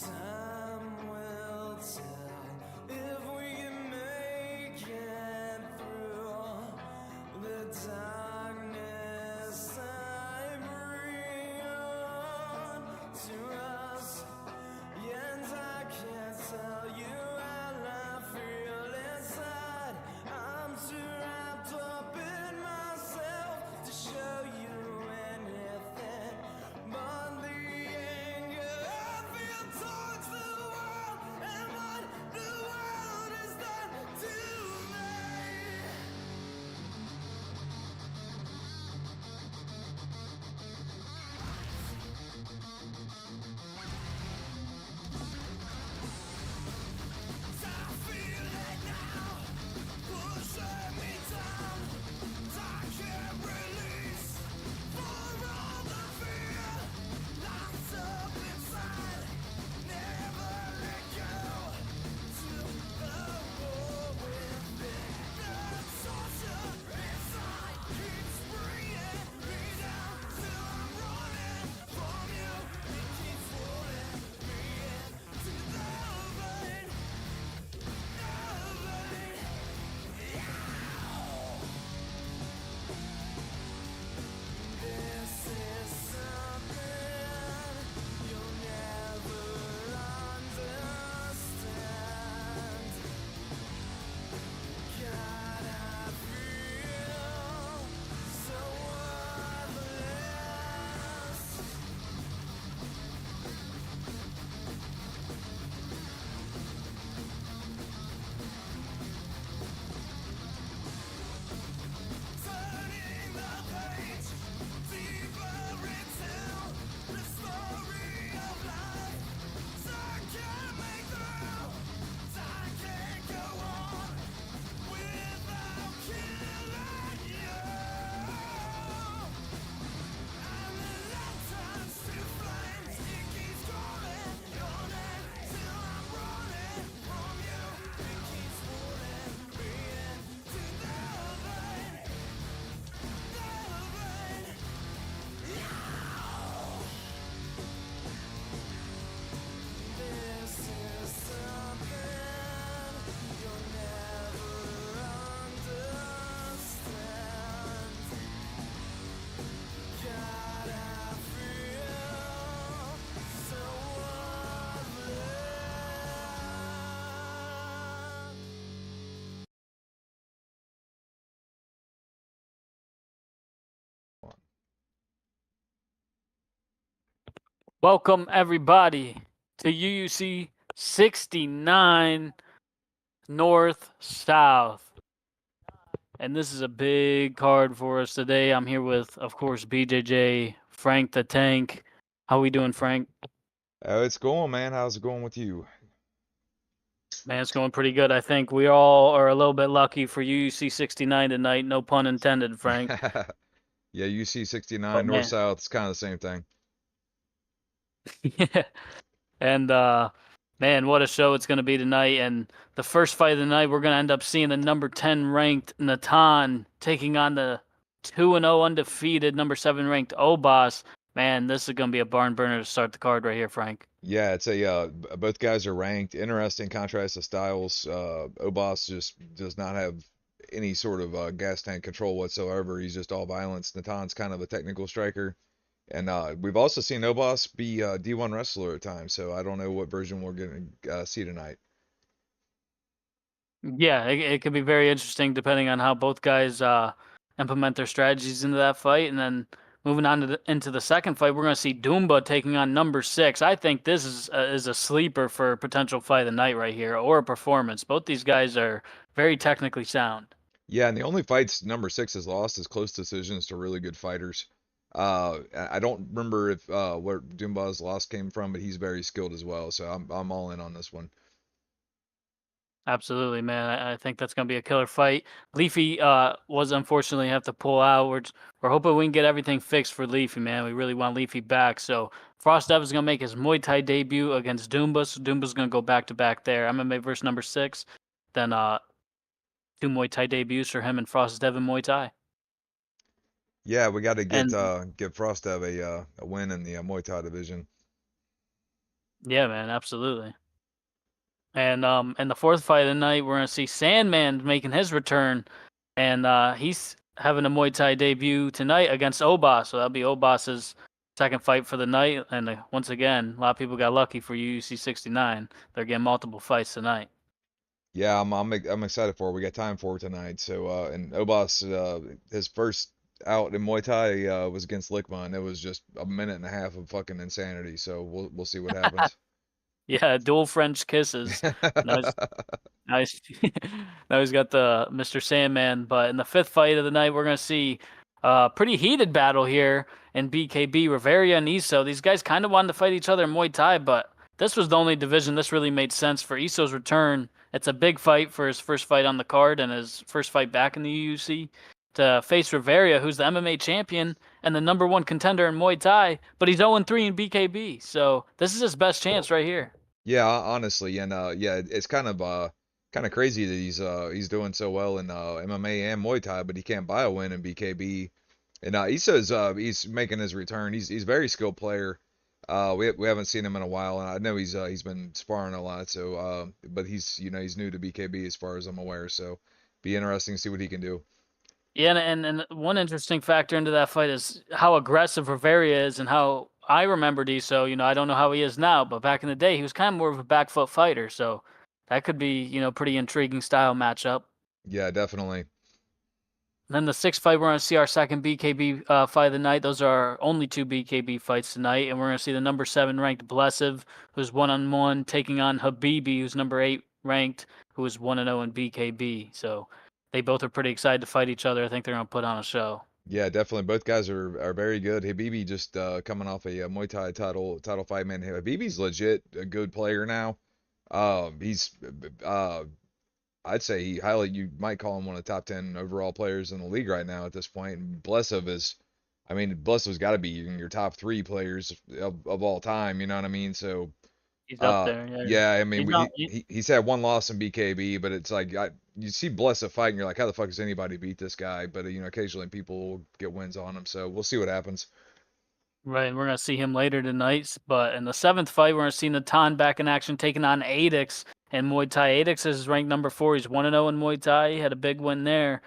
Time will tell if we can make it through the darkness I bring on to us. And I can't tell you how I feel inside. I'm too wrapped up in myself to show you anything but the anger I feel towards the world and what the world has done to me. I feel it now, pushing me down. I can't release for all the fear locked up inside. Never let go to the war within. The torture inside keeps bringing me down till I'm running from you. It keeps pulling me into the vein. This is something you'll never understand. God, I feel so worthless. Turning the page deeper into the story of life. I can't make through. I can't go on without killing you. And the light turns to flames. It keeps calling your name till I'm running from you. It keeps pulling me into the vein. This is something you'll never understand. God, I feel so worthless. Welcome everybody to UUC 69 North South. And this is a big card for us today. I'm here with, of course, BJJ, Frank the Tank. How we doing, Frank? It's going, man. How's it going with you? Man, it's going pretty good. I think we all are a little bit lucky for UUC 69 tonight. No pun intended, Frank. Yeah, UC But 69 north man, south. It's kind of the same thing. yeah. And man, what a show it's going to be tonight. And the first fight of the night, we're going to end up seeing the number 10 ranked Natan taking on the 2-0 undefeated number 7 ranked Obas. Man, this is going to be a barn burner to start the card right here, Frank. Yeah, it's both guys are ranked. Interesting contrast of styles. Obas just does not have any sort of gas tank control whatsoever. He's just all violence. Natan's kind of a technical striker. And we've also seen Obas be a D1 wrestler at times, so I don't know what version we're going to see tonight. Yeah, it could be very interesting depending on how both guys implement their strategies into that fight. And then moving on to into the second fight, we're going to see Doomba taking on number 6. I think this is a sleeper for potential fight of the night right here, or a performance. Both these guys are very technically sound. Yeah, and the only fights number 6 has lost is close decisions to really good fighters. I don't remember if where Doomba's loss came from, but he's very skilled as well. So I'm all in on this one. Absolutely, man. I think that's going to be a killer fight. Leafy was unfortunately have to pull out. We're hoping we can get everything fixed for Leafy, man. We really want Leafy back. So Frost Evans is going to make his Muay Thai debut against Doomba. So Doomba's going to go back-to-back there. MMA versus number 6. Then 2 Muay Thai debuts for him and Frost Devin Muay Thai. Yeah, we got to And get Frostev a win in the Muay Thai division. Yeah, man, absolutely. And the fourth fight of the night, we're gonna see Sandman making his return, and he's having a Muay Thai debut tonight against Obas. So that'll be Obas's second fight for the night. And once again, a lot of people got lucky for UUC 69. They're getting multiple fights tonight. Yeah, I'm excited for it. We got time for it tonight. So and Obas, his first out in Muay Thai was against Lickma, and it was just a minute and a half of fucking insanity. So we'll see what happens. Yeah, dual French kisses. Nice. Nice. Now he's got the Mr. Sandman. But in the fifth fight of the night, we're gonna see a pretty heated battle here in BKB. Riveria and Iso. These guys kind of wanted to fight each other in Muay Thai, but this was the only division this really made sense for Iso's return. It's a big fight for his first fight on the card and his first fight back in the UUC to face Riveria, who's the MMA champion and the #1 contender in Muay Thai, but he's 0-3 in BKB. So this is his best chance right here. Yeah, honestly, and yeah, it's kind of crazy that he's doing so well in MMA and Muay Thai, but he can't buy a win in BKB. And Issa's he's making his return. He's a very skilled player. We haven't seen him in a while, and I know he's been sparring a lot. So but he's new to BKB as far as I'm aware. So be interesting to see what he can do. Yeah, and one interesting factor into that fight is how aggressive Riveria is and how I remembered Iso. I don't know how he is now, but back in the day, he was kind of more of a back foot fighter. So that could be, pretty intriguing style matchup. Yeah, definitely. Then the sixth fight, we're going to see our second BKB fight of the night. Those are our only two BKB fights tonight. And we're going to see the #7 ranked Blessev, who's 1-on-1, taking on Habibi, who's #8 ranked, who is 1-0 in BKB. So they both are pretty excited to fight each other. I think they're going to put on a show. Yeah, definitely. Both guys are very good. Habibi just coming off a Muay Thai title fight, man. Habibi's legit a good player now. He's I'd say you might call him one of the top 10 overall players in the league right now at this point. And Blessev's got to be in your top three players of all time. You know what I mean? So, He's up there. Yeah, yeah, I he's mean, not. he's had one loss in BKB, but it's like you see Blessev fight, and you're like, how the fuck does anybody beat this guy? But occasionally people will get wins on him. So we'll see what happens. Right, we're gonna see him later tonight. But in the seventh fight, we're gonna see Natan back in action, taking on Adix and Muay Thai. Adix is ranked #4. He's 1-0 in Muay Thai. He had a big win there.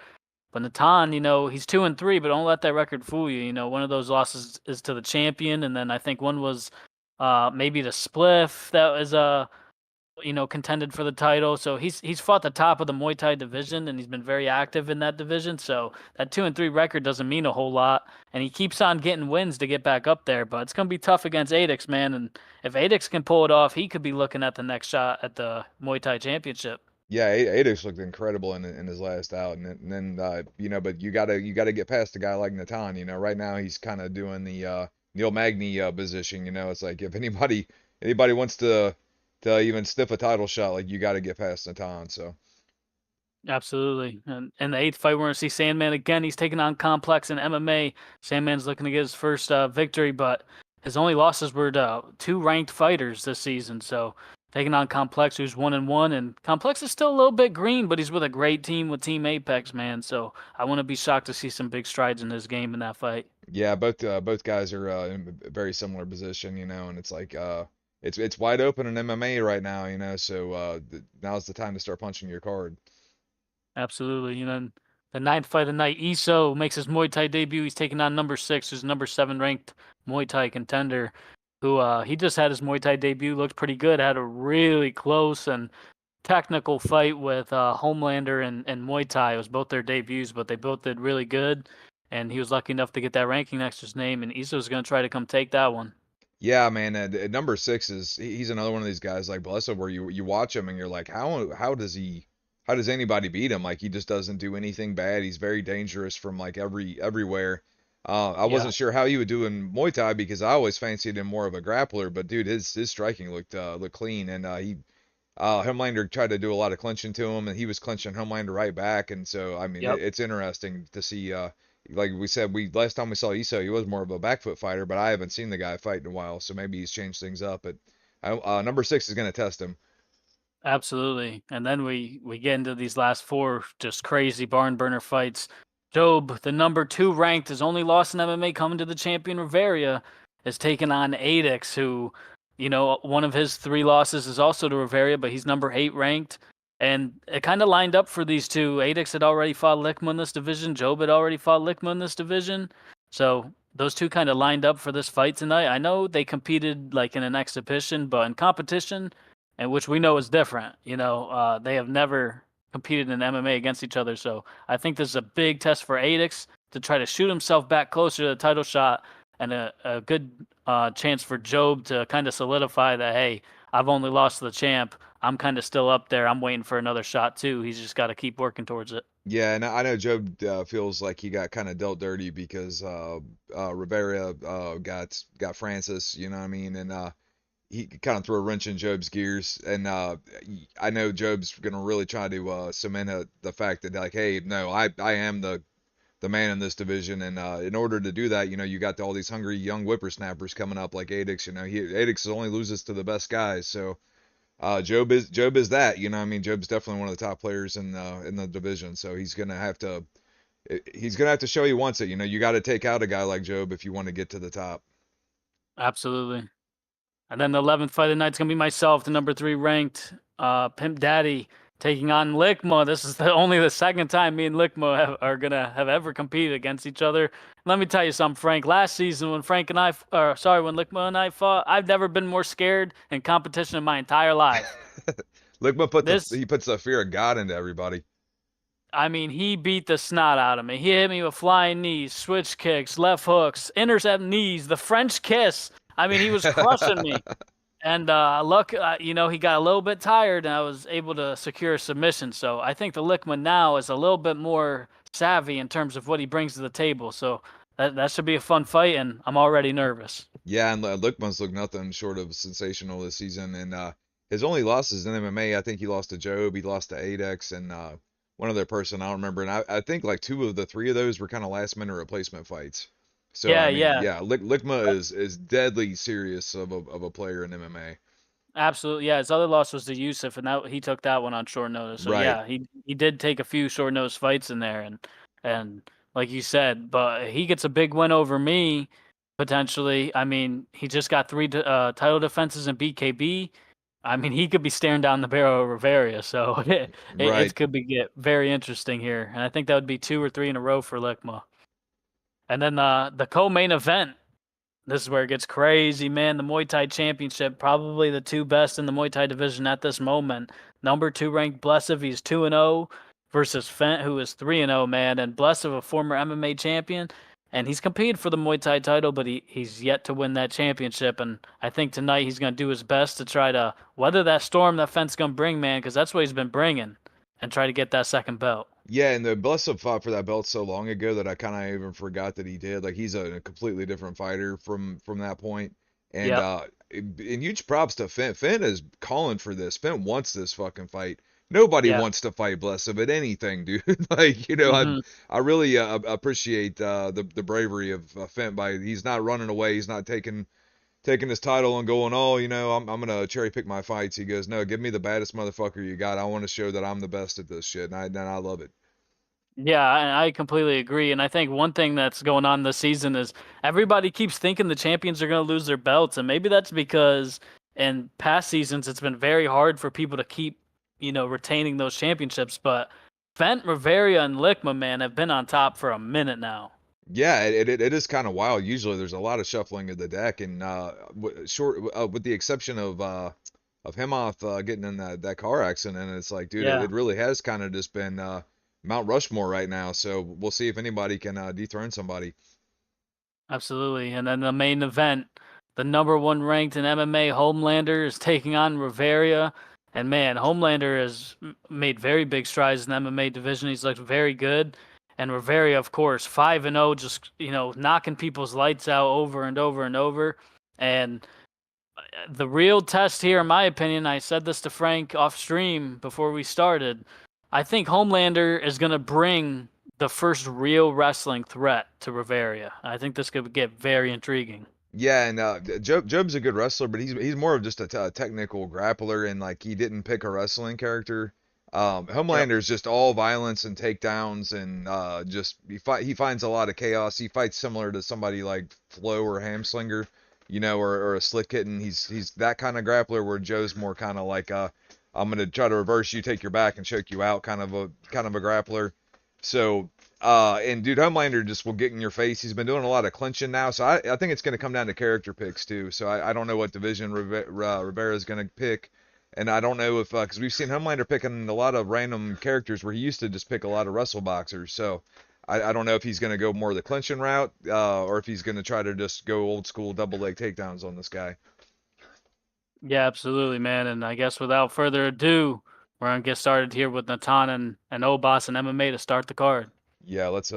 But Natan, he's 2-3, but don't let that record fool you. One of those losses is to the champion, and then I think one was maybe the Spliff that was contended for the title. So he's fought the top of the Muay Thai division, and he's been very active in that division. So that 2-3 record doesn't mean a whole lot, and he keeps on getting wins to get back up there. But it's gonna be tough against Adix, man. And if Adix can pull it off, he could be looking at the next shot at the Muay Thai championship. Yeah, Adix looked incredible in his last out, and then but you gotta get past a guy like Natan. Right now he's kind of doing the Neil Magny position. It's like if anybody wants to even sniff a title shot, like you got to get past Natan. So Absolutely. And in the eighth fight, we're going to see Sandman again. He's taking on Complex in MMA. Sandman's looking to get his first victory, but his only losses were to two ranked fighters this season. So taking on Complex, who's 1-1. And Complex is still a little bit green, but he's with a great team with Team Apex, man. So I wouldn't be shocked to see some big strides in his game in that fight. yeah, both guys are in a very similar position, and it's like it's wide open in MMA right now, So now's the time to start punching your card. Absolutely. The ninth fight of the night, Iso makes his Muay Thai debut. He's taking on #6, who's #7 ranked Muay Thai contender, who he just had his Muay Thai debut. Looked pretty good. Had a really close and technical fight with Homelander and Muay Thai. It was both their debuts, but they both did really good. And he was lucky enough to get that ranking next to his name. And Iso's going to try to come take that one. Yeah, man. At #6 he's another one of these guys like Blesser where you watch him and you're like, how does anybody beat him? Like he just doesn't do anything bad. He's very dangerous from like everywhere. I Yeah. wasn't sure how he would do in Muay Thai because I always fancied him more of a grappler, but dude, his striking looked clean, and Homelander tried to do a lot of clinching to him, and he was clinching Homelander right back, and so I mean Yep. it's interesting to see. Like we said, we last time we saw Iso, he was more of a back foot fighter, but I haven't seen the guy fight in a while, so maybe he's changed things up. But #6 is going to test him. Absolutely. And then we get into these last four just crazy barn burner fights. Job, the #2 ranked, his only loss in MMA coming to the champion Riveria, is taking on Adix, who One of his 3 losses is also to Riveria, but he's number 8 ranked. And it kind of lined up for these two. Adix had already fought Lickma in this division. Job had already fought Lickma in this division. So those two kind of lined up for this fight tonight. I know they competed like in an exhibition, but in competition, and which we know is different. They have never competed in MMA against each other. So I think this is a big test for Adix to try to shoot himself back closer to the title shot, and a good chance for Job to kind of solidify that, hey, I've only lost to the champ. I'm kind of still up there. I'm waiting for another shot too. He's just got to keep working towards it. Yeah, and I know Job feels like he got kind of dealt dirty because Rivera got Francis, you know what I mean, and he kind of threw a wrench in Job's gears, and I know Job's gonna really try to cement the fact that like, hey, no, I am the man in this division, and in order to do that, you got all these hungry young whippersnappers coming up like Adix. Adix only loses to the best guys, so Job is that. I mean, Job's definitely one of the top players in the division, so he's gonna have to show he wants it. You got to take out a guy like Job if you want to get to the top. Absolutely. And then the 11th fight of the night is going to be myself, the number 3 ranked Pimp Daddy, taking on Lickma. This is only the second time me and Lickma are going to have ever competed against each other. Let me tell you something, Frank. Last season when when Lickma and I fought, I've never been more scared in competition in my entire life. Lickma This, he puts the fear of God into everybody. I mean, he beat the snot out of me. He hit me with flying knees, switch kicks, left hooks, intercept knees, the French kiss. I mean, he was crushing me. And he got a little bit tired, and I was able to secure a submission. So I think the Lickman now is a little bit more savvy in terms of what he brings to the table. So that should be a fun fight, and I'm already nervous. Yeah, and Lickman's looked nothing short of sensational this season, and his only losses in MMA, I think he lost to Job, he lost to Adex, and one other person I don't remember, and I think like 2 of the 3 of those were kind of last minute replacement fights. So Yeah, I mean, yeah. yeah, Lickma is deadly serious of a player in MMA. Absolutely, yeah. His other loss was to Yusuf, and he took that one on short notice. So Right. yeah, he did take a few short notice fights in there, and like you said, but he gets a big win over me potentially. I mean, he just got 3 title defenses in BKB. I mean, he could be staring down the barrel of Riveria, so Right. it could get very interesting here, and I think that would be 2 or 3 in a row for Lickma. And then the co-main event. This is where it gets crazy, man. The Muay Thai Championship, probably the 2 best in the Muay Thai division at this moment. Number 2 ranked Blessev, he's 2-0 versus Fent, who is 3-0, man. And Blessev, a former MMA champion, and he's competed for the Muay Thai title, but he's yet to win that championship. And I think tonight he's going to do his best to try to weather that storm that Fent's going to bring, man, because that's what he's been bringing, and try to get that second belt. Yeah, and the Blessup fought for that belt so long ago that I kind of even forgot that he did. Like he's a completely different fighter from that point. And Yep. and huge props to Finn. Finn is calling for this. Finn wants this fucking fight. Nobody Yeah. wants to fight Blessup at anything, dude. Like Hmm. I really appreciate the bravery of Finn by he's not running away. He's not taking his title and going, oh, I'm gonna cherry pick my fights. He goes, no, give me the baddest motherfucker you got. I want to show that I'm the best at this shit, and I love it. Yeah, I completely agree. And I think one thing that's going on this season is everybody keeps thinking the champions are going to lose their belts. And maybe that's because in past seasons, it's been very hard for people to keep, retaining those championships. But Fent, Riveria, and Lickma, man, have been on top for a minute now. Yeah, it is kind of wild. Usually, there's a lot of shuffling of the deck, and with the exception of Hemoth getting in that car accident, and it's like, dude, Yeah, it really has kind of just been Mount Rushmore right now. So we'll see if anybody can dethrone somebody. absolutely. And then the main event, the number 1 ranked in MMA, Homelander, is taking on Riveria. And man, Homelander has made very big strides in the MMA division. He's looked very good. And Riveria, of course, 5-0, just knocking people's lights out over and over and over. And the real test here, in my opinion, I said this to Frank off stream before we started. I think Homelander is going to bring the first real wrestling threat to Riveria. I think this could get very intriguing. Yeah, and Job's a good wrestler, but he's more of just a technical grappler, and like he didn't pick a wrestling character. Yep. Homelander's just all violence and takedowns, and just he finds a lot of chaos. He fights similar to somebody like Flo or Hamslinger, you know, or a slick kitten. He's that kind of grappler where Joe's more kind of like I'm gonna try to reverse you, take your back, and choke you out, kind of a grappler. So and dude, Homelander just will get in your face. He's been doing a lot of clinching now, so I think it's gonna come down to character picks too. So I don't know what division Rivera's gonna pick. And I don't know if, because we've seen Homelander picking a lot of random characters where he used to just pick a lot of wrestle boxers. So I don't know if he's going to go more the clinching route, or if he's going to try to just go old school double leg takedowns on this guy. Yeah, absolutely, man. And I guess without further ado, we're gonna get started here with Natan and Obas and MMA to start the card. Yeah, let's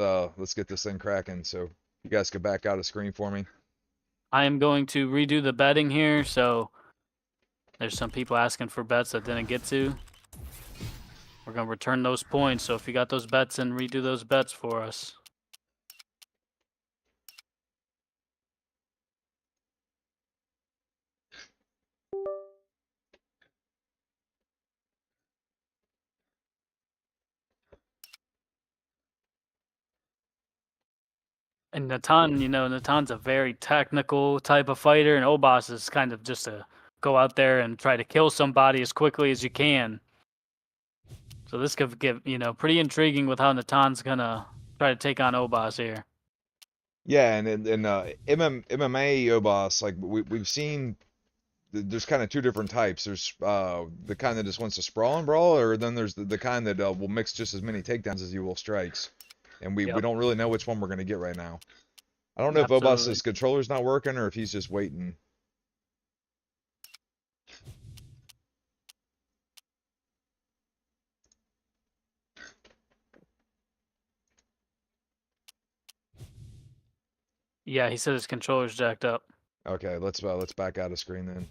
get this thing cracking. So you guys could back out of screen for me. I am going to redo the betting here, so there's some people asking for bets that didn't get to. We're going to return those points, so if you got those bets in, redo those bets for us. And Natan, you know, Natan's a very technical type of fighter, and Obas is kind of just to go out there and try to kill somebody as quickly as you can. So this could get, you know, pretty intriguing with how Natan's going to try to take on Obas here. Yeah, and in MMA Obas, like we've seen, there's kind of two different types. There's the kind that just wants to sprawl and brawl, or then there's the kind that will mix just as many takedowns as you will strikes. And we don't really know which one we're going to get right now. I don't know if Obas's controller's not working or if he's just waiting. Yeah, he said his controller's jacked up. Okay, let's back out of screen then.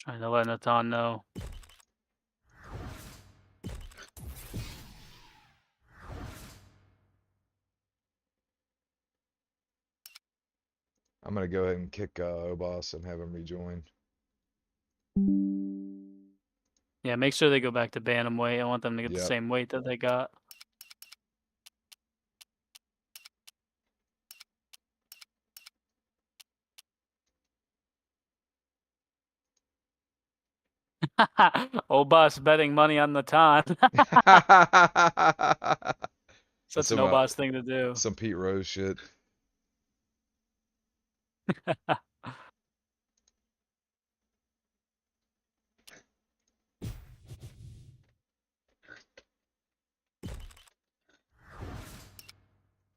Trying to let Natan know. I'm gonna go ahead and kick Obas and have him rejoin. Yeah, make sure they go back to bantamweight. I want them to get the Yep. same weight that they got. Obas betting money on Natan. Such an Obas thing to do. Some Pete Rose shit.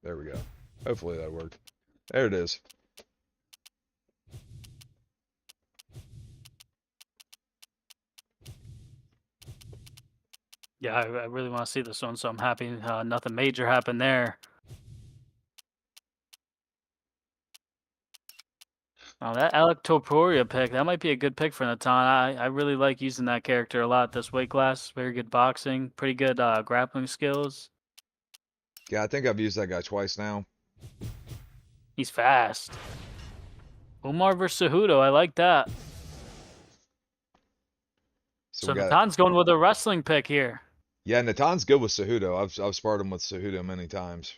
There we go. Hopefully that worked. There it is. Yeah, I really want to see this one, so I'm happy nothing major happened there. Oh, that Alec Topuria pick, that might be a good pick for Natan. I really like using that character a lot this weight class. Very good boxing, pretty good grappling skills. Yeah, I think I've used that guy twice now. He's fast. Umar versus Cejudo, I like that. So Natan's going with a wrestling pick here. Yeah, Natan's good with Cejudo. I've sparred him with Cejudo many times.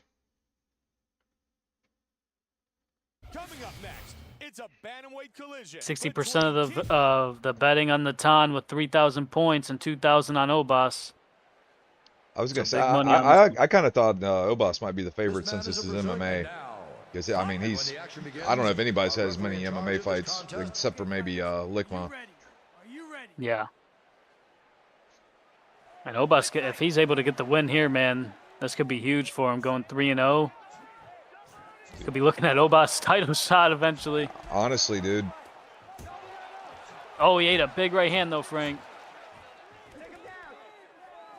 Coming up next, it's a bantamweight collision. 60% of the betting on Natan with 3,000 points and 2,000 on Obas. I was gonna say I kind of thought Obas might be the favorite since this is MMA. Because I mean I don't know if anybody's had as many MMA fights except for maybe Lickma. Yeah. And Obas, if he's able to get the win here, man, this could be huge for him, going 3-0. Could be looking at Obas' title shot eventually. Honestly, dude. Oh, he ate a big right hand, though, Frank.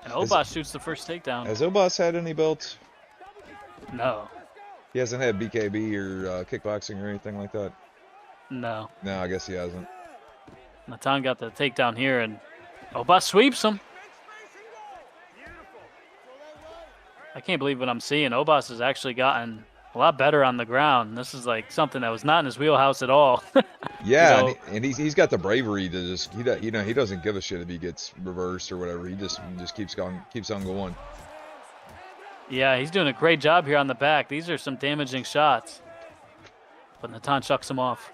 And Obas shoots the first takedown. Has Obas had any belts? No. He hasn't had BKB or kickboxing or anything like that? No. No, I guess he hasn't. Natan got the takedown here, and Obas sweeps him. I can't believe what I'm seeing. Obas has actually gotten a lot better on the ground. This is like something that was not in his wheelhouse at all. Yeah, and he's got the bravery to just he doesn't give a shit if he gets reversed or whatever. He just keeps on going. Yeah, he's doing a great job here on the back. These are some damaging shots. But Natan chucks him off.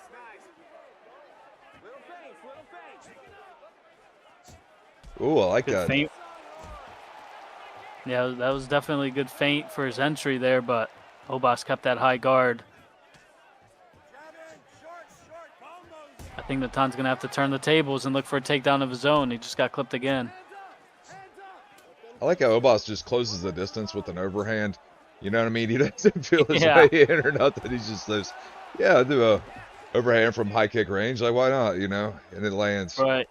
Ooh, I like Good that. feint. Yeah, that was definitely a good feint for his entry there, but Obas kept that high guard. I think Natan's going to have to turn the tables and look for a takedown of his own. He just got clipped again. I like how Obas just closes the distance with an overhand. You know what I mean? He doesn't feel his Yeah. way in or nothing. He just says, yeah, I'll do a overhand from high kick range. Like, why not, you know? And it lands. Right.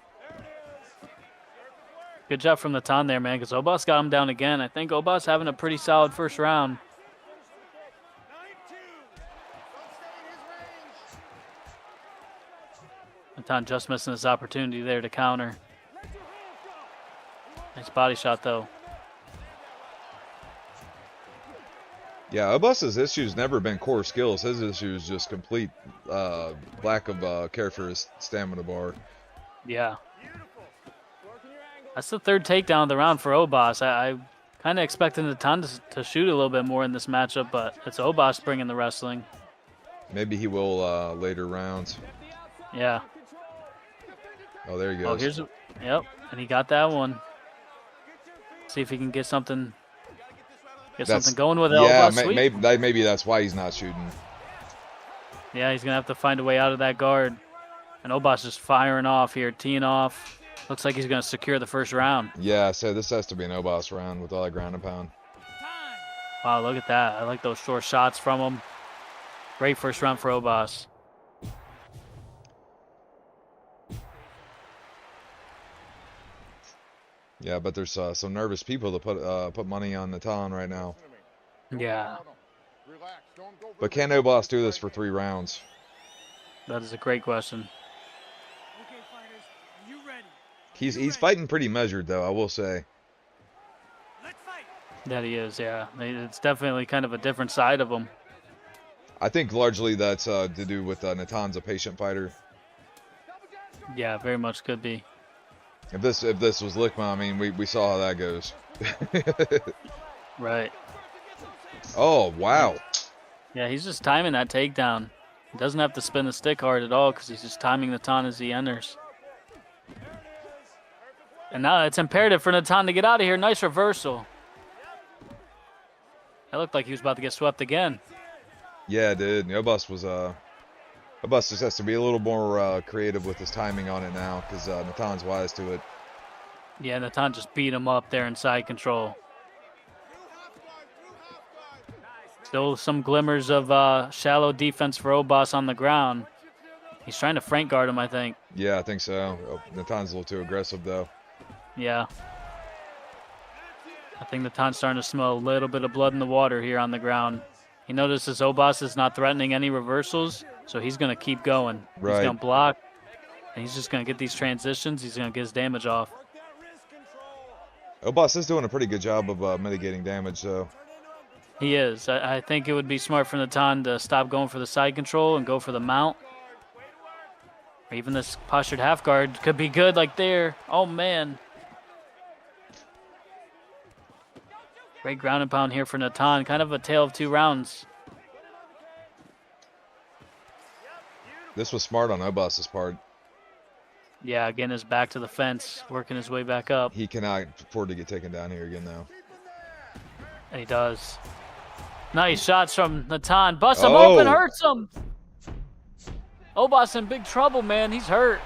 Good job from Natan there, man, because Obas got him down again. I think Obas having a pretty solid first round. Natan just missing his opportunity there to counter. Nice body shot, though. Yeah, Obas's issue's never been core skills. His issue is just complete lack of care for his stamina bar. Yeah. That's the third takedown of the round for Obas. I kind of expected Natan to shoot a little bit more in this matchup, but it's Obas bringing the wrestling. Maybe he will later rounds. Yeah. Oh, there he Oh, goes. yep, and he got that one. See if he can get something going with it. Yeah, Obas, maybe that's why he's not shooting. Yeah, he's going to have to find a way out of that guard. And Obas just firing off here, teeing off. Looks like he's going to secure the first round. Yeah, so this has to be an Obas round with all that ground and pound. Wow, look at that. I like those short shots from him. Great first round for Obas. Yeah, but there's some nervous people that put money on Natan right now. Yeah, But can Obas do this for 3 rounds? that is a great question. He's fighting pretty measured though, I will say. That he is, yeah. It's definitely kind of a different side of him. I think largely that's to do with Natan's a patient fighter. Yeah, very much could be. If this was Lickma, I mean, we saw how that goes. Right. Oh, wow. Yeah, he's just timing that takedown. He doesn't have to spin the stick hard at all because he's just timing Natan as he enters. And now it's imperative for Natan to get out of here. Nice reversal. That looked like he was about to get swept again. Yeah, it did. Obas just has to be a little more creative with his timing on it now because Natan's wise to it. Yeah, Natan just beat him up there in side control. Still some glimmers of shallow defense for Obas on the ground. He's trying to frank guard him, I think. Yeah, I think so. Oh, Natan's a little too aggressive, though. Yeah. I think Natan's starting to smell a little bit of blood in the water here on the ground. He notices Obas is not threatening any reversals, so he's going to keep going. Right. He's going to block, and he's just going to get these transitions. He's going to get his damage off. Obas is doing a pretty good job of mitigating damage, though. He is. I think it would be smart for Natan to stop going for the side control and go for the mount. Or even this postured half guard could be good like there. Oh, man. Great ground and pound here for Natan. Kind of a tale of 2 rounds. This was smart on Obas's part. Yeah, getting his back to the fence, working his way back up. He cannot afford to get taken down here again, though. And he does. Nice shots from Natan. Busts him open, hurts him. Obas in big trouble, man. He's hurt.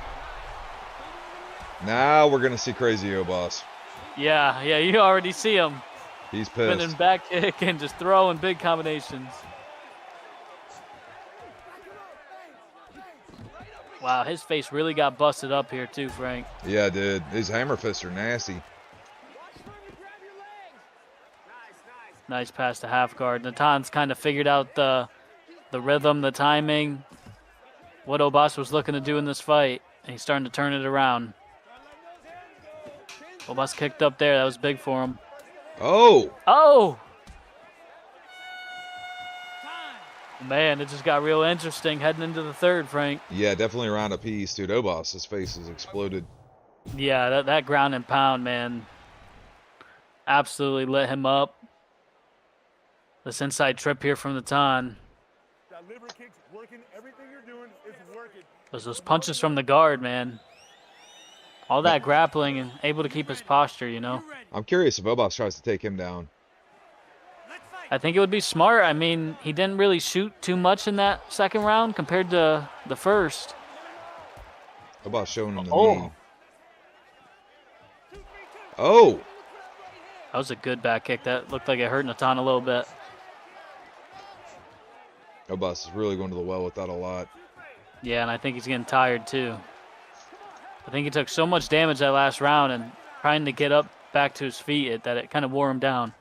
Now we're going to see crazy Obas. Yeah, you already see him. He's pissed. Spinning back kick and just throwing big combinations. Wow, his face really got busted up here too, Frank. Yeah, dude. His hammer fists are nasty. Nice pass to half guard. Natan's kind of figured out the rhythm, the timing, what Obas was looking to do in this fight, and he's starting to turn it around. Obas kicked up there. That was big for him. Oh! Oh! Man, it just got real interesting heading into the third, Frank. Yeah, definitely a round apiece, dude. Obas, his face has exploded. Yeah, that ground and pound, man, absolutely lit him up. This inside trip here from Natan. That liver kick's working. Everything you're doing is working. Those punches from the guard, man. All that grappling and able to keep his posture, you know. I'm curious if Obas tries to take him down. I think it would be smart. I mean, he didn't really shoot too much in that second round compared to the first. Obas showing him the Oh. knee. Oh! That was a good back kick. That looked like it hurt Natan a little bit. Obas is really going to the well with that a lot. Yeah, and I think he's getting tired too. I think he took so much damage that last round and trying to get up back to his feet that it kind of wore him down.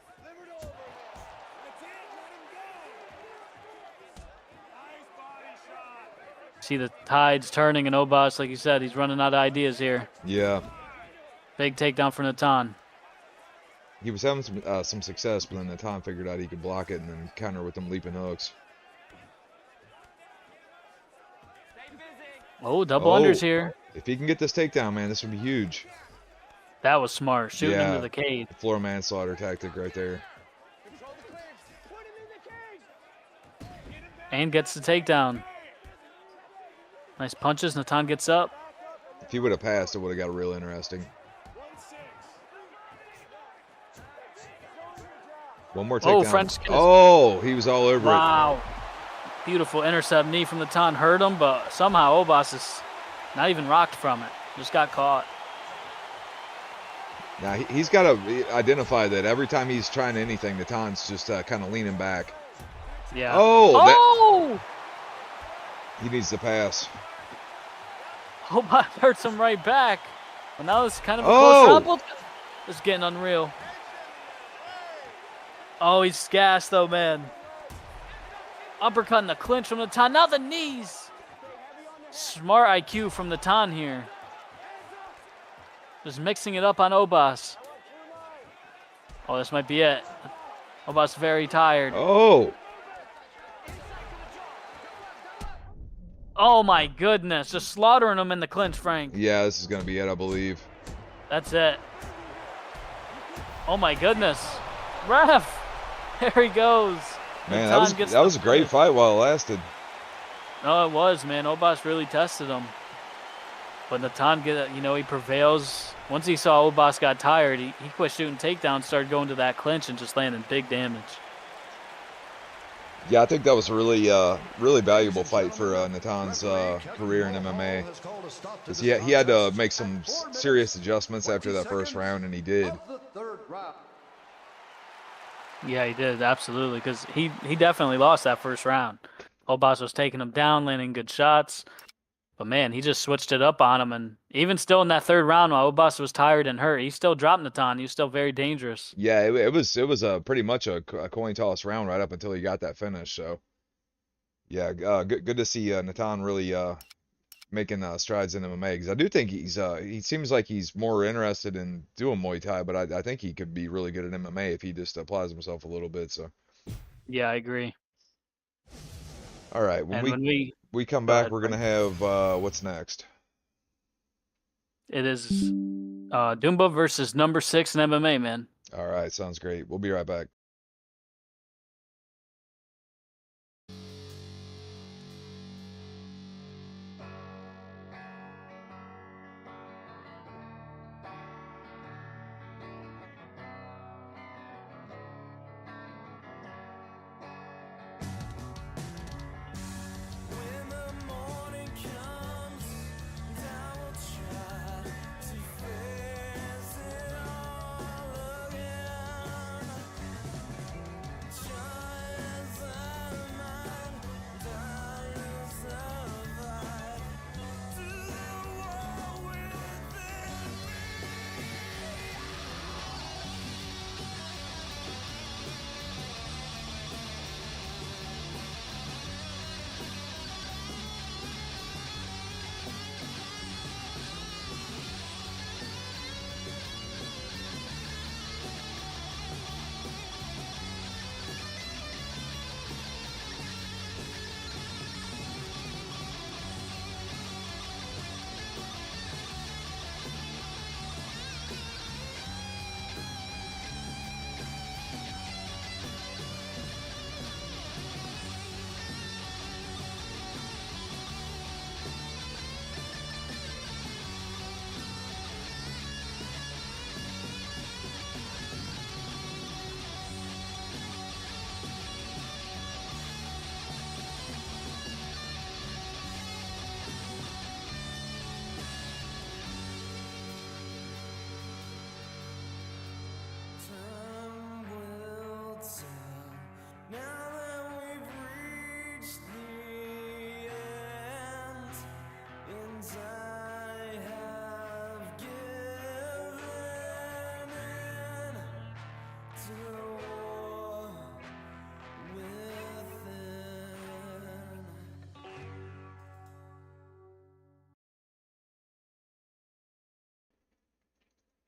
See the tides turning, and Obas, like you said, he's running out of ideas here. Yeah. Big takedown for Natan. He was having some success, but then Natan figured out he could block it and then counter with them leaping hooks. Oh, double unders here. If he can get this takedown, man, this would be huge. That was smart, shooting into the cage. Floor manslaughter tactic right there. And gets the takedown. Nice punches. Natan gets up. If he would have passed, it would have got real interesting. One more takedown. Oh, French kiss. Oh, he was all over it. Wow. Beautiful intercept knee from Natan. Hurt him, but somehow Obas is not even rocked from it. Just got caught. Now, he's got to identify that every time he's trying anything, Natan's just kind of leaning back. Yeah. Oh! He needs to pass. Obas hurts him right back. But now it's kind of a close round. It's getting unreal. Oh, he's gassed though, man. Uppercut in the clinch from Natan. Now the knees. Smart IQ from Natan here. Just mixing it up on Obas. Oh, this might be it. Obas very tired. Oh! Oh my goodness. Just slaughtering him in the clinch, Frank. Yeah, this is going to be it, I believe. That's it. Oh my goodness. Ref. There he goes. Man, that was a great fight while it lasted. No, it was, man. Obas really tested him. But Natan, he prevails. Once he saw Obas got tired, he quit shooting takedowns, started going to that clinch and just landing big damage. Yeah, I think that was a really valuable fight for Natan's career in MMA. Because he had to make some serious adjustments after that first round, and he did. Yeah, he did, absolutely, because he definitely lost that first round. Obas was taking him down, landing good shots. But, man, he just switched it up on him. And even still in that third round, while Obas was tired and hurt, he still dropped Natan. He was still very dangerous. Yeah, it was pretty much a coin toss round right up until he got that finish. So, yeah, good to see Natan really making strides in MMA. Because I do think he seems like he's more interested in doing Muay Thai, but I think he could be really good at MMA if he just applies himself a little bit. So, yeah, I agree. All right, when we come back, we're gonna have what's next? It is Dumba versus number 6 in MMA, man. All right, sounds great. We'll be right back.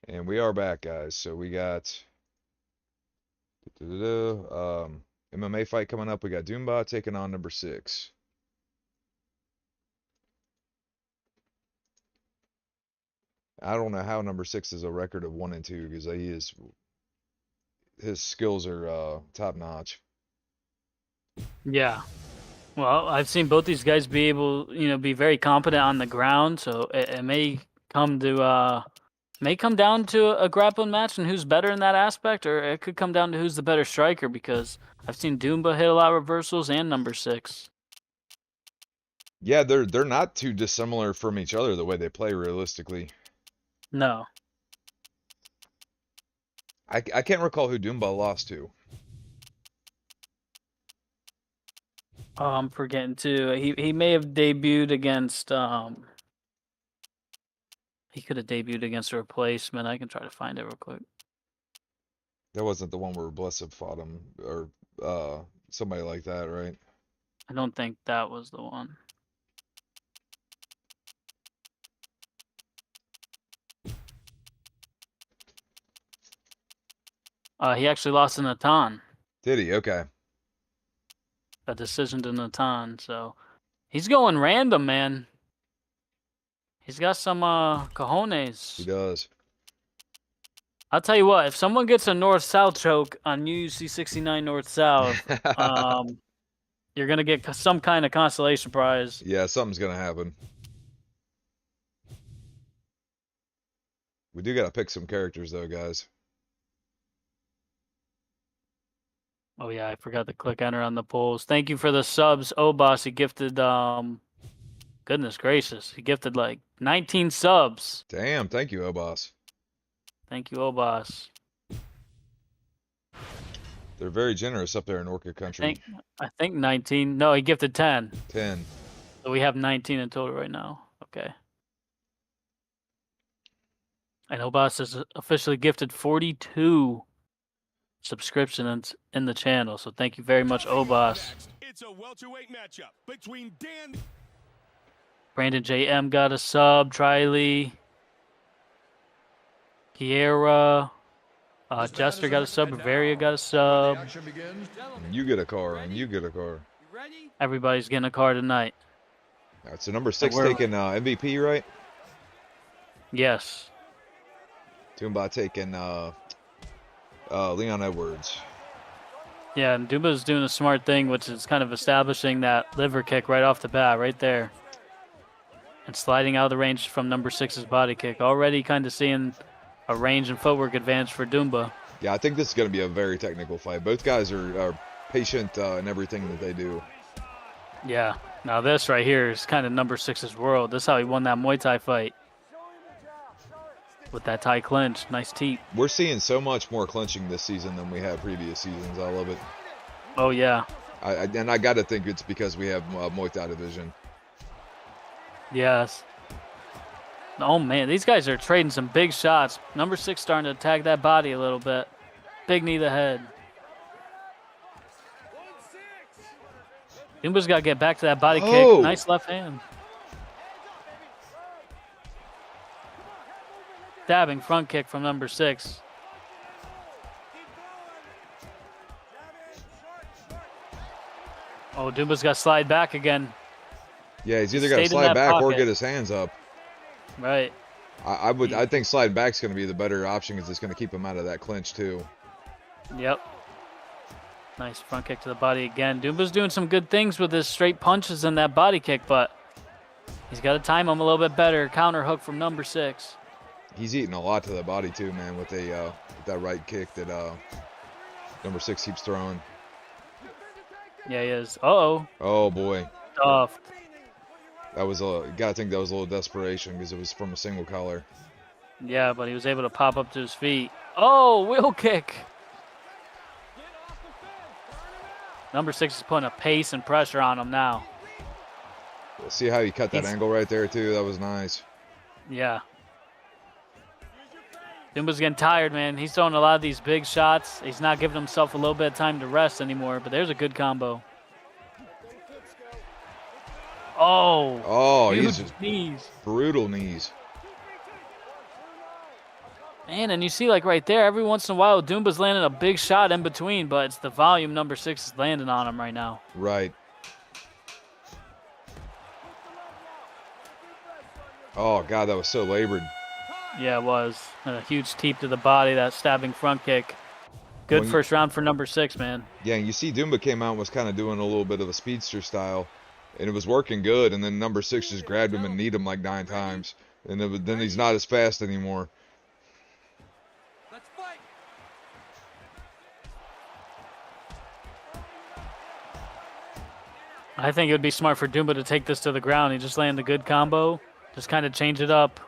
And we are back, guys. So we got MMA fight coming up. We got Doomba taking on number 6. I don't know how number 6 is a record of 1-2 because his skills are top notch. Yeah. Well, I've seen both these guys be able, be very competent on the ground, so it may come down to a grappling match and who's better in that aspect, or it could come down to who's the better striker because I've seen Doomba hit a lot of reversals and number 6. Yeah, they're not too dissimilar from each other the way they play realistically. No. I can't recall who Doomba lost to. Oh, I'm forgetting too. He may have debuted against he could have debuted against a replacement. I can try to find it real quick. That wasn't the one where Blessed fought him or somebody like that, right? I don't think that was the one. He actually lost to Natan. Did he? Okay. A decision to Natan, so he's going random, man. He's got some cojones. He does. I'll tell you what, if someone gets a north-south choke on UUC 69 north-south, you're going to get some kind of consolation prize. Yeah, something's going to happen. We do got to pick some characters, though, guys. Oh, yeah, I forgot to click enter on the polls. Thank you for the subs. Oh, boss, he gifted, goodness gracious, he gifted like 19 subs. Damn, thank you, Obas. Thank you, oh, boss. They're very generous up there in Orca country. I think 19. No, he gifted 10. 10. So we have 19 in total right now. Okay. And Obas has officially gifted 42 subscriptions in the channel. So thank you very much, Obas. It's a welterweight matchup between Dan. Brandon JM got a sub. Triley. Kiera. Jester got a sub. Bavaria got a sub. You get a car, and you get a car. Everybody's getting a car tonight. All right, so number 6 taking MVP, right? Yes. Doomba taking Leon Edwards. Yeah, and Dumba's doing a smart thing, which is kind of establishing that liver kick right off the bat, right there. And sliding out of the range from number 6's body kick. Already kind of seeing a range and footwork advantage for Doomba. Yeah, I think this is going to be a very technical fight. Both guys are patient in everything that they do. Yeah. Now this right here is kind of number 6's world. This is how he won that Muay Thai fight. With that Thai clinch. Nice teep. We're seeing so much more clinching this season than we had previous seasons. I love it. Oh, yeah. And I got to think it's because we have Muay Thai division. Yes. Oh, man. These guys are trading some big shots. Number 6 starting to attack that body a little bit. Big knee to the head. Doomba's got to get back to that body kick. Nice left hand. Stabbing front kick from number 6. Oh, Doomba's got to slide back again. Yeah, he's either got to slide back or get his hands up. Right. I think slide back's going to be the better option because it's going to keep him out of that clinch too. Yep. Nice front kick to the body again. Doomba's doing some good things with his straight punches and that body kick, but he's got to time him a little bit better. Counter hook from number 6. He's eating a lot to the body too, man, with that right kick that number 6 keeps throwing. Yeah, he is. Uh-oh. Oh boy. Stuffed. That was gotta think that was a little desperation because it was from a single collar. Yeah, but he was able to pop up to his feet. Oh, wheel kick. Number 6 is putting a pace and pressure on him now. See how he cut that angle right there too? That was nice. Yeah. Doomba's getting tired, man. He's throwing a lot of these big shots. He's not giving himself a little bit of time to rest anymore, but there's a good combo. Oh, he's just knees. Brutal knees. Man, and you see like right there, every once in a while, Doomba's landing a big shot in between, but it's the volume number 6 is landing on him right now. Right. Oh, God, that was so labored. Yeah, it was. And a huge teep to the body, that stabbing front kick. Good first round for number 6, man. Yeah, you see Doomba came out and was kind of doing a little bit of a speedster style, and it was working good, and then number 6 just grabbed him and kneed him like 9 times. And then he's not as fast anymore. Let's fight. I think it would be smart for Doomba to take this to the ground. He just land a good combo, just kind of change it up.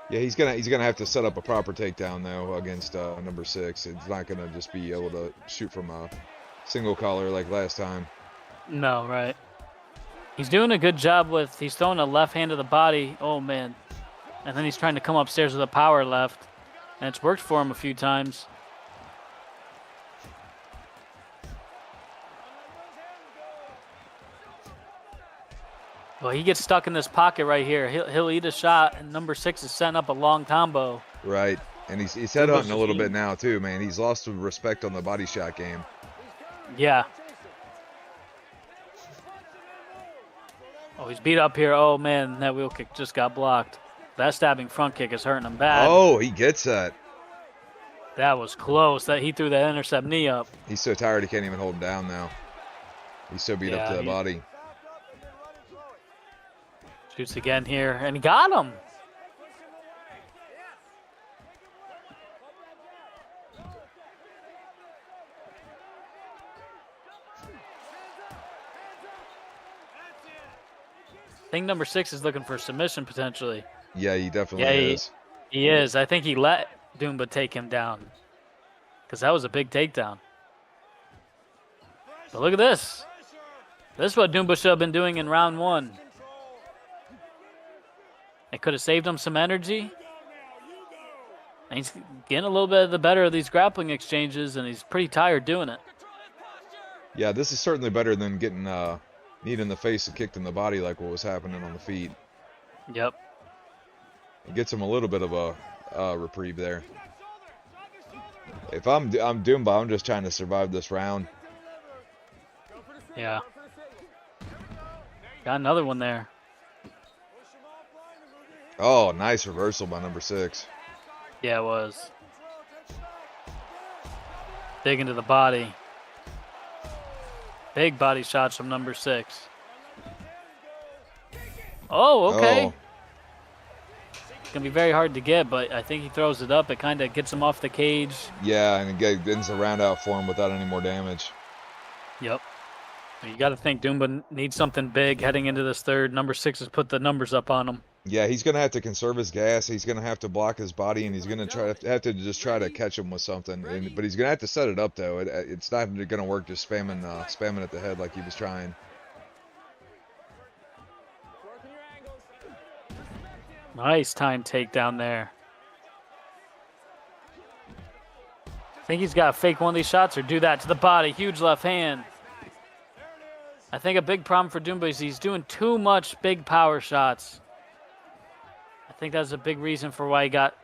Yeah, he's gonna have to set up a proper takedown though against number 6. It's not gonna just be able to shoot from a single collar like last time. No, right. He's doing a good job with, he's throwing a left hand to the body. Oh, man. And then he's trying to come upstairs with a power left. And it's worked for him a few times. Well, he gets stuck in this pocket right here. He'll eat a shot, and number 6 is setting up a long combo. Right, and he's headhunting a little bit now too, man. He's lost some respect on the body shot game. Yeah. Oh, he's beat up here. Oh, man, that wheel kick just got blocked. That stabbing front kick is hurting him bad. Oh, he gets that. That was close. That he threw that intercept knee up. He's so tired he can't even hold him down now. He's so beat up to the body. Shoots again here, and he got him. I think number 6 is looking for submission potentially. Yeah, he definitely is. He is. I think he let Doomba take him down because that was a big takedown. But look at this. This is what Doomba should have been doing in round 1. It could have saved him some energy. And he's getting a little bit of the better of these grappling exchanges, and he's pretty tired doing it. Yeah, this is certainly better than getting kneed in the face and kicked in the body like what was happening on the feet. Yep. It gets him a little bit of a reprieve there. If I'm Doomba, I'm just trying to survive this round. Yeah. Got another one there. Oh, nice reversal by number 6. Yeah, it was. Dig into the body. Big body shots from number 6. Oh, okay. Oh. It's going to be very hard to get, but I think he throws it up. It kind of gets him off the cage. Yeah, and it ends the round out for him without any more damage. Yep. You got to think Doomba needs something big heading into this third. Number 6 has put the numbers up on him. Yeah, he's going to have to conserve his gas. He's going to have to block his body, and he's going to have to just try to catch him with something. But he's going to have to set it up, though. It's not going to work just spamming at the head like he was trying. Nice time takedown there. Think he's got to fake one of these shots or do that to the body. Huge left hand. I think a big problem for Doomba is he's doing too much big power shots. I think that's a big reason for why he got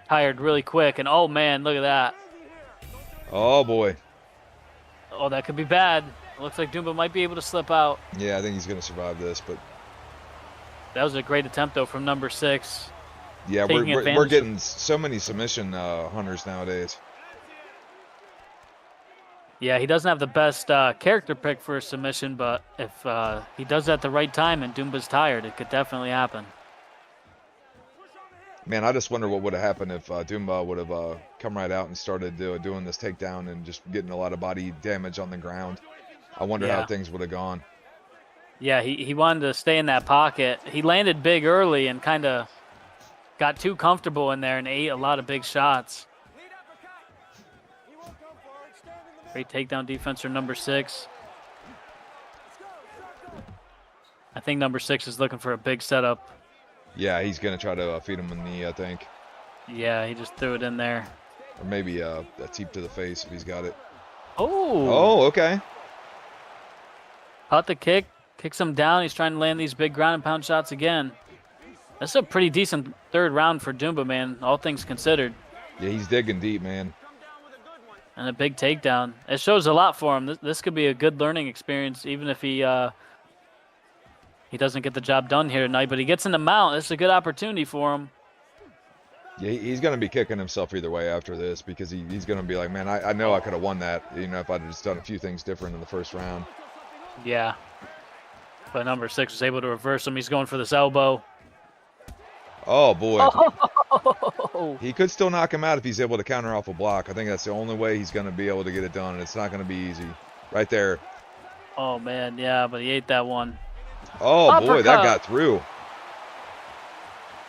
tired really quick. And oh man, look at that. Oh boy. Oh, that could be bad. It looks like Doomba might be able to slip out. Yeah, I think he's going to survive this, but that was a great attempt though from number 6. Yeah, we're getting so many submission hunters nowadays. Yeah, he doesn't have the best character pick for a submission, but if he does that at the right time and Doomba's tired, it could definitely happen. Man, I just wonder what would have happened if Doomba would have come right out and started doing this takedown and just getting a lot of body damage on the ground. I wonder how things would have gone. Yeah, he wanted to stay in that pocket. He landed big early and kind of got too comfortable in there and ate a lot of big shots. Great takedown defense from number 6. I think number 6 is looking for a big setup. Yeah, he's going to try to feed him a knee, I think. Yeah, he just threw it in there. Or maybe a teep to the face if he's got it. Oh! Oh, okay. Caught the kick, kicks him down. He's trying to land these big ground and pound shots again. That's a pretty decent third round for Dumba, man, all things considered. Yeah, he's digging deep, man. And a big takedown. It shows a lot for him. This could be a good learning experience, even if he doesn't get the job done here tonight. But he gets in the mount. It's a good opportunity for him. Yeah, he's going to be kicking himself either way after this because he's going to be like, man, I know I could have won that, you know, if I'd just done a few things different in the first round. Yeah. But number 6 was able to reverse him. He's going for this elbow. Oh, boy. Oh! He could still knock him out if he's able to counter off a block. I think that's the only way he's going to be able to get it done, and it's not going to be easy. Right there. Oh, man, yeah, but he ate that one. Oh, Uppercut. boy, that got through.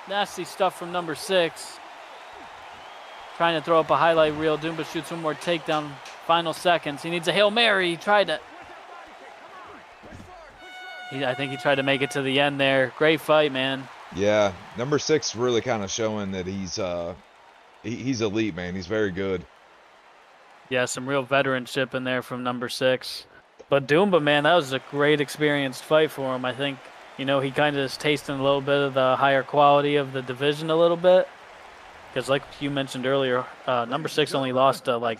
Nasty stuff from number 6. Trying to throw up a highlight reel. Dumba shoots one more takedown. Final seconds. He needs a Hail Mary. He tried to... I think he tried to make it to the end there. Great fight, man. Yeah, number 6 really kind of showing that he's elite, man. He's very good. Yeah, some real veteranship in there from number 6. But Dumba, man, that was a great experienced fight for him. I think, you know, he kind of is tasting a little bit of the higher quality of the division a little bit. Because like you mentioned earlier, number 6 only lost to, like,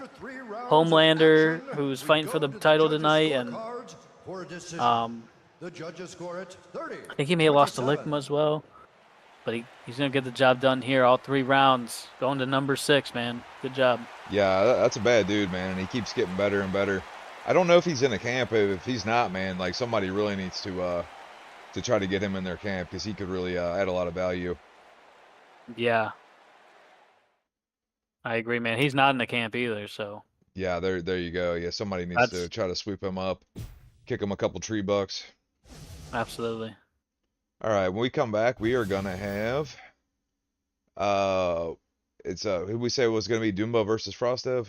Homelander, who's fighting for the title tonight, and I think he may have lost to Lickma as well. But he's going to get the job done here, all 3 rounds. Going to number 6, man. Good job. Yeah, that's a bad dude, man, and he keeps getting better and better. I don't know if he's in a camp. If he's not, man, like somebody really needs to try to get him in their camp because he could really add a lot of value. Yeah. I agree, man. He's not in the camp either, so. Yeah, there you go. Yeah, somebody needs to try to swoop him up, kick him a couple tree bucks. Absolutely. All right, when we come back, we are gonna have it's who we say was gonna be Dumba versus Frostev.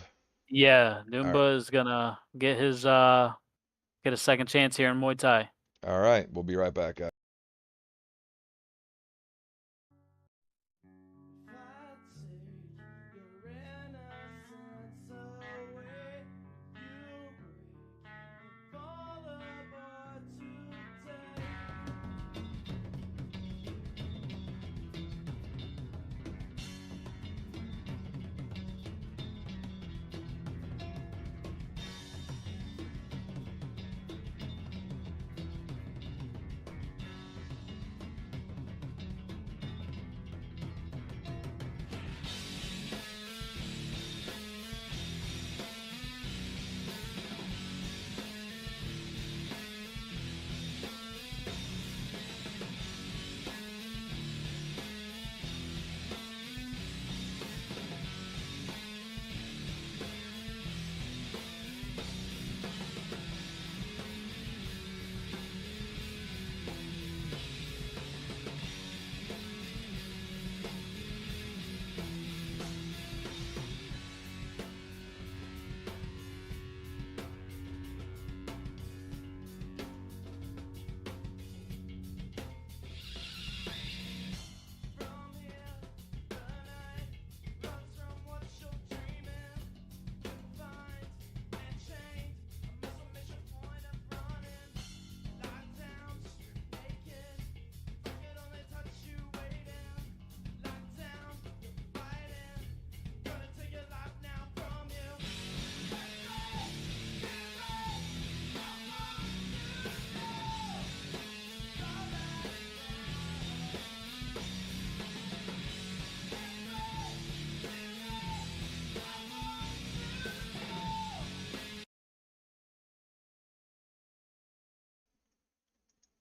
Yeah, Dumba is gonna get his get a second chance here in Muay Thai. All right, we'll be right back, guys.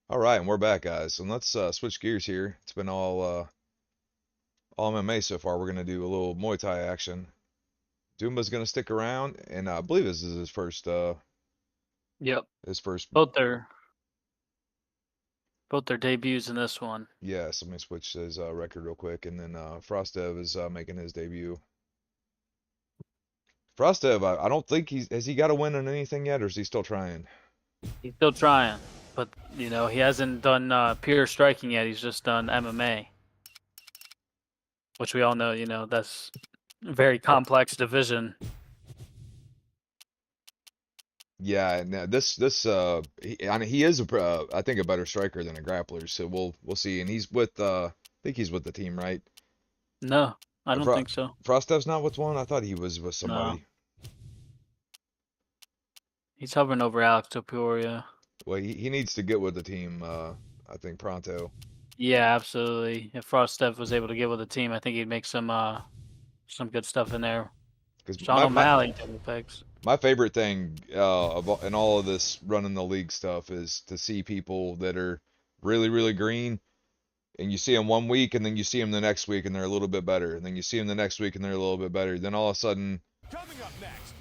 All right, and we're back, guys. And let's switch gears here. It's been all MMA so far. We're gonna do a little Muay Thai action. Dumba's gonna stick around, and I believe this is his first. Yep. His first. Both their debuts in this one. Yeah, so let me switch his record real quick, and then Frostev is making his debut. Frostev, I don't think has he got a win on anything yet, or is he still trying? He's still trying, but you know he hasn't done pure striking yet. He's just done MMA, which we all know. You know that's a very complex division. Yeah, and he is I think a better striker than a grappler, so we'll see. And he's with I think he's with the team, right? No, I don't think so. Frostev's not with one? I thought he was with somebody. No. He's hovering over Alex Topuria. Well, he needs to get with the team, I think, pronto. Yeah, absolutely. If Frostev was able to get with the team, I think he'd make some good stuff in there. Sean O'Malley double picks. My favorite thing in all of this running the league stuff is to see people that are really, really green, and you see them one week, and then you see them the next week, and they're a little bit better, and then you see them the next week, and they're a little bit better. Then all of a sudden,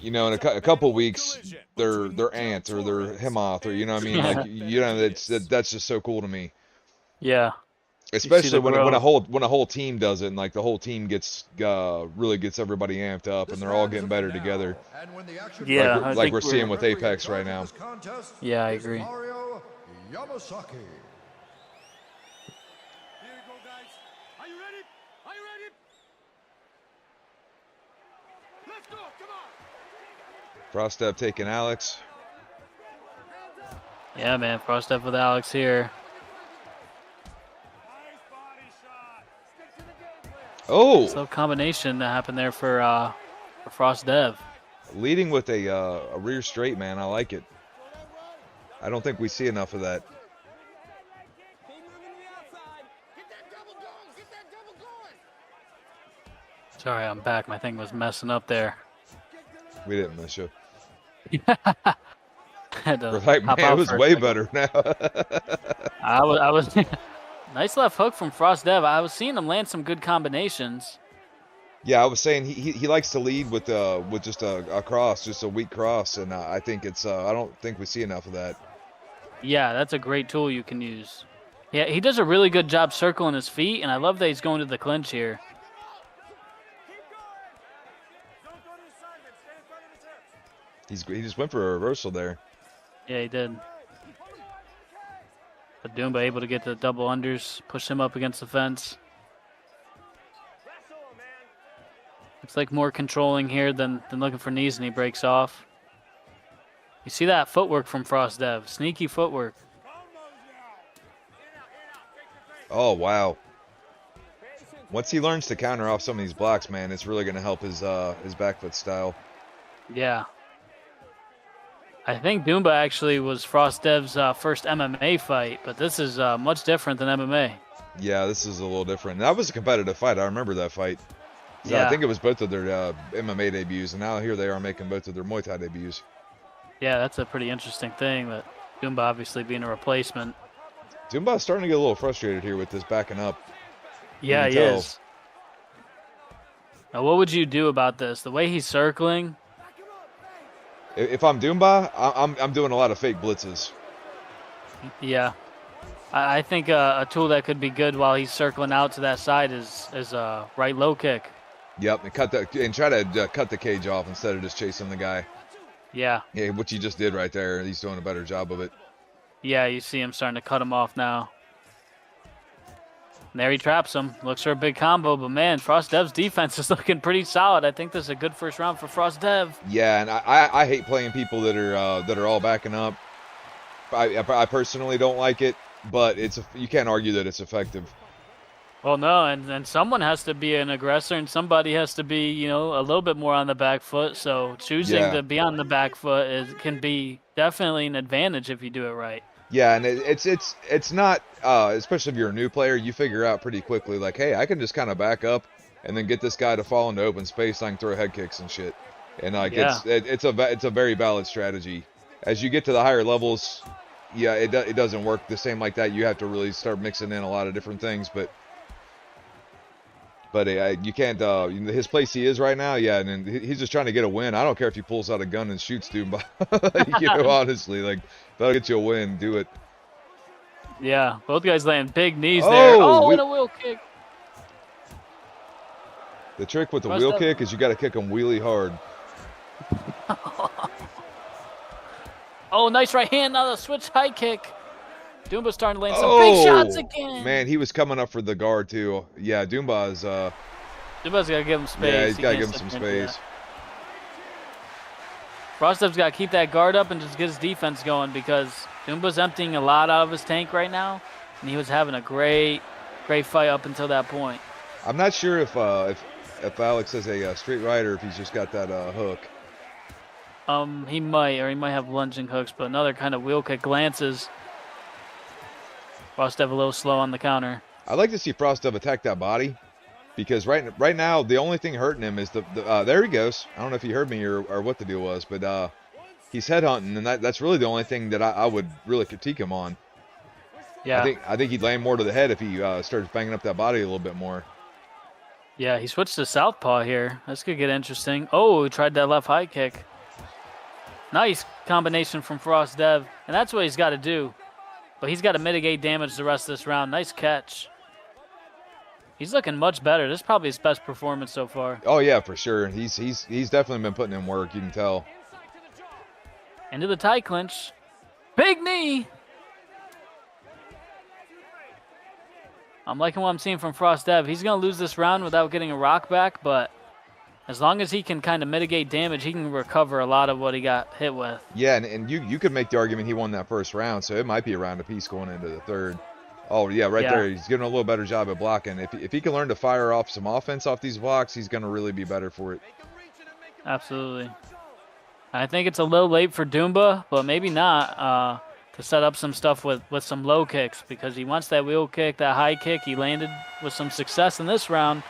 you know, in a couple weeks, they're Ant or they're Hemoth, or you know what I mean? Like, you know, that's just so cool to me. Yeah. Especially when a whole team does it, and like the whole team really gets everybody amped up, and they're all getting better together. Yeah, like we're seeing with Apex right now. Yeah, I agree. Here you go, guys. Are you ready? Are you ready? Let's go. Come on. Frostev taking Alex. Yeah, man. Frostev with Alex here. Oh! So combination that happened there for Frostev. Leading with a rear straight, man. I like it. I don't think we see enough of that. Sorry, I'm back. My thing was messing up there. We didn't miss you. Had to We're like, hop man, out it was for a way second. better now. I was nice left hook from Frostev. I was seeing him land some good combinations. Yeah, I was saying he likes to lead with just a cross, just a weak cross, and I think it's I don't think we see enough of that. Yeah, that's a great tool you can use. Yeah, he does a really good job circling his feet, and I love that he's going to the clinch here. He just went for a reversal there. Yeah, he did. But Doomba able to get the double unders, push him up against the fence. Looks like more controlling here than looking for knees, and he breaks off. You see that footwork from Frostev. Sneaky footwork. Oh, wow. Once he learns to counter off some of these blocks, man, it's really going to help his back foot style. Yeah. I think Doomba actually was Frostev's first MMA fight, but this is much different than MMA. Yeah, this is a little different. That was a competitive fight. I remember that fight. So Yeah. I think it was both of their MMA debuts, and now here they are making both of their Muay Thai debuts. Yeah, that's a pretty interesting thing, that Doomba obviously being a replacement. Doomba's starting to get a little frustrated here with this backing up. Yeah, he is. Now, what would you do about this? The way he's circling. If I'm Doomba, I'm doing a lot of fake blitzes. Yeah. I think a tool that could be good while he's circling out to that side is a right low kick. Yep, and try to cut the cage off instead of just chasing the guy. Yeah. Yeah, what you just did right there. He's doing a better job of it. Yeah, you see him starting to cut him off now. And there he traps him. Looks for a big combo, but man, Frostev's defense is looking pretty solid. I think this is a good first round for Frostev. Yeah, and I hate playing people that are all backing up. I personally don't like it, but you can't argue that it's effective. Well, no, and someone has to be an aggressor, and somebody has to be, you know, a little bit more on the back foot. So choosing to be on the back foot can be definitely an advantage if you do it right. Yeah, and it's not, especially if you're a new player, you figure out pretty quickly, like, hey, I can just kind of back up and then get this guy to fall into open space. I can throw head kicks and shit, and like it's a very valid strategy. As you get to the higher levels, yeah, it doesn't work the same like that. You have to really start mixing in a lot of different things, but you can't. His place he is right now, yeah, and he's just trying to get a win. I don't care if he pulls out a gun and shoots Doomba. You know, honestly, like that'll get you a win. Do it. Yeah, both guys laying big knees there. Oh, and a wheel kick. The trick with the wheel kick is you got to kick him wheelie hard. Oh, nice right hand. Now the switch high kick. Doomba's starting to land some big shots again. Man, he was coming up for the guard too. Yeah, Doomba's got to give him space. Yeah, he's got to give him some space. Frostev's got to keep that guard up and just get his defense going, because Doomba's emptying a lot out of his tank right now, and he was having a great Great fight up until that point. I'm not sure if Alex has a straight right or if he's just got that hook. He might have lunging hooks, but another kind of wheel kick glances. Frostev a little slow on the counter. I'd like to see Frostev attack that body, because right now the only thing hurting him is the there he goes. I don't know if he heard me or what the deal was, but he's headhunting, and that's really the only thing that I would really critique him on. Yeah. I think he'd land more to the head if he started banging up that body a little bit more. Yeah, he switched to southpaw here. This could get interesting. Oh, he tried that left high kick. Nice combination from Frostev, and that's what he's got to do. But he's got to mitigate damage the rest of this round. Nice catch. He's looking much better. This is probably his best performance so far. Oh yeah, for sure. He's definitely been putting in work. You can tell. Into the tie clinch. Big knee. I'm liking what I'm seeing from Frostev. He's going to lose this round without getting a rock back, but as long as he can kind of mitigate damage, he can recover a lot of what he got hit with. Yeah, and you could make the argument he won that first round, so it might be a round apiece going into the third. Oh, yeah, right there. He's doing a little better job at blocking. If he can learn to fire off some offense off these blocks, he's going to really be better for it. Absolutely. I think it's a little late for Dumba, but maybe not, to set up some stuff with some low kicks, because he wants that wheel kick, that high kick. He landed with some success in this round,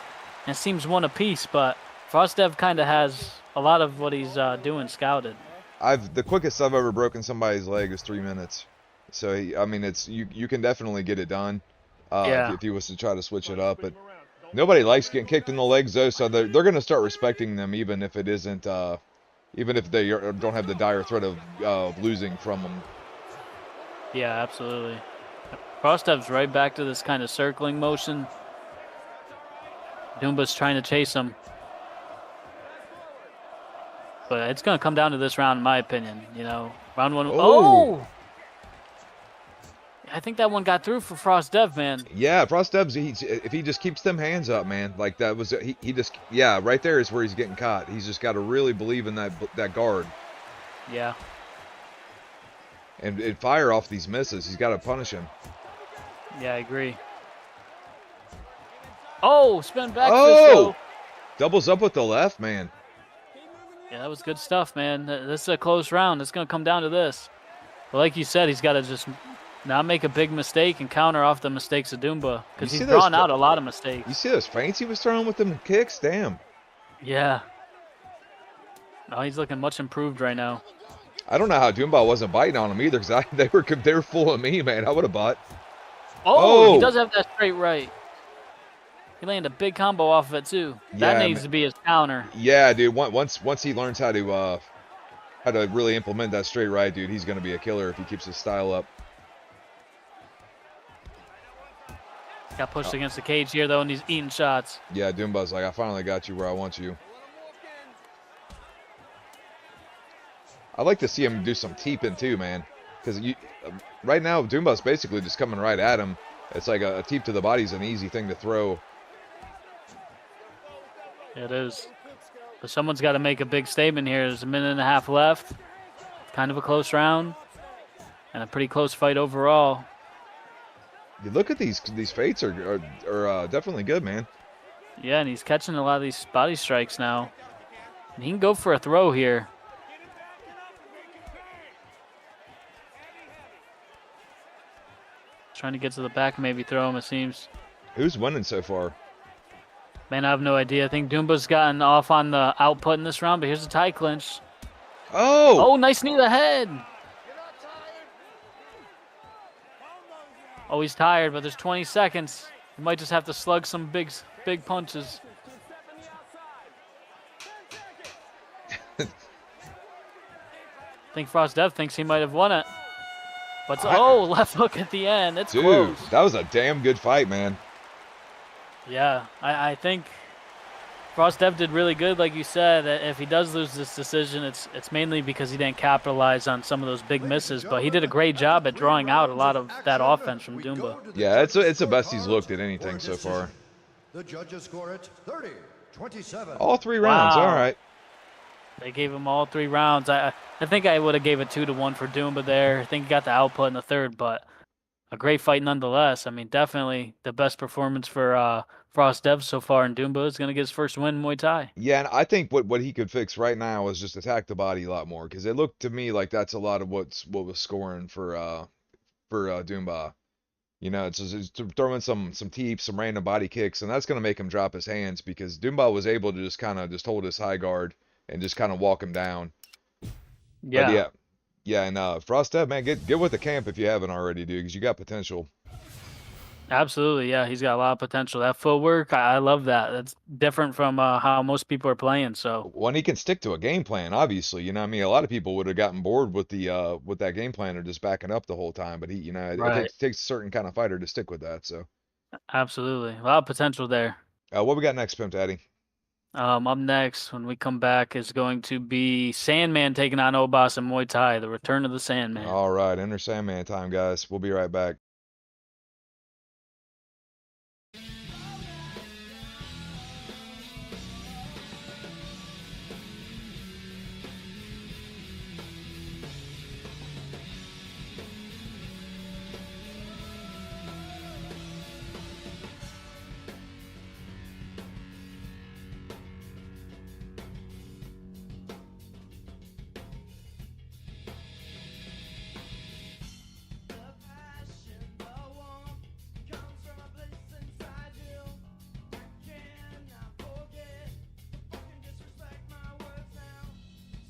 and it seems one apiece, but Frostev kind of has a lot of what he's doing scouted. The quickest I've ever broken somebody's leg is 3 minutes. So it's you can definitely get it done if he was to try to switch it up. But nobody likes getting kicked in the legs though, so they're going to start respecting them even if it isn't even if they don't have the dire threat of losing from them. Yeah, absolutely. Frostev's right back to this kind of circling motion. Dumba's trying to chase him. But it's going to come down to this round, in my opinion. You know, round one. Oh! I think that one got through for Frostev, man. Yeah, Frostev's, if he just keeps them hands up, man, like that was, he just, yeah, right there is where he's getting caught. He's just got to really believe in that guard. Yeah. And fire off these misses. He's got to punish him. Yeah, I agree. Oh, spin back. Oh! Doubles up with the left, man. Yeah, that was good stuff, man. This is a close round. It's going to come down to this. But like you said, he's got to just not make a big mistake and counter off the mistakes of Dumba, because he's drawn out a lot of mistakes. You see those feints he was throwing with them kicks? Damn. Yeah. Oh, he's looking much improved right now. I don't know how Dumba wasn't biting on him either, because they were full of me, man. I would have bought. Oh, he does have that straight right. He landed a big combo off of it too. That needs to be his counter. Yeah, dude. Once he learns how to really implement that straight right, dude, he's gonna be a killer if he keeps his style up. Got pushed against the cage here though, and he's eating shots. Yeah, Dumba's like, I finally got you where I want you. I'd like to see him do some teeping too, man. Because right now, Dumba's basically just coming right at him. It's like a teep to the body is an easy thing to throw. It is. But someone's got to make a big statement here. There's a minute and a half left. Kind of a close round. And a pretty close fight overall. You look at these fates are definitely good, man. Yeah, and he's catching a lot of these body strikes now. And he can go for a throw here. Trying to get to the back, maybe throw him, it seems. Who's winning so far? Man, I have no idea. I think Dumba's gotten off on the output in this round, but here's a tie clinch. Oh! Oh, nice knee to the head. Oh, he's tired, but there's 20 seconds. He might just have to slug some big punches. I think Frostev thinks he might have won it. But left hook at the end. It's close. Dude, that was a damn good fight, man. Yeah, I think Frostev did really good, like you said. If he does lose this decision, it's mainly because he didn't capitalize on some of those big misses. But he did a great job at drawing out a lot of that offense from Dumba. Yeah, it's the best he's looked at anything so far. The judges score it 30-27. All 3 rounds, Wow. all right. They gave him all 3 rounds. I think I would have gave it 2-1 for Dumba there. I think he got the output in the third, but a great fight nonetheless. I mean, definitely the best performance for Frost Dev so far, and Doomba is going to get his first win in Muay Thai. Yeah, and I think what he could fix right now is just attack the body a lot more, because it looked to me like that's a lot of what was scoring for Doomba. You know, it's throwing some teeps, some random body kicks, and that's going to make him drop his hands, because Doomba was able to just kind of just hold his high guard and just kind of walk him down. But Yeah. yeah, and Frost Dev, man, get with the camp if you haven't already, dude, because you got potential. Absolutely, yeah. He's got a lot of potential. That footwork, I love that. That's different from how most people are playing. So, When he can stick to a game plan, obviously, you know, what I mean, a lot of people would have gotten bored with the with that game plan or just backing up the whole time. But he, you know, it right. takes a certain kind of fighter to stick with that. So, Absolutely. A lot of potential there. what we got next, Pimp Daddy? Up next, when we come back, is going to be Sandman taking on Obas in Muay Thai, the return of the Sandman. All right, Enter Sandman time, guys. We'll be right back. The passion, the warmth comes from a place inside you. I cannot forget. Fucking disrespect my words now.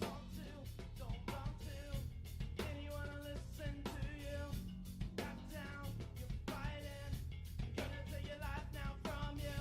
Talk to, don't talk to. Anyone to listen to you. Got down, you're fighting. Gonna take your life now from you.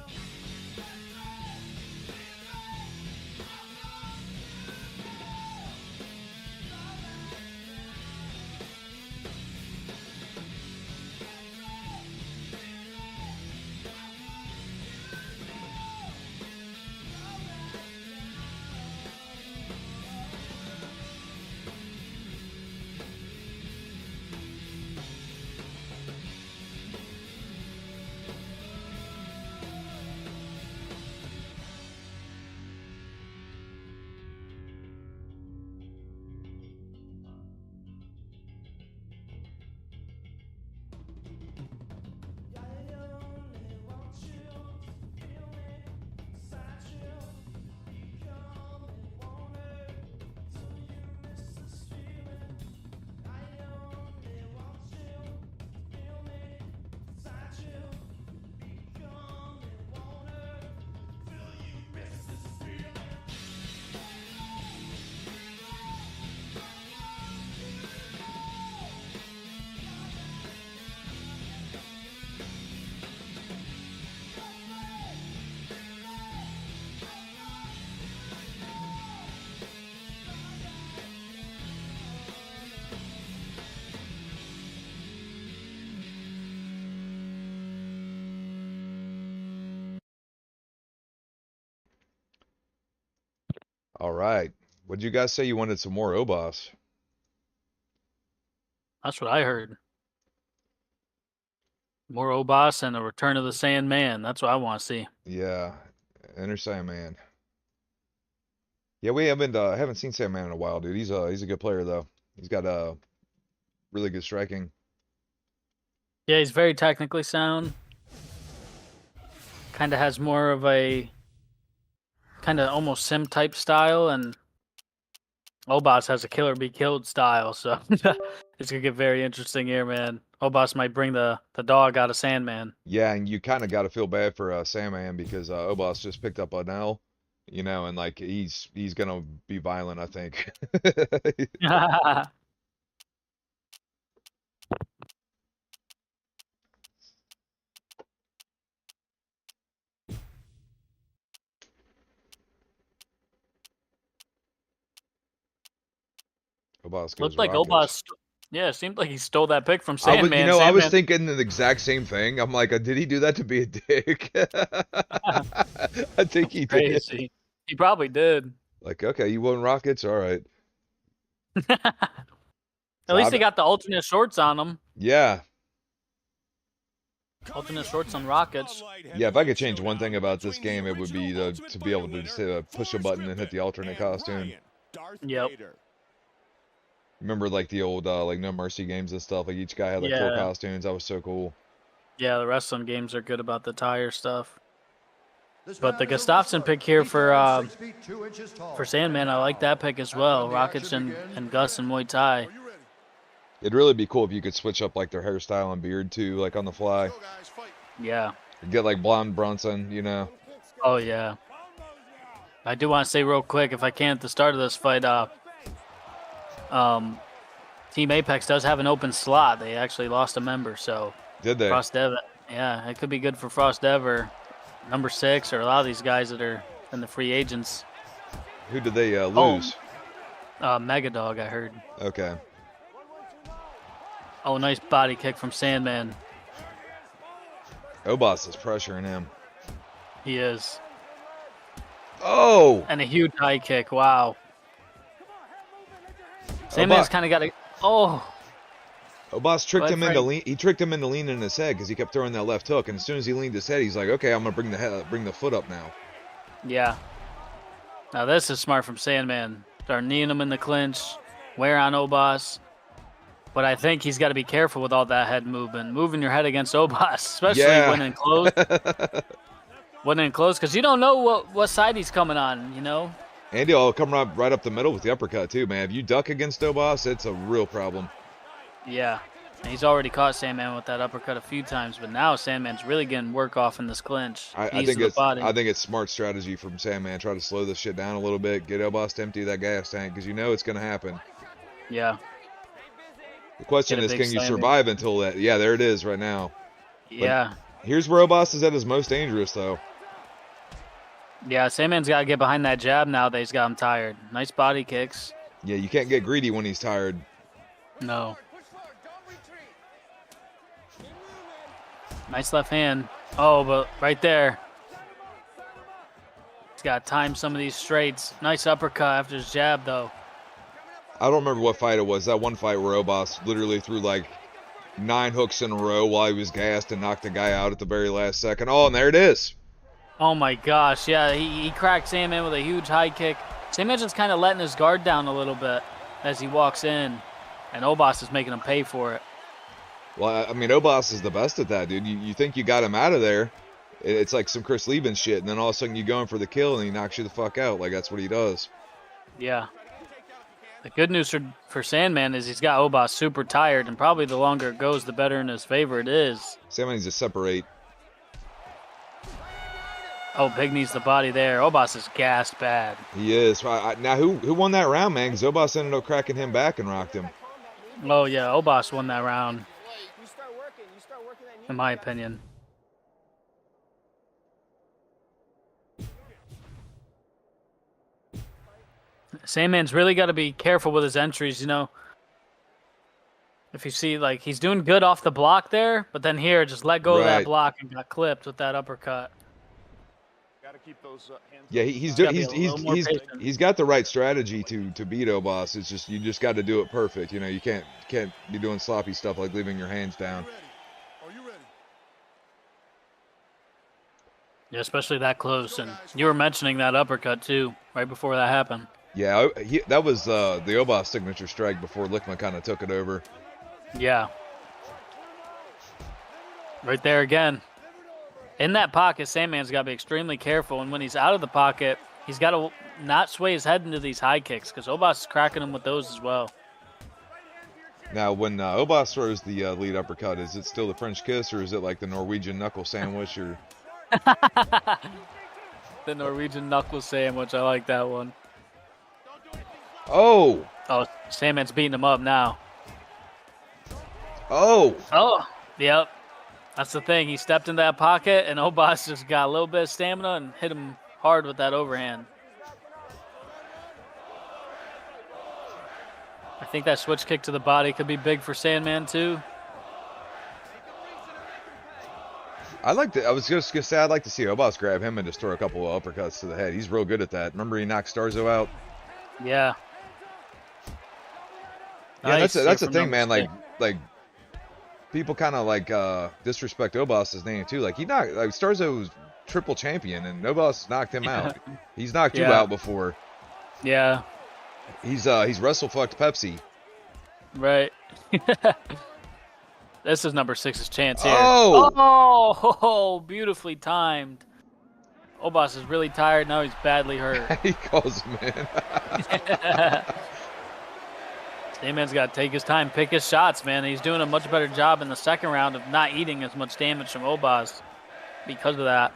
All right. What'd you guys say you wanted some more Obas? That's what I heard. More Obas and the return of the Sandman. That's what I want to see. Yeah, Enter Sandman. Yeah, we haven't seen Sandman in a while, dude. He's a good player though. He's got really good striking. Yeah, he's very technically sound. Kind of has more of a kind of almost sim type style, and Obas has a killer be killed style. So it's gonna get very interesting here, man. Obas might bring the dog out of Sandman. Yeah, and you kind of got to feel bad for Sandman, because Obas just picked up an L, you know, and like he's gonna be violent, I think. Obas goes Looked like rockets. Obas. Yeah, it seemed like he stole that pick from I was, Sandman. I was Sandman. thinking the exact same thing. I'm like, did he do that to be a dick? I think he did. Crazy. He probably did. Like, okay, you won rockets, all right. At least they got the alternate shorts on them. Yeah. Alternate shorts on rockets. Yeah, if I could change one thing about this game, it would be to be able to just push a button and hit the alternate costume. Yep. Remember like the old like No Mercy games and stuff? Like each guy had like 4 Yeah. costumes. That was so cool. Yeah, the wrestling games are good about the tire stuff. This But the man is a Gustafsson wrestler. pick here He's standing 6 feet 2 inches tall. for Sandman, I like that pick as And well. when the Rockets action and begins, Gus and Muay Thai. Are you ready? It'd really be cool if you could switch up like their hairstyle and beard too, like on the fly. Go, guys, fight. Yeah. Get like blonde Brunson, you know. Oh, yeah. I do want to say real quick, if I can, at the start of this fight, Team Apex does have an open slot. They actually lost a member, so Did they? Frost Dev, yeah, it could be good for Frost Dev or number 6 or a lot of these guys that are in the free agents. Who did they lose? Mega Dog, I heard. Okay. Oh, nice body kick from Sandman. Obas is pressuring him. He is. Oh! And a huge high kick. Wow. Sandman's kind of got a. Oh. Obas tricked Go him ahead, into Frank. he tricked him into leaning his head because he kept throwing that left hook, and as soon as he leaned his head, he's like, "Okay, I'm gonna bring the foot up now." Yeah. Now this is smart from Sandman. Start kneeing him in the clinch. Wear on Obas. But I think he's got to be careful with all that head movement. Moving your head against Obas, especially Yeah. when in close. When in close, because you don't know what side he's coming on, you know? Andy will come right up the middle with the uppercut too, man. If you duck against Obas, it's a real problem. Yeah. And he's already caught Sandman with that uppercut a few times, but now Sandman's really getting work off in this clinch. I Knees think to the it's body. I think it's smart strategy from Sandman. Try to slow this shit down a little bit, get Obas to empty that gas tank because you know it's gonna happen. Yeah. The question Get a is, big can you slam in. survive until that? Yeah, there it is right now. Yeah. Here's where Obas is at his most dangerous though. Yeah, Sandman's got to get behind that jab now that he's got him tired. Nice body kicks. Yeah, you can't get greedy when he's tired. No. Nice left hand. Oh, but right there. He's got to time some of these straights. Nice uppercut after his jab, though. I don't remember what fight it was. That one fight where Obas literally threw like 9 hooks in a row while he was gassed and knocked the guy out at the very last second. Oh, and there it is. Oh, my gosh. Yeah, he cracked Sandman with a huge high kick. Sandman's just kind of letting his guard down a little bit as he walks in, and Obas is making him pay for it. Well, I mean, Obas is the best at that, dude. You think you got him out of there. It's like some Chris Lieben shit, and then all of a sudden you go in for the kill, and he knocks you the fuck out. Like, that's what he does. Yeah. The good news for Sandman is he's got Obas super tired, and probably the longer it goes, the better in his favor it is. Sandman needs to separate. Oh, big knees the body there. Obas is gassed bad. He is. Now, who won that round, man? Because Obas ended up cracking him back and rocked him. Oh, yeah, Obas won that round, in my opinion. Sandman's really got to be careful with his entries, you know. If you see, like, he's doing good off the block there, but then here, just let go of that Right. block and got clipped with that uppercut. Gotta keep those hands. Yeah, Gotta be a little more patient. he's got the right strategy to beat Obas. It's just you just got to do it perfect. You know, you can't be doing sloppy stuff like leaving your hands down. Are you ready? Yeah, especially that close. And you were mentioning that uppercut, too, right before that happened. Yeah, that was the Obas signature strike before Lickman kind of took it over. Yeah. Right there again. In that pocket, Sandman's got to be extremely careful. And when he's out of the pocket, he's got to not sway his head into these high kicks because Obas is cracking him with those as well. Now, when Obas throws the lead uppercut, is it still the French kiss or is it like the Norwegian knuckle sandwich? Or The Norwegian knuckle sandwich. I like that one. oh, Sandman's beating him up now. oh, Oh, yep. That's the thing. He stepped in that pocket, and Obas just got a little bit of stamina and hit him hard with that overhand. I think that switch kick to the body could be big for Sandman, too. I was just gonna say I'd like to see Obas grab him and just throw a couple of uppercuts to the head. He's real good at that. Remember he knocked Starzo out? Yeah. Yeah, Nice that's the from thing, number man. six. Like people kind of like disrespect Obas's name too. Like Starzo was triple champion and Obas knocked him out. He's knocked you Yeah. out before. Yeah. He's wrestle fucked Pepsi. Right. This is number 6's chance here. Oh! Oh, beautifully timed. Obas is really tired. Now he's badly hurt. He calls him in. Sandman's got to take his time, pick his shots, man. He's doing a much better job in the second round of not eating as much damage from Obas because of that.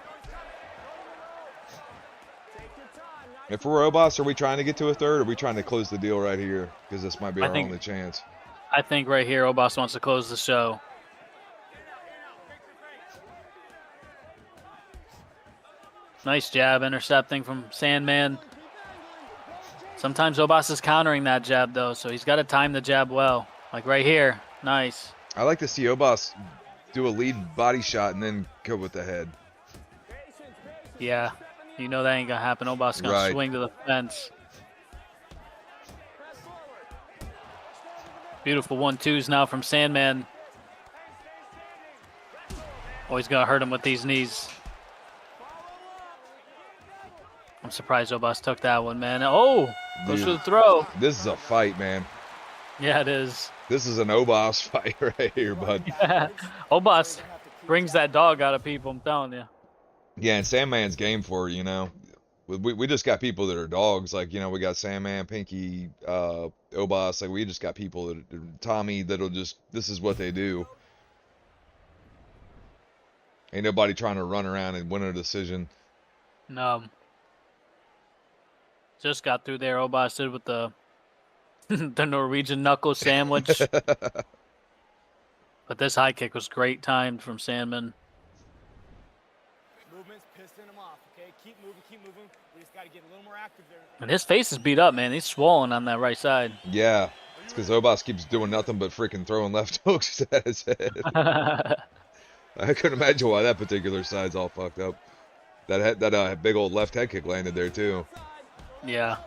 If we're Obas, are we trying to get to a third, or are we trying to close the deal right here? Because this might be our only chance. I think right here, Obas wants to close the show. Nice jab intercepting from Sandman. Sometimes Obas is countering that jab, though, so he's got to time the jab well. Like right here. Nice. I like to see Obas do a lead body shot and then go with the head. Yeah, you know that ain't going to happen. Obas is going to swing to the fence. Beautiful 1-2s now from Sandman. Oh, he's going to hurt him with these knees. I'm surprised Obas took that one, man. Oh, goes for the throw. This is a fight, man. Yeah, it is. This is an Obas fight right here, bud. Yeah. Obas brings that dog out of people, I'm telling you. Yeah, and Sandman's game for it, you know. We just got people that are dogs. Like, you know, we got Sandman, Pinky, Obas. Like, we just got people that, Tommy, that'll just, this is what they do. Ain't nobody trying to run around and win a decision. No. Just got through there. Obas did with the the Norwegian knuckle sandwich. But this high kick was great timed from Sandman. Movement's pissing him off, okay? Keep moving, keep moving. We just got to get a little more active there. And his face is beat up, man. He's swollen on that right side. Yeah. It's because Obas keeps doing nothing but freaking throwing left hooks at his head. I couldn't imagine why that particular side's all fucked up. That big old left head kick landed there, too. Yeah.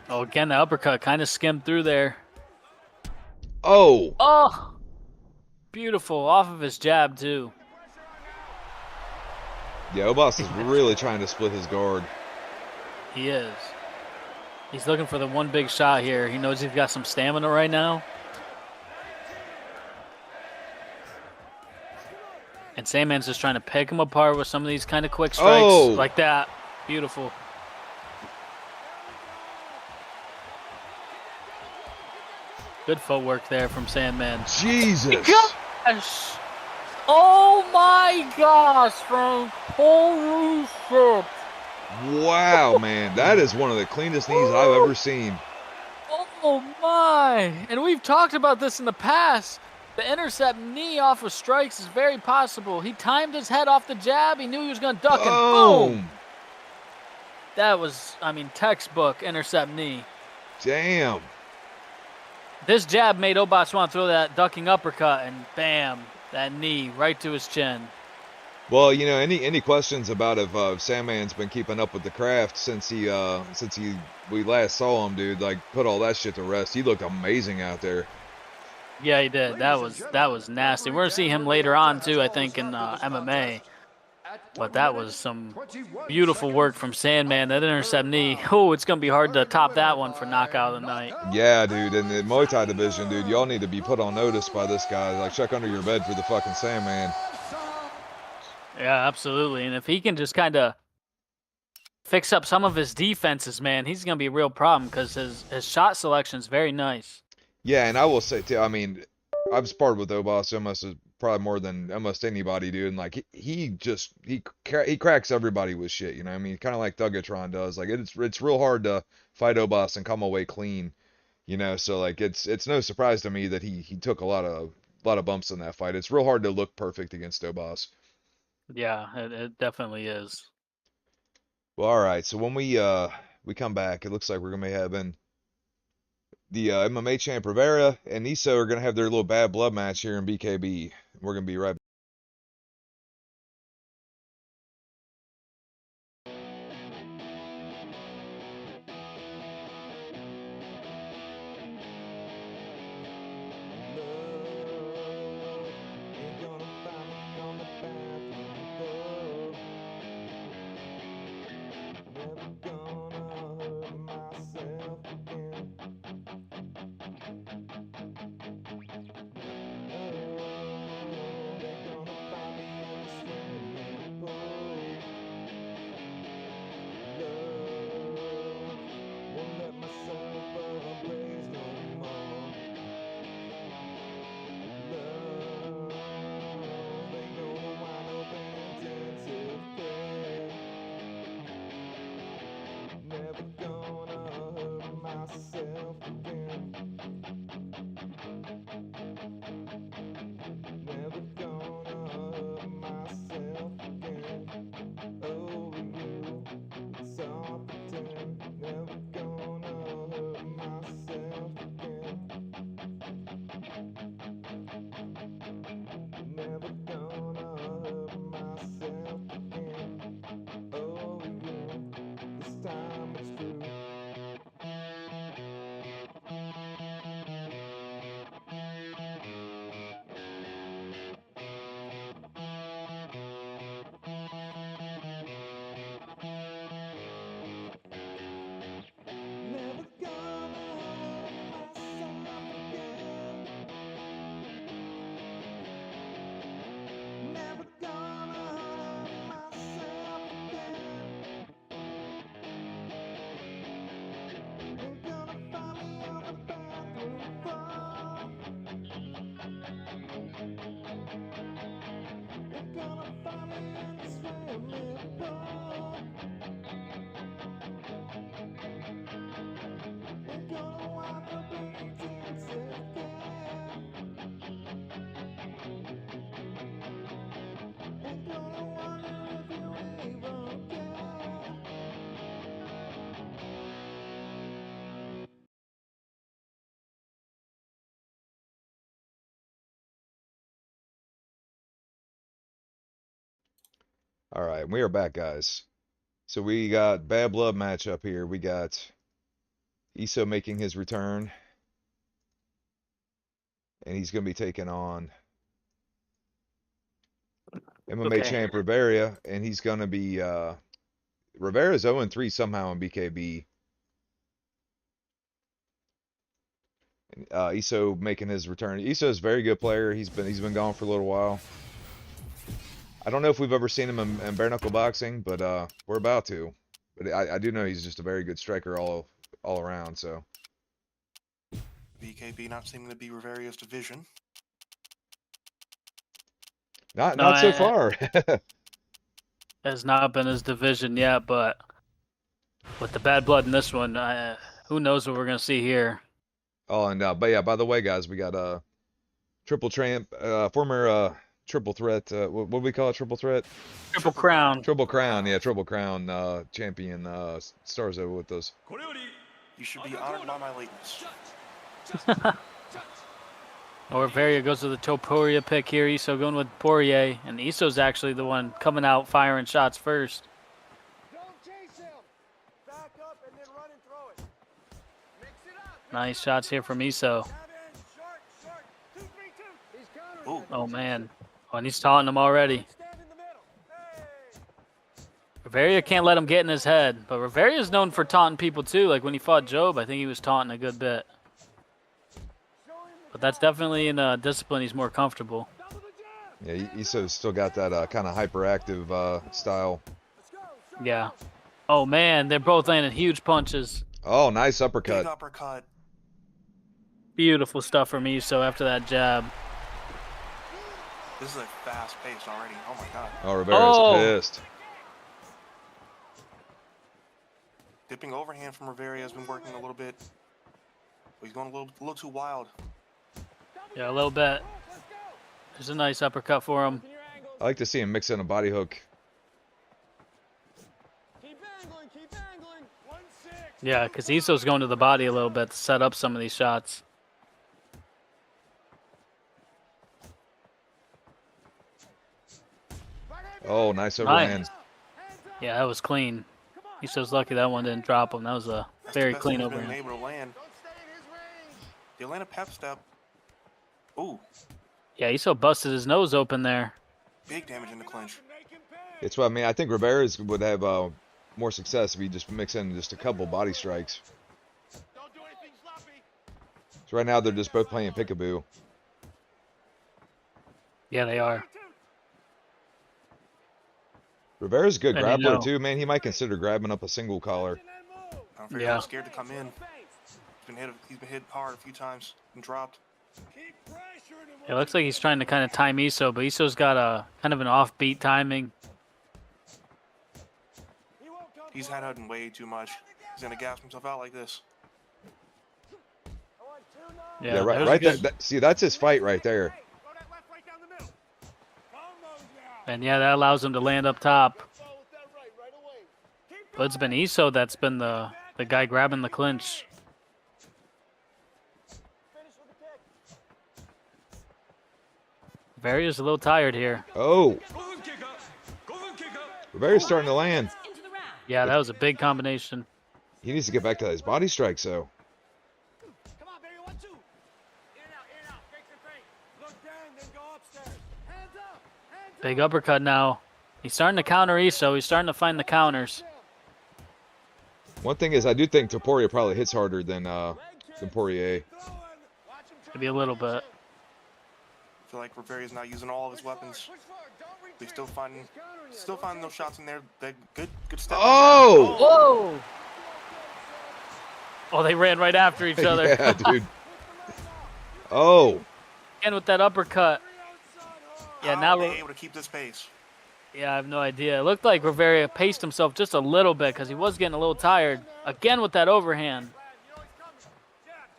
Oh, again, the uppercut kind of skimmed through there. Oh! Oh! Beautiful. Off of his jab, too. Yeah, Obas is really trying to split his guard. He is. He's looking for the one big shot here. He knows he's got some stamina right now. And Sandman's just trying to pick him apart with some of these kind of quick strikes. Like that. Beautiful. Good footwork there from Sandman. Jesus! Gosh! Oh my gosh, Frank! Holy shit! Wow, man. That is one of the cleanest knees I've ever seen. Oh my! And we've talked about this in the past. The intercept knee off of strikes is very possible. He timed his head off the jab. He knew he was going to duck, and boom! That was, I mean, textbook intercept knee. Damn. This jab made Obas want to throw that ducking uppercut, and bam, that knee right to his chin. Well, you know, any questions about if Sandman's been keeping up with the craft since we last saw him, dude? Like, put all that shit to rest. He looked amazing out there. Yeah, he did. That was nasty. We're gonna see him later on too, I think, in MMA. But that was some beautiful work from Sandman. That intercept knee. Oh, it's going to be hard to top that one for knockout of the night. Yeah, dude. In the Muay Thai division, dude, y'all need to be put on notice by this guy. Like, check under your bed for the fucking Sandman. Yeah, absolutely. And if he can just kind of fix up some of his defenses, man, he's going to be a real problem because his shot selection is very nice. Yeah, and I will say, too, I mean, I've sparred with Obas almost probably more than almost anybody, dude. And like he cracks everybody with shit, you know what I mean? Kind of like Thugatron does. Like it's real hard to fight Obas and come away clean, you know. So like it's no surprise to me that he took a lot of bumps in that fight. It's real hard to look perfect against Obas. Yeah, it definitely is. Well, all right. So when we come back, it looks like we're gonna be having the MMA champ Rivera and Niso are gonna have their little bad blood match here in BKB. We're gonna be right back. All right, we are back, guys. So we got bad blood matchup here. We got Iso making his return, and he's going to be taking on MMA Okay. champ Rivera, and he's going to be Rivera's 0-3 somehow in BKB. Iso making his return. Iso's a very good player. He's been gone for a little while. I don't know if we've ever seen him in bare knuckle boxing, but we're about to. But I do know he's just a very good striker all around. So BKB not seeming to be Rivera's division. not so far. Has not been his division yet, but with the bad blood in this one, who knows what we're gonna see here. Oh, and but yeah, by the way, guys, we got triple champ, former triple threat. What do we call it? Triple threat. Triple Crown. Triple crown. Yeah, triple crown champion stars over with us. You should be honored by my lateness. Rivera goes with the Topuria pick here. Iso going with Poirier, and Iso's actually the one coming out firing shots first. Don't chase him. Back up and then run and throw it. Mix it up. Nice shots here from Iso. Jab in, short. 2-3-2. He's countering. Ooh. Oh man, and he's taunting him already. Stand in the middle. Hey. Rivera can't let him get in his head, but Rivera is known for taunting people too. Like when he fought Job, I think he was taunting a good bit. But that's definitely in a discipline he's more comfortable. Yeah, Iso's still got that kind of hyperactive style. Yeah. Oh man, they're both landing huge punches. Oh, nice uppercut. Big uppercut. Beautiful stuff from Iso after that jab. This is a fast pace already. Oh my god. Oh, Rivera's pissed. Dipping overhand from Rivera has been working a little bit. But he's going a little too wild. Yeah, a little bit. There's a nice uppercut for him. I like to see him mix in a body hook. Keep angling. Keep angling. 1-6. Yeah, because Iso's going to the body a little bit to set up some of these shots. Oh, nice overhand. Yeah, that was clean. Iso's lucky that one didn't drop him. That was a That's very the best clean thing he's been overhand. able to land. Don't stay in his range. The Atlanta pep step. Ooh, Yeah, Iso busted his nose open there. big damage in the clinch. Make him pay. It's what I mean. I think Rivera's would have more success if he just mix in just a couple body strikes. Don't do anything sloppy. So right now they're just both playing peekaboo. Yeah, they are. Rivera's a good And you grappler know- too, man. He might consider grabbing up a single collar. I'm afraid Yeah. I'm scared to come in. He's been hit hard a few times and dropped. Keep pressuring him. It looks like he's trying to kind of time Iso, but Iso's got a kind of an offbeat timing. He won't come He's close. had way too much. He's gonna gas himself out like this. I want 2 now. Yeah, Yeah, right. there's a Right. good- See, that's his fight right there. Hey, throw that left right down the middle. Combos now. And yeah, that allows him to land up top. Fall with that right away. Keep But it's been Iso that's been the guy grabbing the clinch. finish with the kick. Varia's a little tired here. Oh, Rivera's starting to land. Yeah, that was a big combination. He needs to get back to his body strikes though. Come on, baby. 1-2. In and out. Fake the feint. Look down, then go upstairs. Hands up. Hands Big uppercut now. He's starting to counter Iso. He's starting to find the counters. One thing is, I do think Topuria probably hits harder than Poirier. throwing. Watch him try. Maybe a little bit. I feel like Rivera's not using all of his weapons. Push forward. Don't retreat. He's still finding He's countering you. Still finding those shots in there. That good step. Oh! Whoa! Oh, they ran right after each other. Yeah, dude. Oh, Again with that uppercut. Yeah, How now are they we're- able to keep this pace? Yeah, I have no idea. It looked like Rivera paced himself just a little bit because he was getting a little tired. Again with that overhand.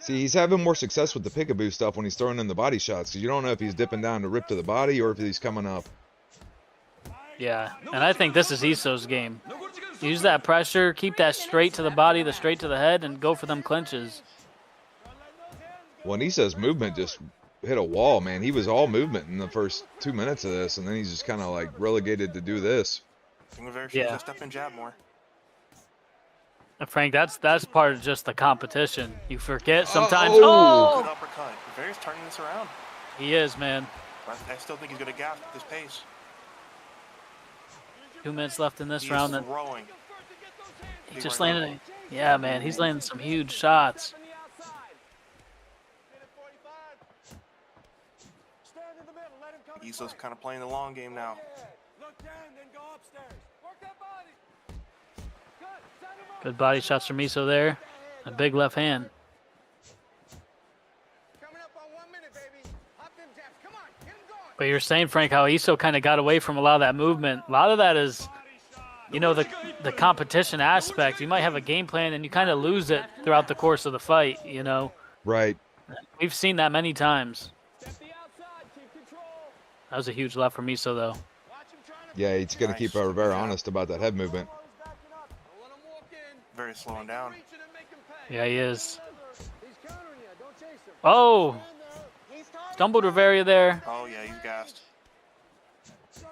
see, he's having more success with the peekaboo stuff when he's throwing in the body shots because you don't know if he's dipping down to rip to the body or if he's coming up. Yeah, and I think this is Iso's game. Use that pressure, keep that straight to the body, the straight to the head, and go for them clinches. Well, Iso's movement just hit a wall, man. He was all movement in the first 2 minutes of this, and then he's just kind of like relegated to do this. I think Rivera should Yeah. use that step and jab more. And Frank, that's part of just the competition. You forget sometimes. Good Oh, uppercut. Rivera's turning this around. he is, man. But I still think he's going to gas at this pace. 2 minutes left in this He round. is And throwing. he Big just right hook. landed. Yeah, man, he's landing some huge shots. Stand in the middle, let him come in Isso's front. kind of playing the long game now. Look down, then go upstairs. Work that body. Good. Set him up. Good body shots from Miso there. A big left hand. Coming up on 1 minute, baby. Hop them jabs. Come on, get him going. But you're saying, Frank, how Iso kind of got away from a lot of that movement. A lot of that is, you know, the competition aspect. You might have a game plan and you kind of lose it throughout the course of the fight, you know. Right. We've seen that many times. Step the outside, keep control. That was a huge left for Miso, though. Watch him trying to Yeah, he's going to Nice. keep Rivera honest about that head movement. Don't let him walk in. Very slowing down. Reach it and make him pay. Yeah, he is. He's countering you. Don't chase him. Oh, Stand there. He's targeting stumbled Rivera there. Oh, yeah, he's gassed. Circle.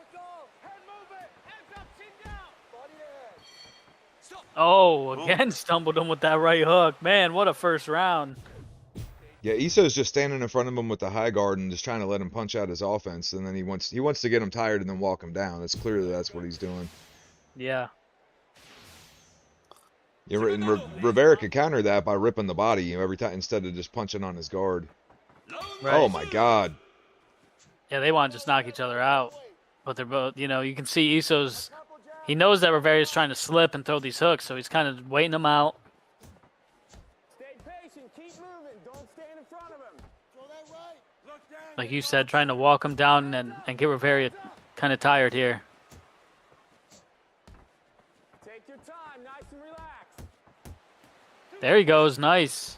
Head movement. Hands up, chin down. Body to head. Oh, again stumbled him with that right hook. Man, what a first round. Yeah, Isso's just standing in front of him with the high guard and just trying to let him punch out his offense, and then he wants to get him tired and then walk him down. It's clear that's what he's doing. Yeah. Yeah, and Rivera could counter that by ripping the body every time instead of just punching on his guard. Right. Oh my God! Yeah, they want to just knock each other out. But they're both, you know, you can see Iso's, he knows that Rivera's trying to slip and throw these hooks, so he's kind of waiting them out. Stay patient. Keep moving. Don't stand in front of him. Throw that right. Look down. Like you said, trying to walk him down and get Rivera kind of tired here. Take your time. Nice and relaxed. There he goes. Nice.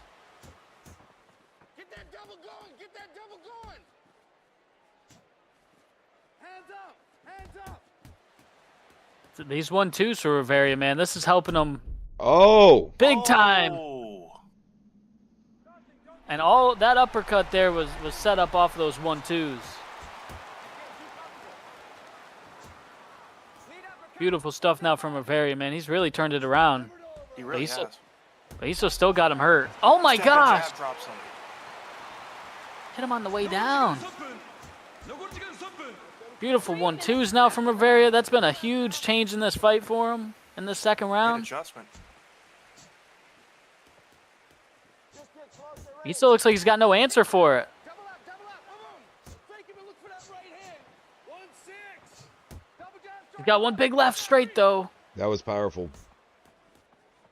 Get that double going. Get that double going. Hands up. Hands up. These 1-2s for Rivera, man. This is helping him Oh! big time. Oh. And all that uppercut there was set up off those 1-2s. Beautiful stuff now from Rivera, man. He's really turned it around. He really Iso- has. But Iso still got him hurt. Oh my Step and gosh! jab drops him. Hit him on the way down. Beautiful 1-2s now from Rivera. That's been a huge change in this fight for him in the second Great round. adjustment. Iso looks like he's got no answer for it. Double up. Double up. Boom. Fake him and look for that right hand. 1-6. Double jab. He's got one big left straight, though. That was powerful.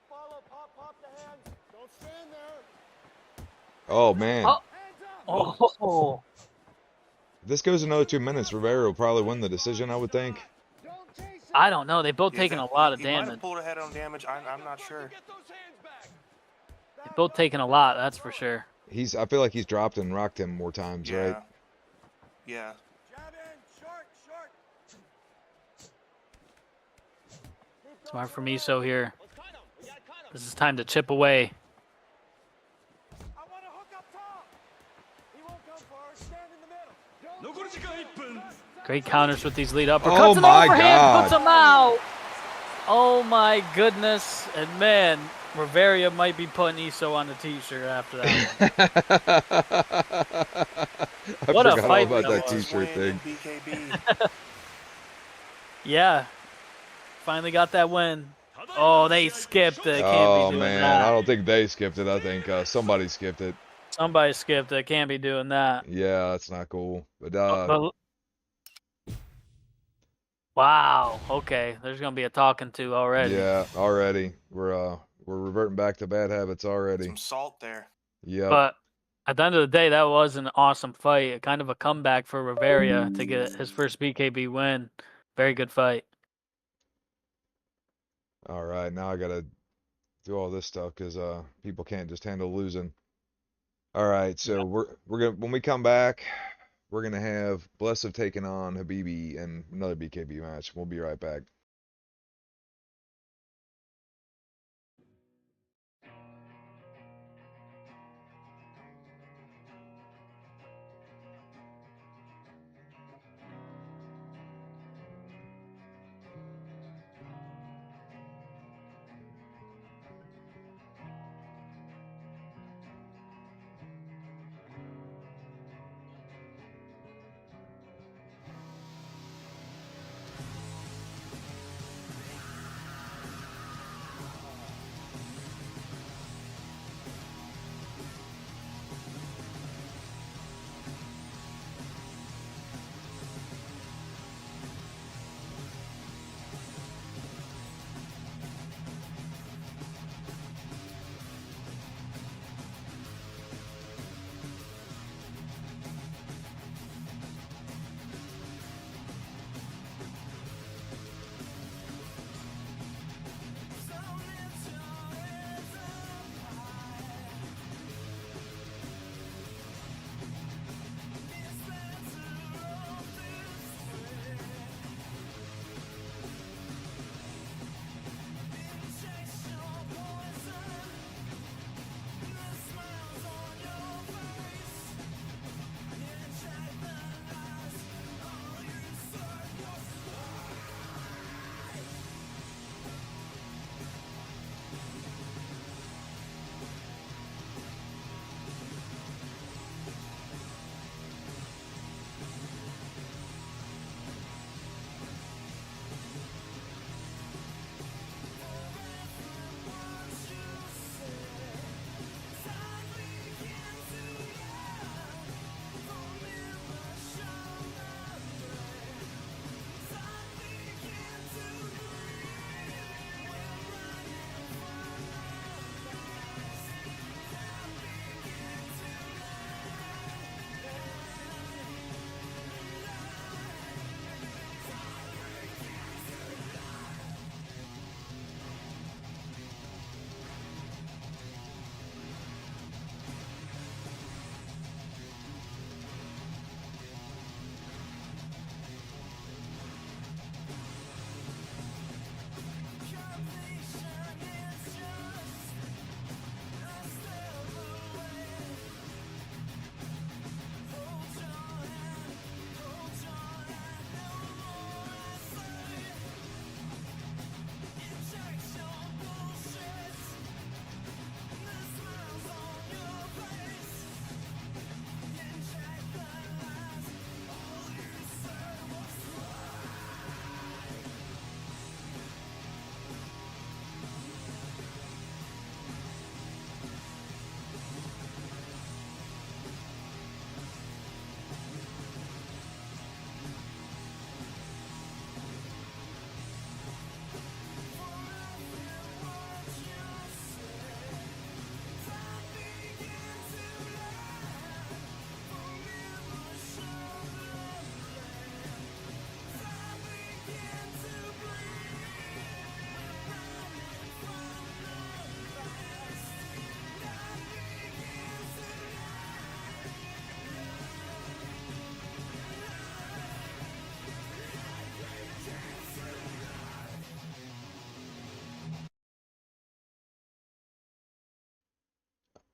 Follow. Pop the hands. Don't stand there. Oh man! Oh. Hands up. Oh. If this goes another 2 minutes, Rivera will probably win the decision, I would think. Don't chase him. I don't know. They've both Yeah, taken that- a lot of he might have damage. pulled ahead on damage. I'm not sure. Get those hands back. They've both taken a lot, that's for sure. I feel like he's dropped and rocked him more times, Yeah. right? Yeah. Jab in. Short. Smart from Iso here. This is time to chip away. I want to hook up top. He won't come for us. Stand in the middle. Great counters with these lead uppercuts. Oh and my overhand God. puts him out. Oh my goodness. And man, Rivera might be putting Iso on the t-shirt after that one. I What a forgot all fight about that that was. t-shirt Win thing. in BKB. Yeah. Finally got that win. Oh, they skipped it. Can't Oh be doing man, that. I don't think they skipped it. I think somebody skipped it. Somebody skipped it. Can't be doing that. Yeah, that's not cool. But But- wow. Okay. There's gonna be a talking to already. yeah, already we're reverting back to bad habits already. Some salt there. Yeah. But at the end of the day, that was an awesome fight. Kind of a comeback for Rivera to get his first BKB win. Very good fight. All right, now I gotta do all this stuff because people can't just handle losing. All right, so we're gonna when we come back, we're gonna have Blessed taking on Habibi in another BKB match. We'll be right back.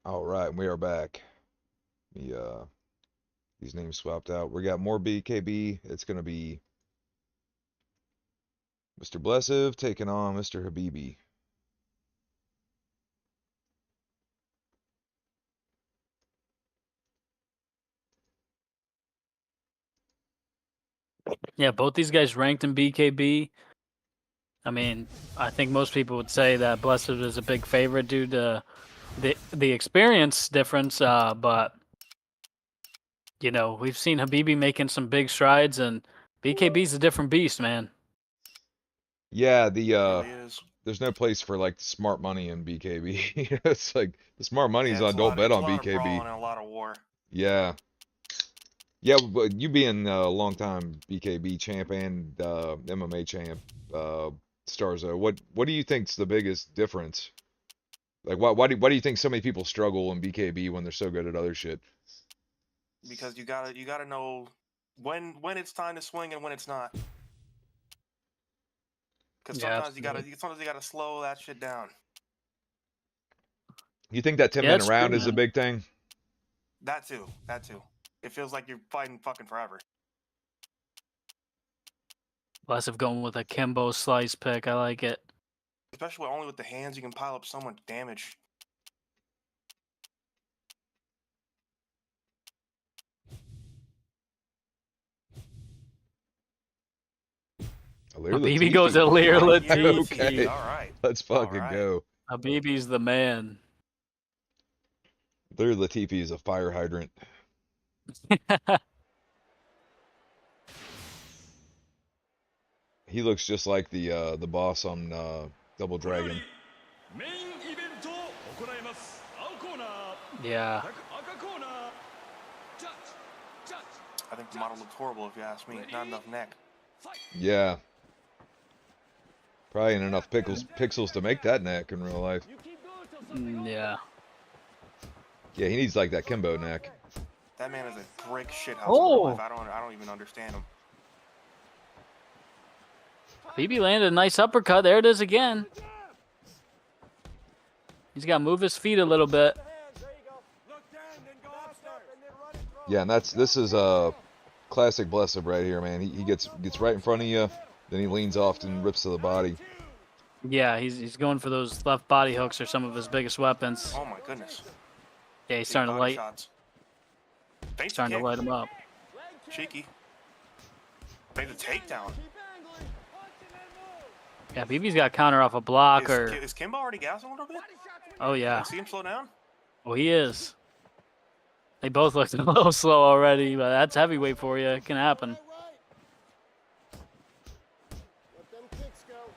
All right, we are back. These names swapped out. We got more BKB. It's gonna be Mr. Blessive taking on Mr. Habibi. Yeah, both these guys ranked in BKB. I mean, I think most people would say that Blessed is a big favorite due to the experience difference. But you know, we've seen Habibi making some big strides, and BKB's a different beast, man. Yeah, It really is. there's no place for like smart money in BKB. It's like the smart money's on don't bet It's on a lot of BKB. brawling and a lot of war. Yeah. Yeah, but you being a long time BKB champ and MMA champ, Starzo, what do you think's the biggest difference? Like why do you think so many people struggle in BKB when they're so good at other shit? Because you gotta know when it's time to swing and when it's not. Because Yeah, sometimes you gotta slow that shit down. You think that 10 Yeah, minute it's round true, is a man. big thing? That too. It feels like you're fighting fucking forever. Blessed going with a Kimbo slice pick. I like it. Especially only with the hands, you can pile up so much damage. Habibi goes at Lear Latifi. Okay, All right. let's fucking right. go. Habibi's the man. Lear Latifi is a fire hydrant. He looks just like the boss on Double Dragon. Yeah. I think the model looks horrible if you ask me. Not enough neck. Yeah. Probably ain't enough pixels to make that neck in real life. Yeah. Yeah, he needs like that Kimbo neck. That man is a brick shithouse. Oh. In real life. I don't even understand him. Habibi landed a nice uppercut. There it is again. He's got to move his feet a little bit. Yeah, and this is a classic Blessive right here, man. He gets right in front of you, then he leans off and rips to the body. Yeah, he's going for those left body hooks, are some of his biggest weapons. Oh my goodness. Yeah, he's starting to light. Starting to light him up. Cheeky. Made the takedown. Yeah, BB's got to counter off a block or. Is Kimbo already gassing a little bit? Oh yeah. See him slow down? Oh, he is. They both looked a little slow already, but that's heavyweight for you. It can happen.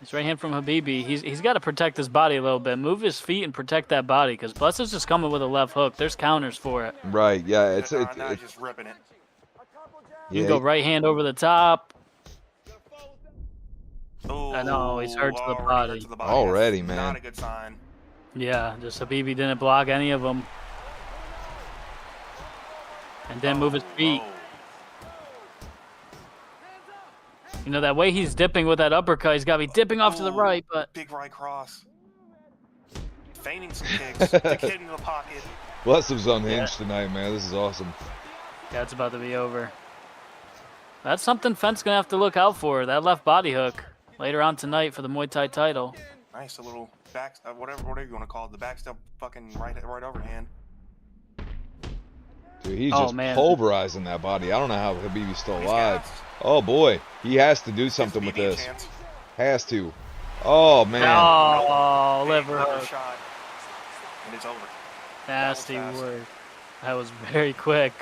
Nice right hand from Habibi. He's got to protect his body a little bit. Move his feet and protect that body, because Blessed's just coming with a left hook. There's counters for it. Right, yeah. It's just ripping it. You can go right hand over the top. Ooh, I know, he's hurt to the body. Already, man. Not a good sign. Yeah, just Habibi didn't block any of them. And then move his feet. You know, that way he's dipping with that uppercut, he's got to be dipping off to the right, but... Big right cross. Feigning some kicks to get into the pocket. Blessive's unhinged tonight, man. This is awesome. Yeah, it's about to be over. That's something Fent's going to have to look out for, that left body hook, later on tonight for the Muay Thai title. Nice, a little back, whatever you want to call it, the backstep fucking right overhand. Dude, he's just pulverizing that body. I don't know how Habibi's still alive. Oh boy, he has to do something with this. Has to. Oh man. Oh, liver hook. Shot, and it's over. Nasty work. That was very quick.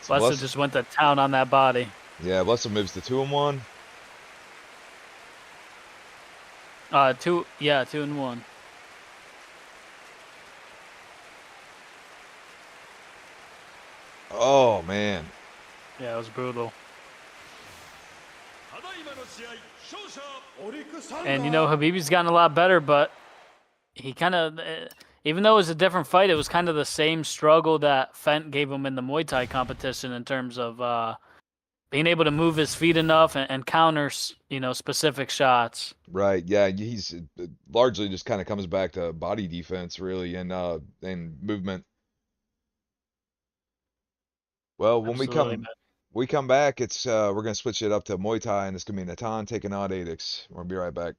Blessed just went to town on that body. Yeah, Blessed moves to 2-1. 2-1. Oh man. Yeah, it was brutal. And you know, Habibi's gotten a lot better, but he kind of, even though it was a different fight, it was kind of the same struggle that Fent gave him in the Muay Thai competition in terms of being able to move his feet enough and counter, specific shots. Right. Yeah. He's largely just kind of comes back to body defense, really, and movement. Well, when Absolutely, man. we come back, it's we're gonna switch it up to Muay Thai, and it's gonna be Natan taking on Adix. We'll be right back.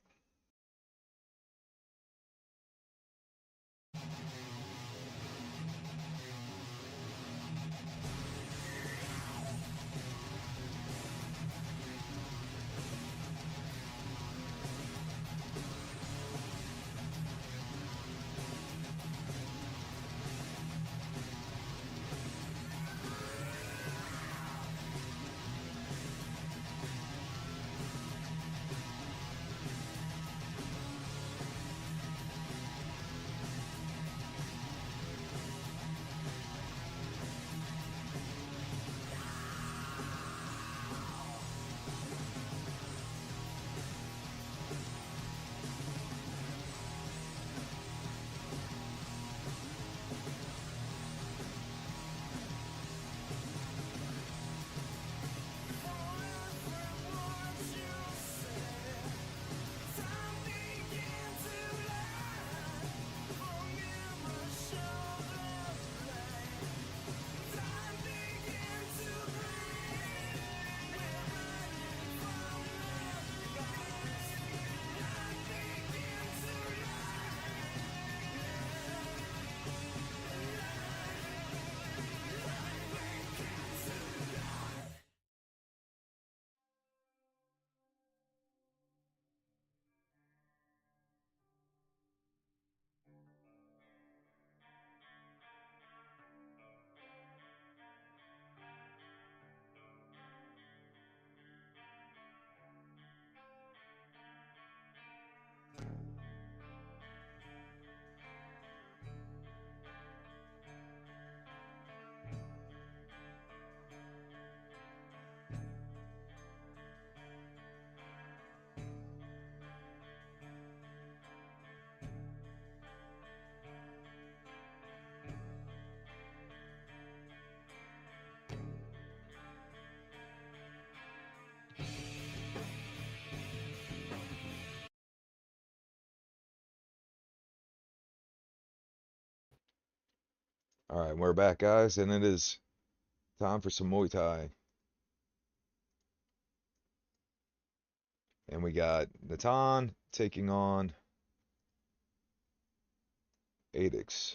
All right, we're back, guys, and it is time for some Muay Thai. And we got Natan taking on Adix.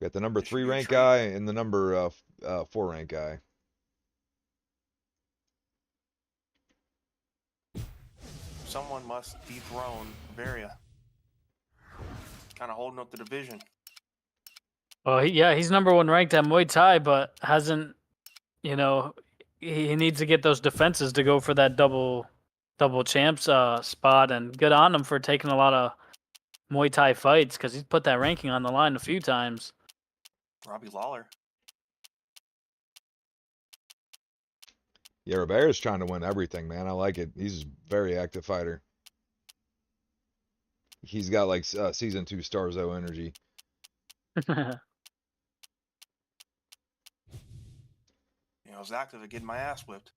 We got the number This should 3 be a rank treat. guy and the number 4 rank guy. Someone must dethrone Varia. Kind of holding up the division. Well, he's number 1 ranked at Muay Thai, but hasn't, he needs to get those defenses to go for that double champs spot, and good on him for taking a lot of Muay Thai fights because he's put that ranking on the line a few times. Robbie Lawler. Yeah, Rivera's trying to win everything, man. I like it. He's a very active fighter. He's got like season 2 Starzo energy. I was active at getting my ass whipped.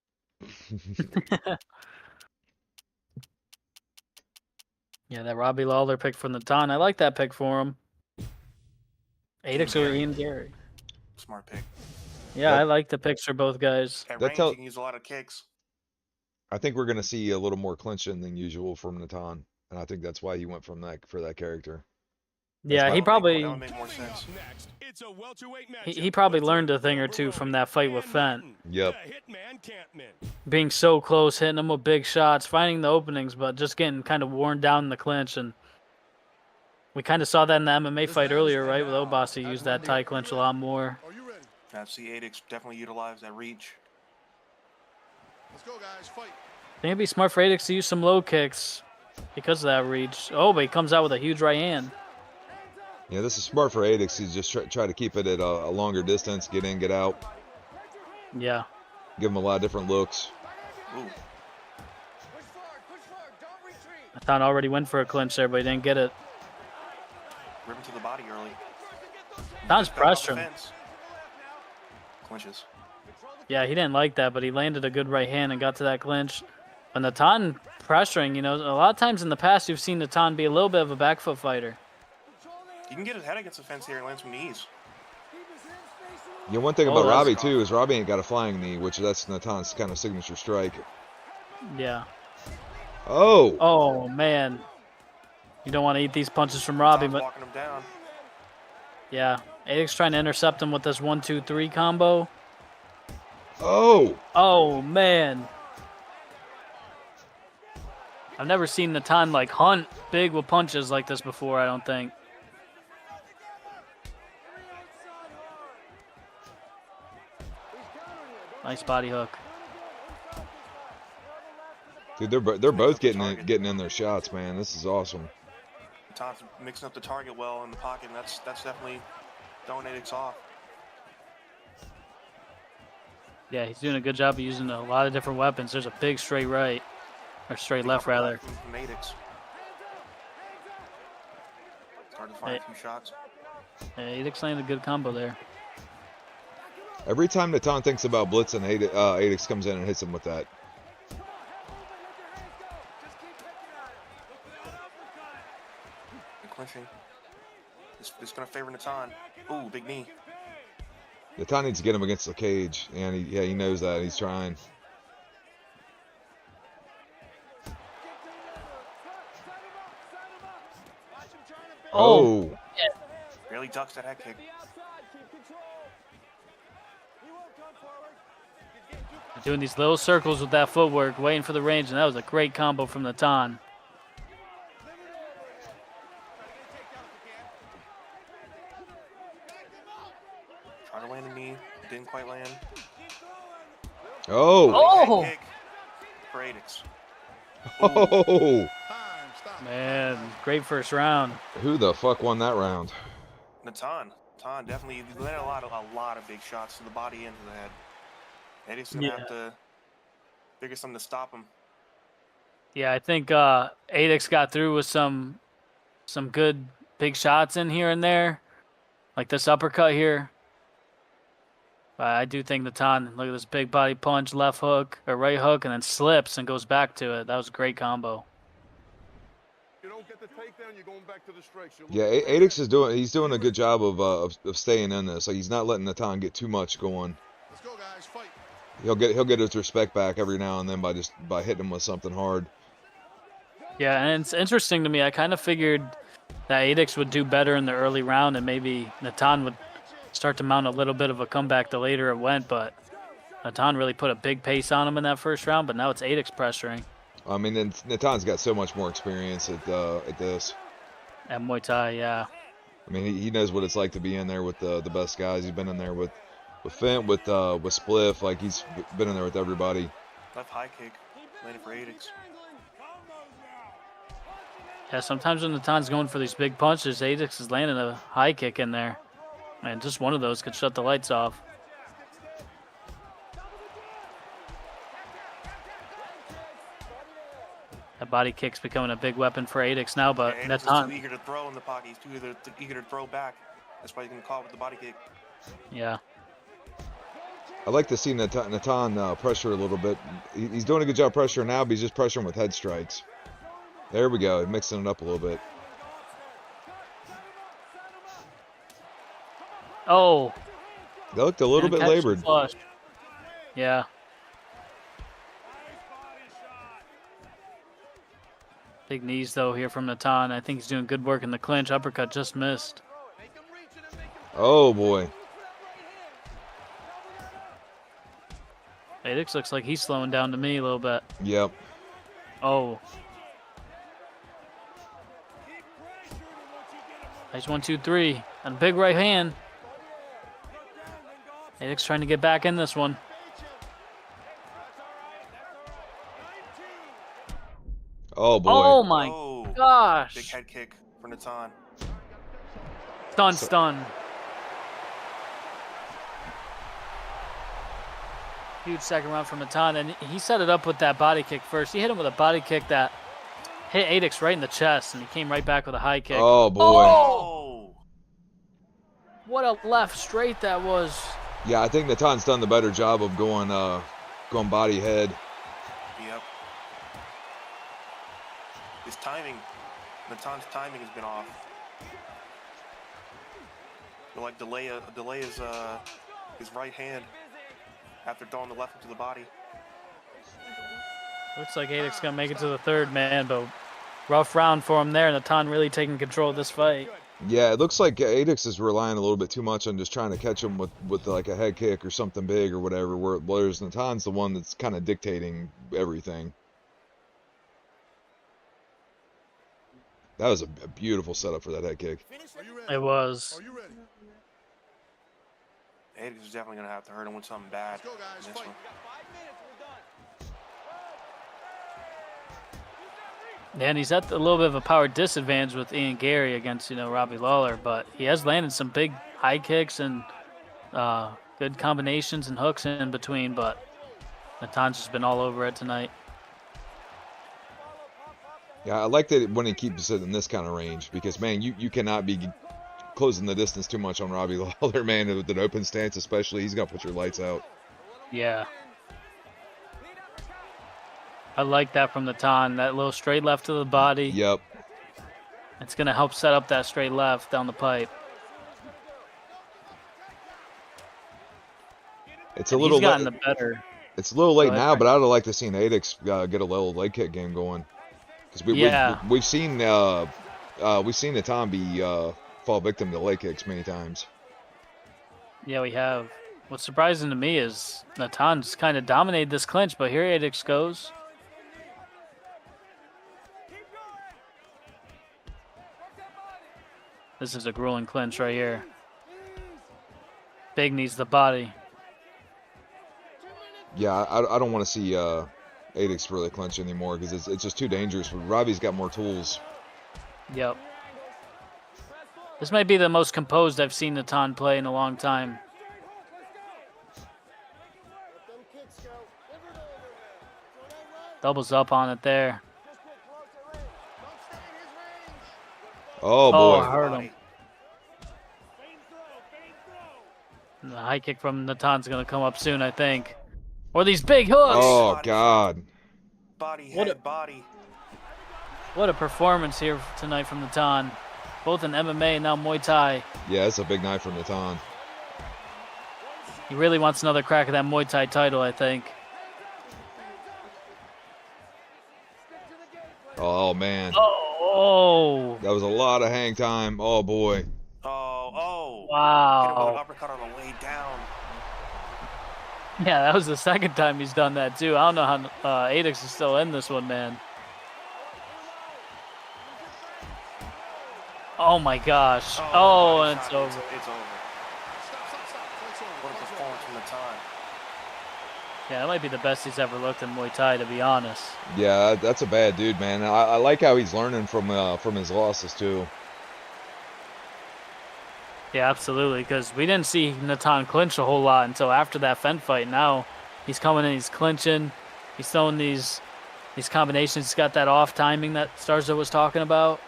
Yeah, that Robbie Lawler pick from the Natan. I like that pick for him. Adix or Ian Gary. Smart pick. Yeah, I like the picks for both guys. At That range, tell- you can use a lot of kicks. I think we're gonna see a little more clinching than usual from Natan, and I think that's why he went from that for that character. Yeah, That's he my- probably That would make more sense. he probably learned a thing or two from that fight with Fent. Yep. Being so close, hitting him with big shots, finding the openings, but just getting kind of worn down in the clinch. And we kind of saw that in the MMA fight earlier, right? With Obas, he used that Thai clinch a lot more. I see Adix definitely utilize that reach. Let's go, guys. Fight. I think it'd be smart for Adix to use some low kicks because of that reach. Oh, but he comes out with a huge right hand. Yeah, this is smart for Adix. He's just try to keep it at a longer distance, get in, get out. Yeah. Give him a lot of different looks. Ooh. Natan already went for a clinch there, but he didn't get it. Rip him to the body early. Natan's Just back off the pressuring. fence. Clinches. Yeah, he didn't like that, but he landed a good right hand and got to that clinch. But Natan pressuring, you know, a lot of times in the past you've seen Natan be a little bit of a back foot fighter. He can get his head against the fence here and land some knees. Yeah, one thing Oh, about that's Robbie rough. too is Robbie ain't got a flying knee, which that's Natan's kind of signature strike. Yeah. Oh, Oh, man. You don't want to eat these punches from Robbie, Tom's but walking him down. yeah. Adix trying to intercept him with this 1-2-3 combo. oh, Oh, man. I've never seen Natan like hunt big with punches like this before, I don't think. Nice body hook. dude, they're both getting in their shots, man. This is awesome. Tom's mixing up the target well in the pocket, and that's definitely throwing Adix off. Yeah, he's doing a good job of using a lot of different weapons. There's a big straight right, or straight Big left upper rather. from Adix. Started to find a few shots. Yeah, Adix landed a good combo there. Every time Natan thinks about blitzing, Adix comes in and hits him with that. And clinching. It's going to favor Natan. Ooh, big knee. Natan needs to get him against the cage, and he knows that. He's trying. Oh, Barely ducks that head kick. Doing these little circles with that footwork, waiting for the range, and that was a great combo from Natan. Trying to land a knee. Didn't quite land. oh, Oh! Head kick for Adix. oh! Man, great first round. Who the fuck won that round? Natan definitely he landed a lot of big shots to the body and to the head. Adix gonna have to figure something to stop him. Yeah, I think Adix got through with some good big shots in here and there, like this uppercut here. But I do think Natan, look at this big body punch, left hook or right hook, and then slips and goes back to it. That was a great combo. You don't get the takedown, you're going back to the strikes. Yeah, Adix is doing a good job of staying in this. Like he's not letting Natan get too much going. Let's go, guys, fight. He'll get his respect back every now and then by hitting him with something hard. Yeah, and it's interesting to me. I kind of figured that Adix would do better in the early round, and maybe Natan would start to mount a little bit of a comeback the later it went. But Natan really put a big pace on him in that first round. But now it's Adix pressuring. I mean, then Natan's got so much more experience at this. At Muay Thai, yeah. I mean, he knows what it's like to be in there with the best guys. He's been in there with Fent, with Spliff. Like he's been in there with everybody. Left high kick, landed for Adix. Yeah, sometimes when Natan's going for these big punches, Adix is landing a high kick in there. And just one of those could shut the lights off. That body kick's becoming a big weapon for Adix now, but Adix is Natan. too eager to throw in the pocket. He's too eager to throw back. That's why he's gonna call with the body kick. Yeah. I like to see Natan pressure a little bit. He's doing a good job pressuring now, but he's just pressuring with head strikes. There we go, mixing it up a little bit. Oh. They looked a little Didn't bit catch the labored. flush. Yeah. Big knees, though, here from Natan. I think he's doing good work in the clinch. Uppercut just missed. Oh, boy. Adix looks like he's slowing down to me a little bit. Yep. Oh. Nice 1-2-3. And a big right hand. Adix trying to get back in this one. Oh, boy. Oh, my Oh, gosh. big head kick for Natan. Stun. Huge second round from Natan, and he set it up with that body kick first. He hit him with a body kick that hit Adix right in the chest, and he came right back with a high kick. Oh, boy. Oh! Oh, What a left straight that was. Yeah, I think Natan's done the better job of going body head. Yep. His timing, Natan's timing has been off. He'll like delay his right hand after throwing the left into the body. Looks like Adic's gonna make it to the third, man, but rough round for him there. Natan really taking control of this fight. Yeah, it looks like Adix is relying a little bit too much on just trying to catch him with like a head kick or something big or whatever, whereas Natan's the one that's kind of dictating everything. That was a beautiful setup for that head kick. It was. Are you ready? Adix is definitely gonna have to hurt him with something bad. Let's go, guys. in this Fight. one. And he's at a little bit of a power disadvantage with Ian Gary against, Robbie Lawler, but he has landed some big high kicks and good combinations and hooks in between, but Natan's just been all over it tonight. Yeah, I like that when he keeps it in this kind of range because, man, you cannot be closing the distance too much on Robbie Lawler, man, with an open stance especially. He's going to put your lights out. Yeah. I like that from Natan, that little straight left to the body. Yep. It's going to help set up that straight left down the pipe. It's And a little he's gotten the better. It's a little late Go ahead, now, Frank. but I'd have liked to seen Adix get a little leg kick game going. Because we've seen Natan be fall victim to leg kicks many times. Yeah, we have. What's surprising to me is Natan's kind of dominated this clinch, but here Adix goes. This is a grueling clinch right here. Big needs the body. Yeah, I don't want to see Adix really clinch anymore because it's just too dangerous. Robbie's got more tools. Yep. This might be the most composed I've seen Natan play in a long time. Doubles up on it there. Oh boy. Oh, hurt him. The high kick from Natan's going to come up soon, I think. Or these big hooks. Oh God. Body, What head, body. What a performance here tonight from Natan. Both in MMA and now Muay Thai. Yeah, it's a big night for Natan. He really wants another crack at that Muay Thai title, I think. Oh man. Oh. That was a lot of hang time. Oh boy. Oh. Hit him with an Wow. uppercut on the way down. Yeah, that was the second time he's done that, too. I don't know how Adix is still in this one, man. Oh, my gosh. Oh, body and it's shot. over. It's over. What a performance from Natan. Yeah, that might be the best he's ever looked in Muay Thai, to be honest. Yeah, that's a bad dude, man. I like how he's learning from his losses too. Yeah, absolutely, because we didn't see Natan clinch a whole lot until after that Fent fight. Now he's coming in, he's clinching, he's throwing these combinations. He's got that off timing that Starza was talking about.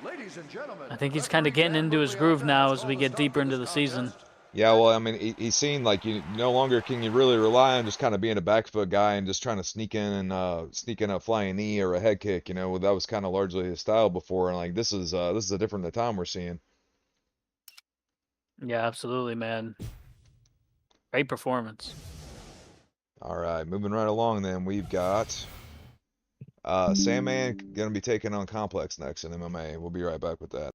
Ladies and gentlemen, I think he's kind of getting into his groove now as we get deeper into the season. Yeah, well, I mean, he's seen like you no longer can you really rely on just kind of being a back foot guy and just trying to sneak in and sneak in a flying knee or a head kick. You know, that was kind of largely his style before, and like this is a different Natan we're seeing. Yeah, absolutely, man. Great performance. All right, moving right along. Then we've got Sandman gonna be taking on Complex next in MMA. We'll be right back with that.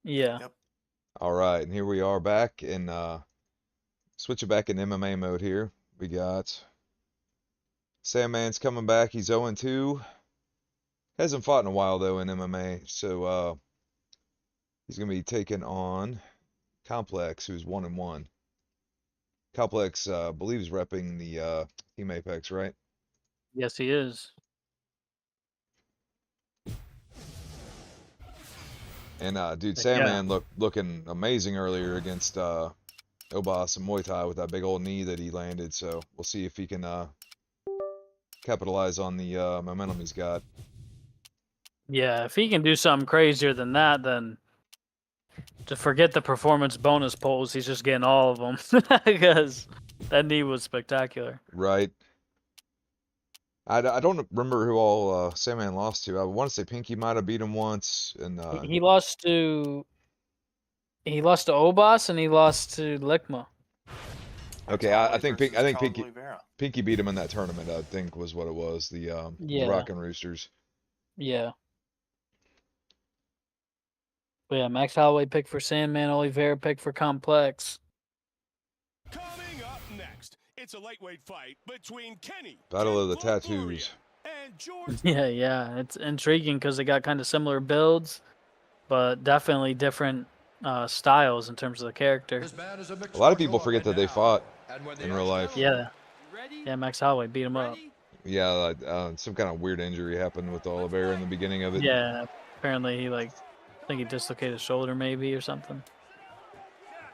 Yeah. Yep. All right, and here we are back in switching back in MMA mode here. We got Sandman's coming back. He's 0-2. Hasn't fought in a while though in MMA, so he's gonna be taking on Complex, who's 1-1. Complex believes repping the Team Apex, right? Yes, he is. And dude, Yeah. Sandman looking amazing earlier against Obas and Muay Thai with that big old knee that he landed. So we'll see if he can capitalize on the momentum he's got. Yeah, if he can do something crazier than that, then to forget the performance bonus polls, he's just getting all of them because that knee was spectacular. Right. I don't remember who all Sandman lost to. I want to say Pinky might have beat him once, and He lost to Obas and he lost to Lickma. okay, That's I think versus Pinky Oliveira. Pinky beat him in that tournament. I think was what it was. The Yeah. Rockin' Roosters. Yeah. But yeah, Max Holloway picked for Sandman, Oliveira picked for Complex. Coming up next, it's a lightweight fight between Kenny Battle of the Kid Tattoos. and George. Yeah. It's intriguing because they got kind of similar builds, but definitely different styles in terms of the character. This man is a mixed A lot of people martial forget that they artist. fought And when the in real life. Yeah. Yeah, Max Holloway beat him up. Yeah, like, some kind of weird injury happened with Oliveira in the beginning of it. Yeah, apparently he I think he dislocated his shoulder maybe or something.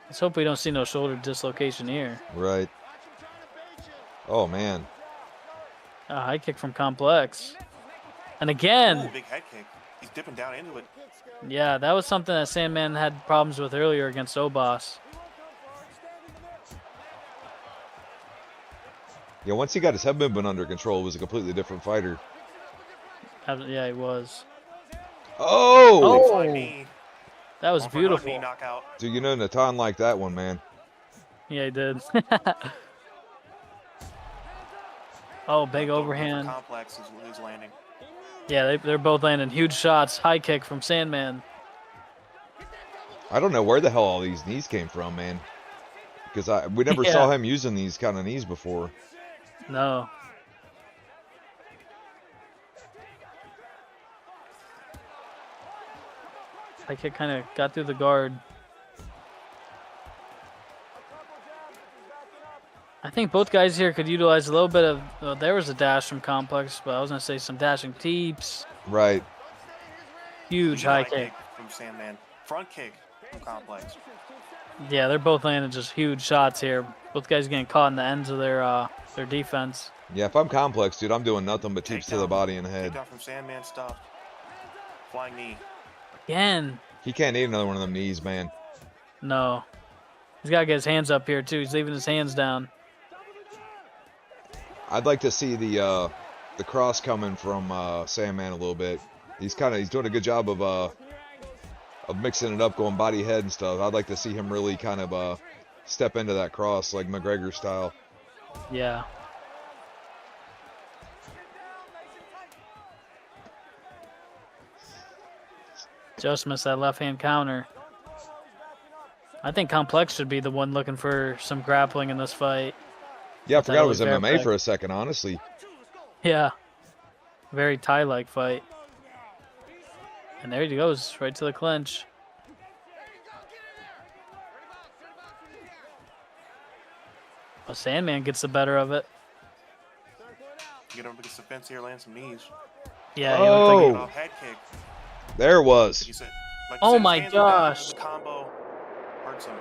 Let's hope we don't see no shoulder dislocation here. Right. Oh man. A high kick from Complex. And Ooh, again, big head kick. He's dipping down into it. yeah, that was something that Sandman had problems with earlier against Obas. Yeah, once he got his head movement under control, it was a completely different fighter. Yeah, he was. Oh! Flying knee. That was Going for another knee beautiful. knockout. Dude, you know Natan liked that one, man. Yeah, he did. Oh, big overhand. Complex is landing. Yeah, they're both landing huge shots. High kick from Sandman. I don't know where the hell all these knees came from, man. Because we never Yeah. saw him using these kind of knees before. No. High kick kind of got through the guard. I think both guys here could utilize a little bit of. Well, there was a dash from Complex, but I was gonna say some dashing teeps. Right. Huge high kick. from Sandman. Front kick from Complex. Yeah, they're both landing just huge shots here. Both guys getting caught in the ends of their defense. Yeah, if I'm Complex, dude, I'm doing nothing but teeps to the body and head. Takedown from Sandman stuffed. Flying knee. Again, He can't eat another one of them knees, man. no. He's got to get his hands up here too. He's leaving his hands down. I'd like to see the cross coming from Sandman a little bit. He's doing a good job of mixing it up, going body head and stuff. I'd like to see him really kind of step into that cross like McGregor style. Yeah. Just missed that left hand counter. I think Complex should be the one looking for some grappling in this fight. Yeah, I forgot it was Oliveira MMA back. for a second, honestly. Yeah. Very Thai-like fight. And there he goes, right to the clinch. Well, Sandman gets the better of it. Get him against the fence here, land some knees. Yeah, he looked like Oh. Head kick. There it was. Like you said, Oh his my hands are down, gosh. the combo hurts him.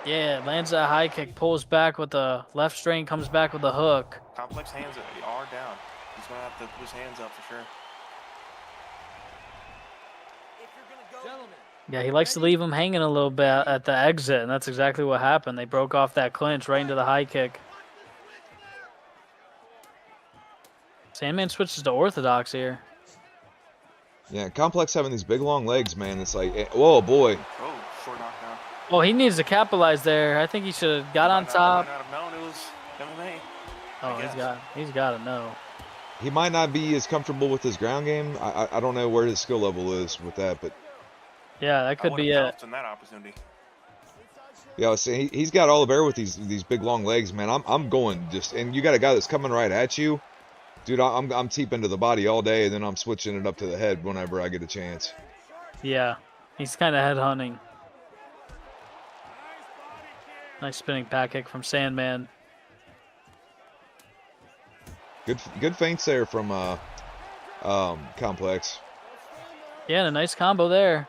yeah, lands that high kick, pulls back with the left strain, comes back with a hook. Complex hands are down. He's going to have to put his hands up for sure. Yeah, he likes to leave him hanging a little bit at the exit, and that's exactly what happened. They broke off that clinch right into the high kick. Sandman switches to orthodox here. Yeah, Complex having these big long legs, man. It's like, whoa, boy. Oh, short knockdown. Oh, he needs to capitalize there. I think he should have got on Might top. not have known it was MMA. Oh, guess. he's got to know. He might not be as comfortable with his ground game. I don't know where his skill level is with that, but Yeah, that could be it. On that opportunity. Yeah, see, he's got all the bear with these big long legs, man. I'm going just, and you got a guy that's coming right at you, dude. I'm deep into the body all day, and then I'm switching it up to the head whenever I get a chance. Yeah, he's kind of head hunting. Nice spinning back kick from Sandman. Good feints there from Complex. Yeah, and a nice combo there.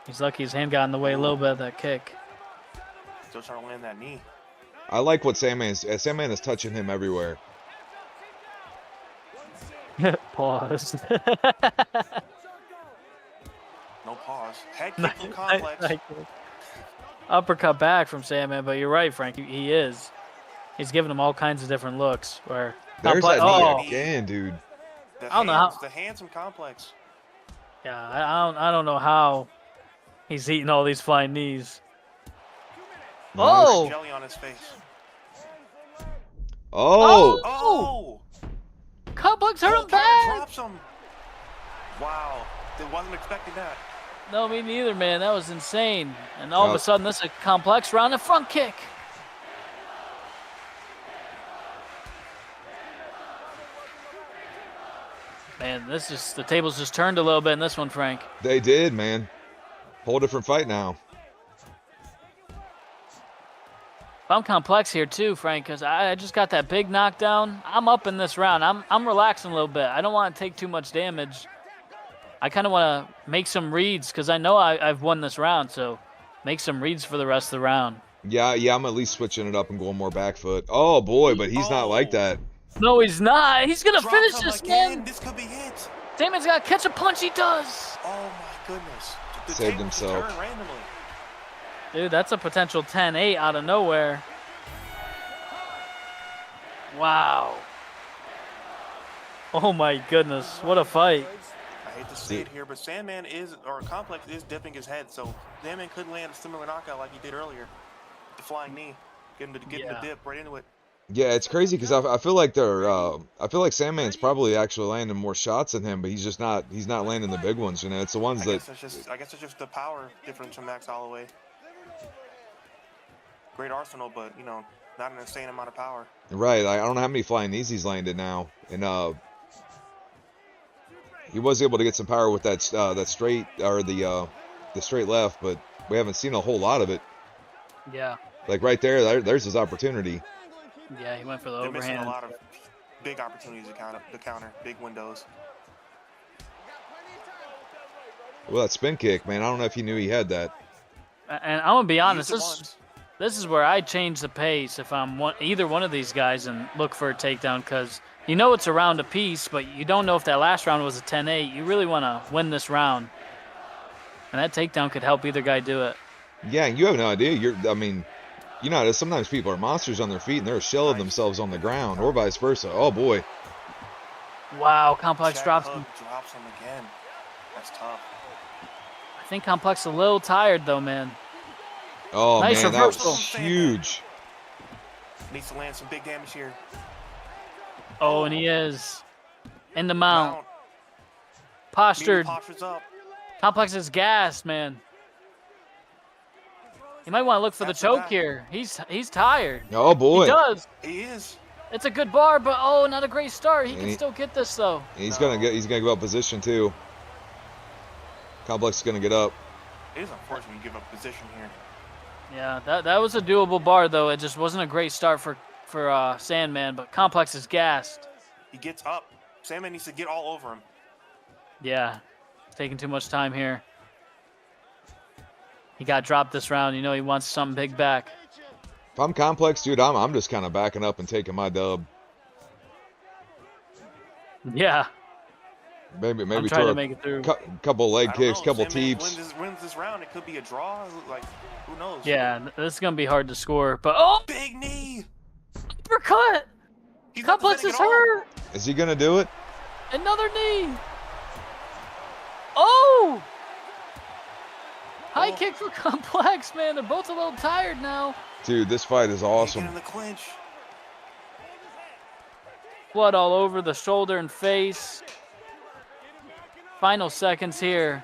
He's lucky his hand got in the way a little bit of that kick. Still trying to land that knee. I like what Sandman is touching him everywhere. Pause. No pause. Head kick from Complex. Uppercut back from Sandman, but you're right, Frank. He is. He's giving him all kinds of different looks. Where There's Complex, that knee again, dude. The I don't know how. The hands from Complex. Yeah, I don't know how he's eating all these flying knees. Nice. Oh! Jelly on his face. Oh! Oh! Complex hurt him Counter back! drops him. Wow. Wasn't expecting that. No, me neither, man. That was insane. And all of a sudden, this is a Complex round, a front kick. Man, the tables just turned a little bit in this one, Frank. They did, man. Whole different fight now. I'm Complex here too, Frank, because I just got that big knockdown. I'm up in this round. I'm relaxing a little bit. I don't want to take too much damage. I kind of want to make some reads because I know I've won this round, so make some reads for the rest of the round. Yeah, I'm at least switching it up and going more back foot. Oh boy, but he's not like that. No, he's not. He's gonna Drop finish him this, again. man. This could be it. Damon's got to catch a punch. He does. Oh my goodness. The Saved tables just himself. turned randomly. Dude, that's a potential 10-8 out of nowhere. Wow. Oh my goodness, what a fight. I hate to say it here, but Sandman Complex is dipping his head, so Sandman could land a similar knockout like he did earlier. The flying knee. Get him the dip right into it. Yeah, it's crazy because I feel like I feel like Sandman's probably actually landing more shots than him, but he's not landing the big ones. You know, it's the ones I guess it's just the power difference from Max Holloway. Great arsenal, but you know, not an insane amount of power. Right. I don't know how many flying knees he's landed now, and he was able to get some power with that straight or the straight left, but we haven't seen a whole lot of it. Yeah. Like right there's his opportunity. Yeah, he went for the They're overhand. missing a lot of big opportunities to counter, big windows. Well, that spin kick, man. I don't know if he knew he had that. And I'm gonna be honest, Used it once. this is where I change the pace if I'm either one of these guys and look for a takedown because you know it's a round apiece, but you don't know if that last round was a 10-8. You really want to win this round, and that takedown could help either guy do it. Yeah, you have no idea. I mean, you know, sometimes people are monsters on their feet and they're a shell of themselves on the ground, or vice versa. Oh boy. Wow, Complex Jack drops Hook him. drops him again. That's tough. I think Complex is a little tired though, man. Oh Nice man, that was reversal. huge. Needs to land some big damage here. Oh, and he is in the mount. Mount. Postured. Postures up. Complex is gassed, man. You might want to look for the That's the choke back. here. He's tired. Oh boy. He does. He is. It's a good bar, but oh, not a great start. He And can he- still get this though. He's No. gonna go up position too. Complex is gonna get up. It is unfortunate you give up position here. Yeah, that was a doable bar though. It just wasn't a great start for Sandman, but Complex is gassed. He gets up. Sandman needs to get all over him. Yeah, taking too much time here. He got dropped this round. You know he wants something big back. If I'm Complex, dude, I'm just kind of backing up and taking my dub. Yeah, Maybe I'm trying throw to a make it through. couple leg I don't kicks, know. couple Sandman teeps. wins this round. It could be a draw. Like, who knows? Yeah, this is gonna be hard to score. But oh, Big knee. uppercut! He's not Complex defending is at all. hurt. Is he gonna do it? Another knee. Oh! High Oh. kick for Complex, man. They're both a little tired now. Dude, this fight is Get awesome. in the clinch. Blood all over the shoulder and face. Final seconds here.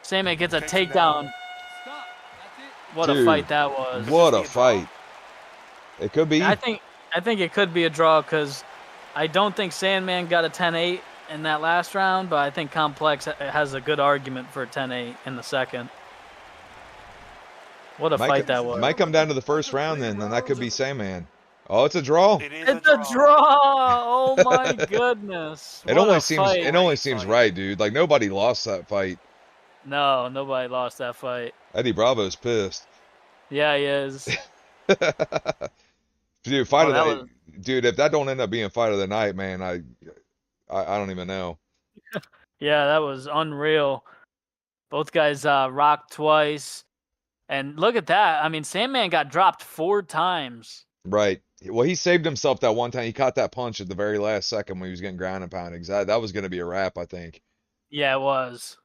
Sandman gets a Chase him takedown. down. What a Dude, fight that was. What this a be a draw? fight. It could be. I think it could be a draw because I don't think Sandman got a 10-8 in that last round, but I think Complex has a good argument for a 10-8 in the second. What a fight that was. Might come down to the first round then, and that could be Sandman. Oh, it's a draw. It is It's a draw. Oh my goodness. It What only a seems fight. it only seems right, dude. Like nobody lost that fight. No, nobody lost that fight. Eddie Bravo's pissed. Yeah, he is. Dude, fight of that the was- dude, if that don't end up being fight of the night, man, I don't even know. Yeah, that was unreal. Both guys rocked twice. And look at that. I mean, Sandman got dropped 4 times. Right. Well, he saved himself that one time. He caught that punch at the very last second when he was getting ground and pounded. 'Cause that was going to be a wrap, I think. Yeah, it was.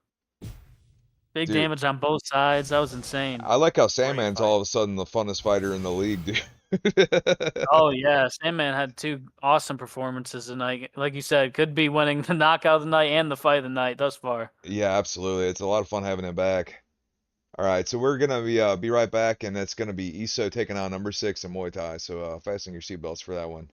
Big Dude. damage on both sides. That was insane. I like how Sandman's all of a sudden the funnest fighter in the league, dude. Oh, yeah. Sandman had 2 awesome performances tonight. Like you said, could be winning the knockout of the night and the fight of the night thus far. Yeah, absolutely. It's a lot of fun having him back. All right, so we're gonna be right back, and it's gonna be Iso taking on number 6 in Muay Thai. So fasten your seatbelts for that one.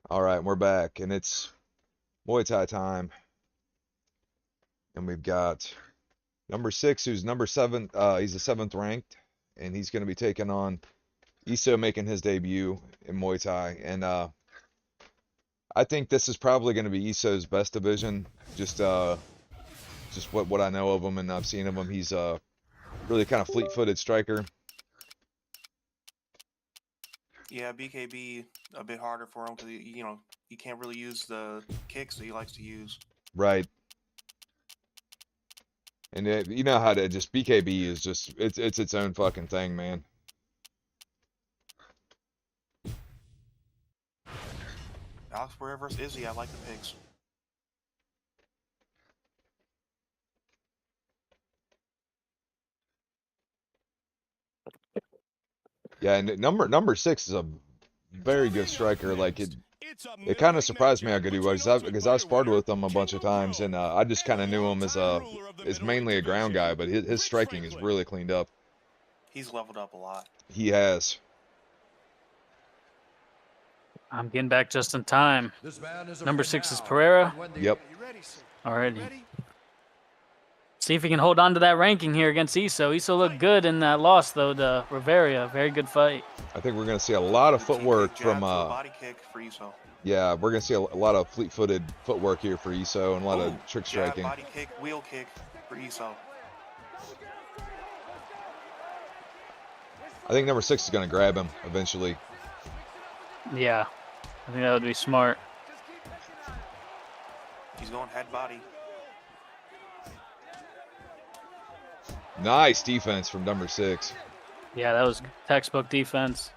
All right, we're back, and it's Muay Thai time. And we've got number 6, who's number 7. He's the 7th ranked, and he's going to be taking on Iso, making his debut in Muay Thai. And I think this is probably going to be Iso's best division. Just what I know of him and I've seen of him. He's a really kind of fleet-footed striker. Yeah, BKB a bit harder for him because he can't really use the kicks that he likes to use. Right. And you know how to just BKB is just it's its own fucking thing, man. Alex Pereira versus Izzy, I like the picks. Yeah, and number 6 is a very good striker. Like it kind of surprised me how good he was because I sparred with him a bunch of times, and I just kind of knew him as mainly a ground guy, but his striking is really cleaned up. He's leveled up a lot. He has. I'm getting back just in time. This man is Number 6 is Pereira. Yep. Alrighty. See if he can hold on to that ranking here against Iso. Iso looked good in that loss, though, to Riveria. Very good fight. I think we're going to see a lot of footwork Jab from to a body kick for Iso. yeah, we're going to see a lot of fleet-footed footwork here for Iso and a lot of trick Jab, striking. body kick, wheel kick for Iso. I think number 6 is going to grab him eventually. Yeah. I think that would be smart. He's going head body. Nice defense from number 6. Yeah, that was textbook defense.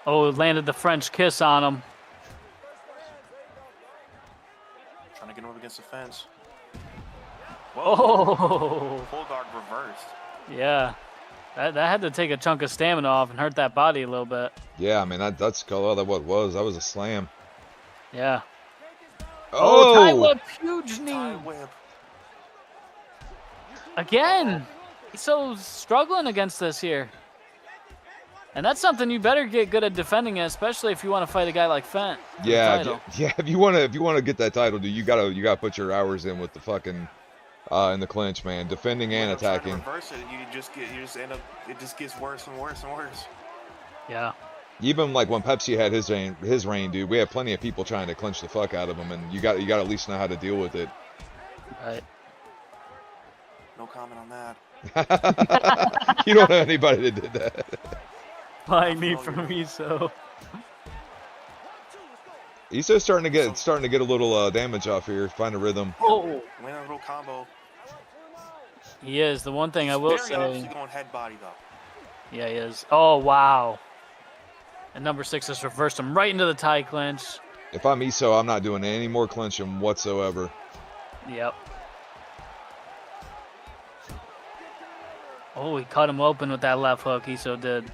Oh, landed the French kiss on him. Trying to get him up against the fence. Oh, Full guard reversed. yeah. That had to take a chunk of stamina off and hurt that body a little bit. Yeah, I mean that's what it was. That was a slam. Yeah. Oh, tie Oh, whip, huge knee. Tie whip. Again. He's so struggling against this here. And that's something you better get good at defending it, especially if you want to fight a guy like Fent for the yeah, title. yeah. If you wanna get that title, dude, you gotta put your hours in with the fucking in the clinch, man. Defending and When I'm trying to attacking. reverse it, you just end up. It just gets worse and worse and worse. Yeah. Even like when Pepsi had his reign, dude, we had plenty of people trying to clinch the fuck out of him, and you got to at least know how to deal with it. Right. No comment on that. You don't know anybody that did that. Flying knee from Iso. Iso's starting to get a little damage off here. Find a rhythm. Oh. Win a little combo. He is. The one thing I will Very obviously say. going head body though. Yeah, he is. Oh, wow. And number 6 has reversed him right into the tie clinch. If I'm Iso, I'm not doing any more clinching whatsoever. Yep. Oh, he cut him open with that left hook. Iso did.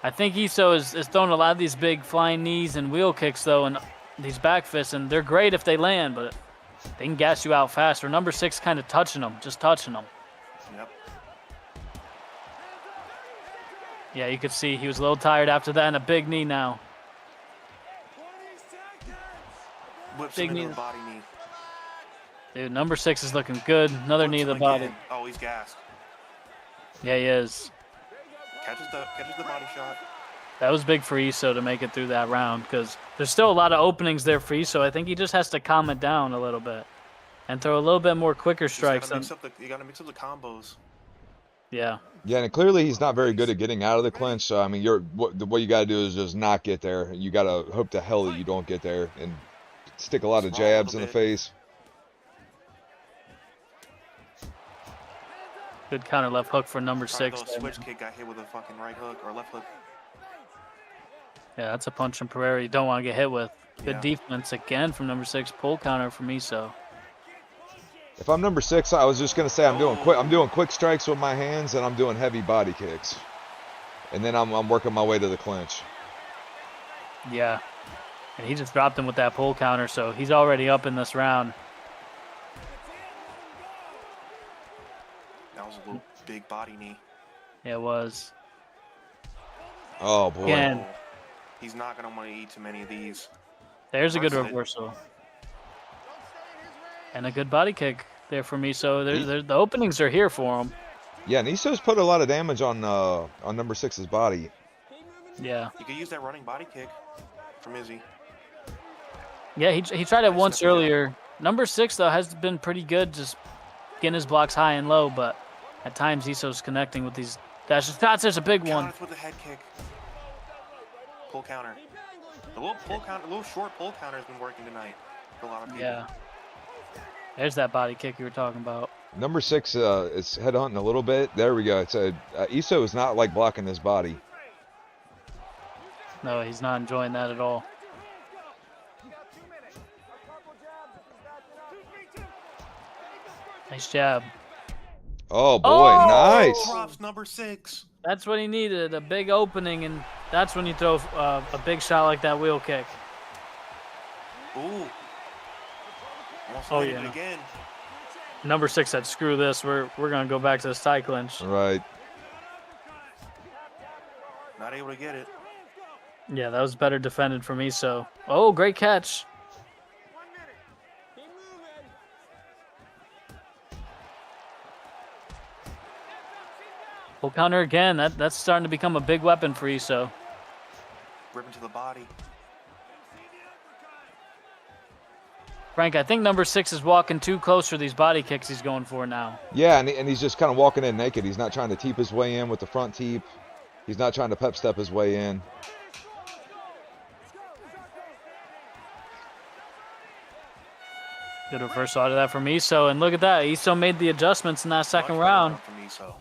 I think Iso is throwing a lot of these big flying knees and wheel kicks, though, and these back fists, and they're great if they land, but they can gas you out fast. Or number 6 kind of touching them, just touching them. Yep. Yeah, you could see he was a little tired after that, and a big knee now. Whips Big him into knee. the body knee. Dude, number 6 is looking good. Another Whips knee to the him body. again. Oh, he's gassed. Yeah, he is. Catches the body shot. That was big for Iso to make it through that round because there's still a lot of openings there for Iso. I think he just has to calm it down a little bit and throw a little bit more quicker strikes. You gotta mix up the combos. Yeah. Yeah, and clearly he's not very good at getting out of the clinch. So I mean, what you got to do is just not get there. You got to hope to hell that you don't get there and stick a lot of Small jabs in little the bit. face. Good counter left hook for number Trying 6. to go switch kick, got hit with a fucking right hook or left hook. Yeah, that's a punch from Pereira you don't want to get hit with. Good Yeah. defense again from number 6. Pull counter from Iso. If I'm number 6, I was just gonna say I'm doing quick strikes with my hands and I'm doing heavy body kicks, and then I'm working my way to the clinch. Yeah. And he just dropped him with that pull counter, so he's already up in this round. That was a little big body knee. Yeah, it was. Oh boy. Again. Oh, he's not gonna want to eat too many of these. There's a good Reversal. reversal. And a good body kick there for Iso. The openings are here for him. Yeah, and Iso's put a lot of damage on number 6's body. Yeah. You could use that running body kick from Izzy. Yeah, he tried it Nice once step in. earlier. Number 6, though, has been pretty good just getting his blocks high and low, but at times Iso's connecting with these dashes. There's a big one. Counter with a head kick. Pull counter. The little short pull counter has been working tonight for a lot of people. Yeah. There's that body kick you were talking about. Number 6 is headhunting a little bit. There we go. It's Iso is not like blocking his body. No, he's not enjoying that at all. Nice jab. Oh boy, Oh! nice. Drops number 6. That's what he needed, a big opening, and that's when you throw a big shot like that wheel kick. Ooh. Almost Oh, landed yeah. it again. Number 6 said, screw this, we're going to go back to this tie clinch. Right. Not able to get it. Yeah, that was better defended for me, so. Oh, great catch. Pull counter again. That's starting to become a big weapon for Iso. Ripping to the body. Frank, I think number 6 is walking too close for these body kicks he's going for now. Yeah, and he's just kind of walking in naked. He's not trying to teep his way in with the front teep. He's not trying to pep step his way in. Good reversal out of that from Iso, and look at that. Iso made the adjustments in that second Much better round. from Iso.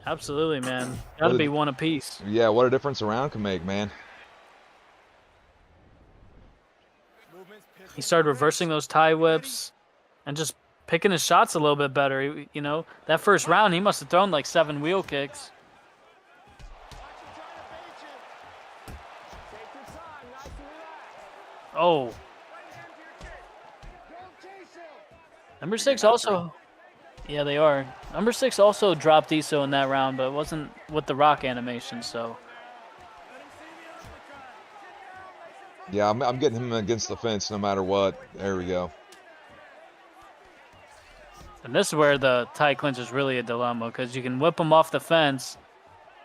Absolutely, man. Got to What be a- one apiece. Yeah, what a difference a round can make, man. He started reversing those tie whips and just picking his shots a little bit better. You know, that first round, he must have thrown like 7 wheel kicks. Oh, number 6 also. Yeah, they are. Number 6 also dropped ISO in that round, but it wasn't with the rock animation, so. Yeah, I'm getting him against the fence no matter what. There we go. And this is where the tie clinch is really a dilemma, because you can whip him off the fence.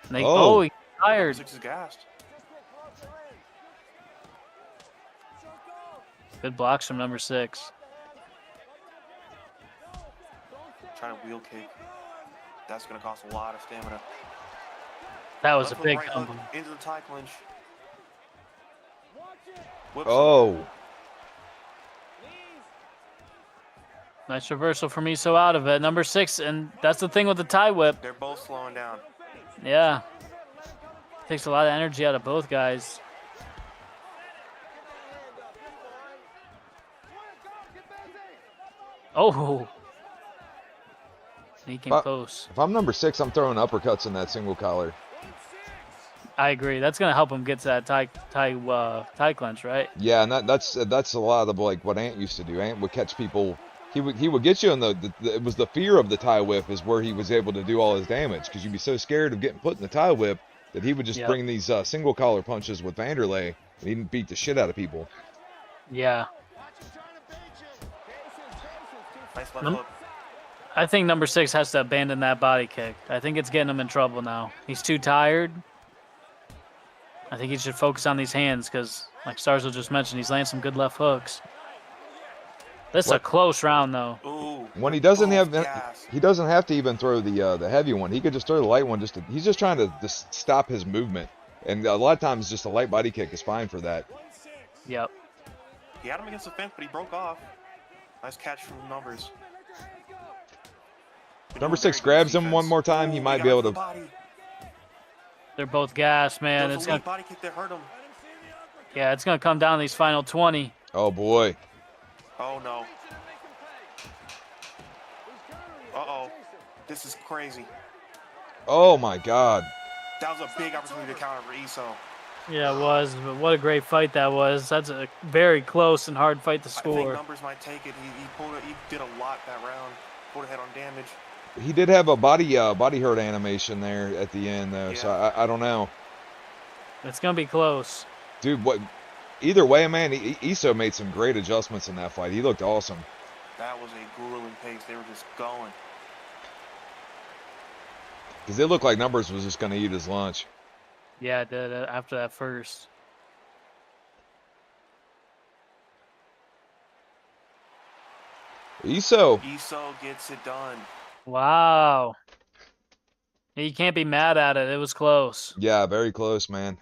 And they, Oh. he's tired. 6 is gassed. Good blocks from number 6. Trying to wheel kick. That's going to cost a lot of stamina. That was Left a big hook, right hook, combo. into the tie clinch. Whips him. Oh. Nice reversal from ISO out of it. Number 6, and that's the thing with the tie whip. They're both slowing down. Yeah. Takes a lot of energy out of both guys. Oh. He came close. If I'm number 6, I'm throwing uppercuts in that single collar. I agree. That's gonna help him get to that tie clinch, right? Yeah, and that's a lot of like what Ant used to do. Ant would catch people. He would get you in it was the fear of the tie whip is where he was able to do all his damage, because you'd be so scared of getting put in the tie whip that he would just bring these single collar punches with Vanderlei and he'd beat the shit out of people. Yeah. Nice left hook. I think number 6 has to abandon that body kick. I think it's getting him in trouble now. He's too tired. I think he should focus on these hands because, like Starzo just mentioned, he's landing some good left hooks. This is a close round, though. Ooh, When he doesn't have, gas. he doesn't have to even throw the heavy one. He could just throw the light one. He's just trying to just stop his movement. And a lot of times, just a light body kick is fine for that. Yep. He had him against the fence, but he broke off. Nice catch from numbers. Number 6 grabs him one more time. He might be able to. They're both gassed, man. It's It's a gonna, body kick that hurt him. yeah, it's gonna come down to these final 20. Oh boy. Oh no. Uh-oh. This is crazy. Oh my God. That was a big opportunity to counter for ISO. Yeah, it was. But what a great fight that was. That's a very close and hard fight to I think score. numbers might take it. He did a lot that round. Pulled ahead on damage. He did have a body hurt animation there at the end though, so I don't know. It's gonna be close. Dude, what? Either way, man, ISO made some great adjustments in that fight. He looked awesome. That was a grueling pace. They were just going. Because it looked like Numbers was just going to eat his lunch. Yeah, it did after that first. ISO gets it done. Wow. You can't be mad at it. It was close. Yeah, very close, man.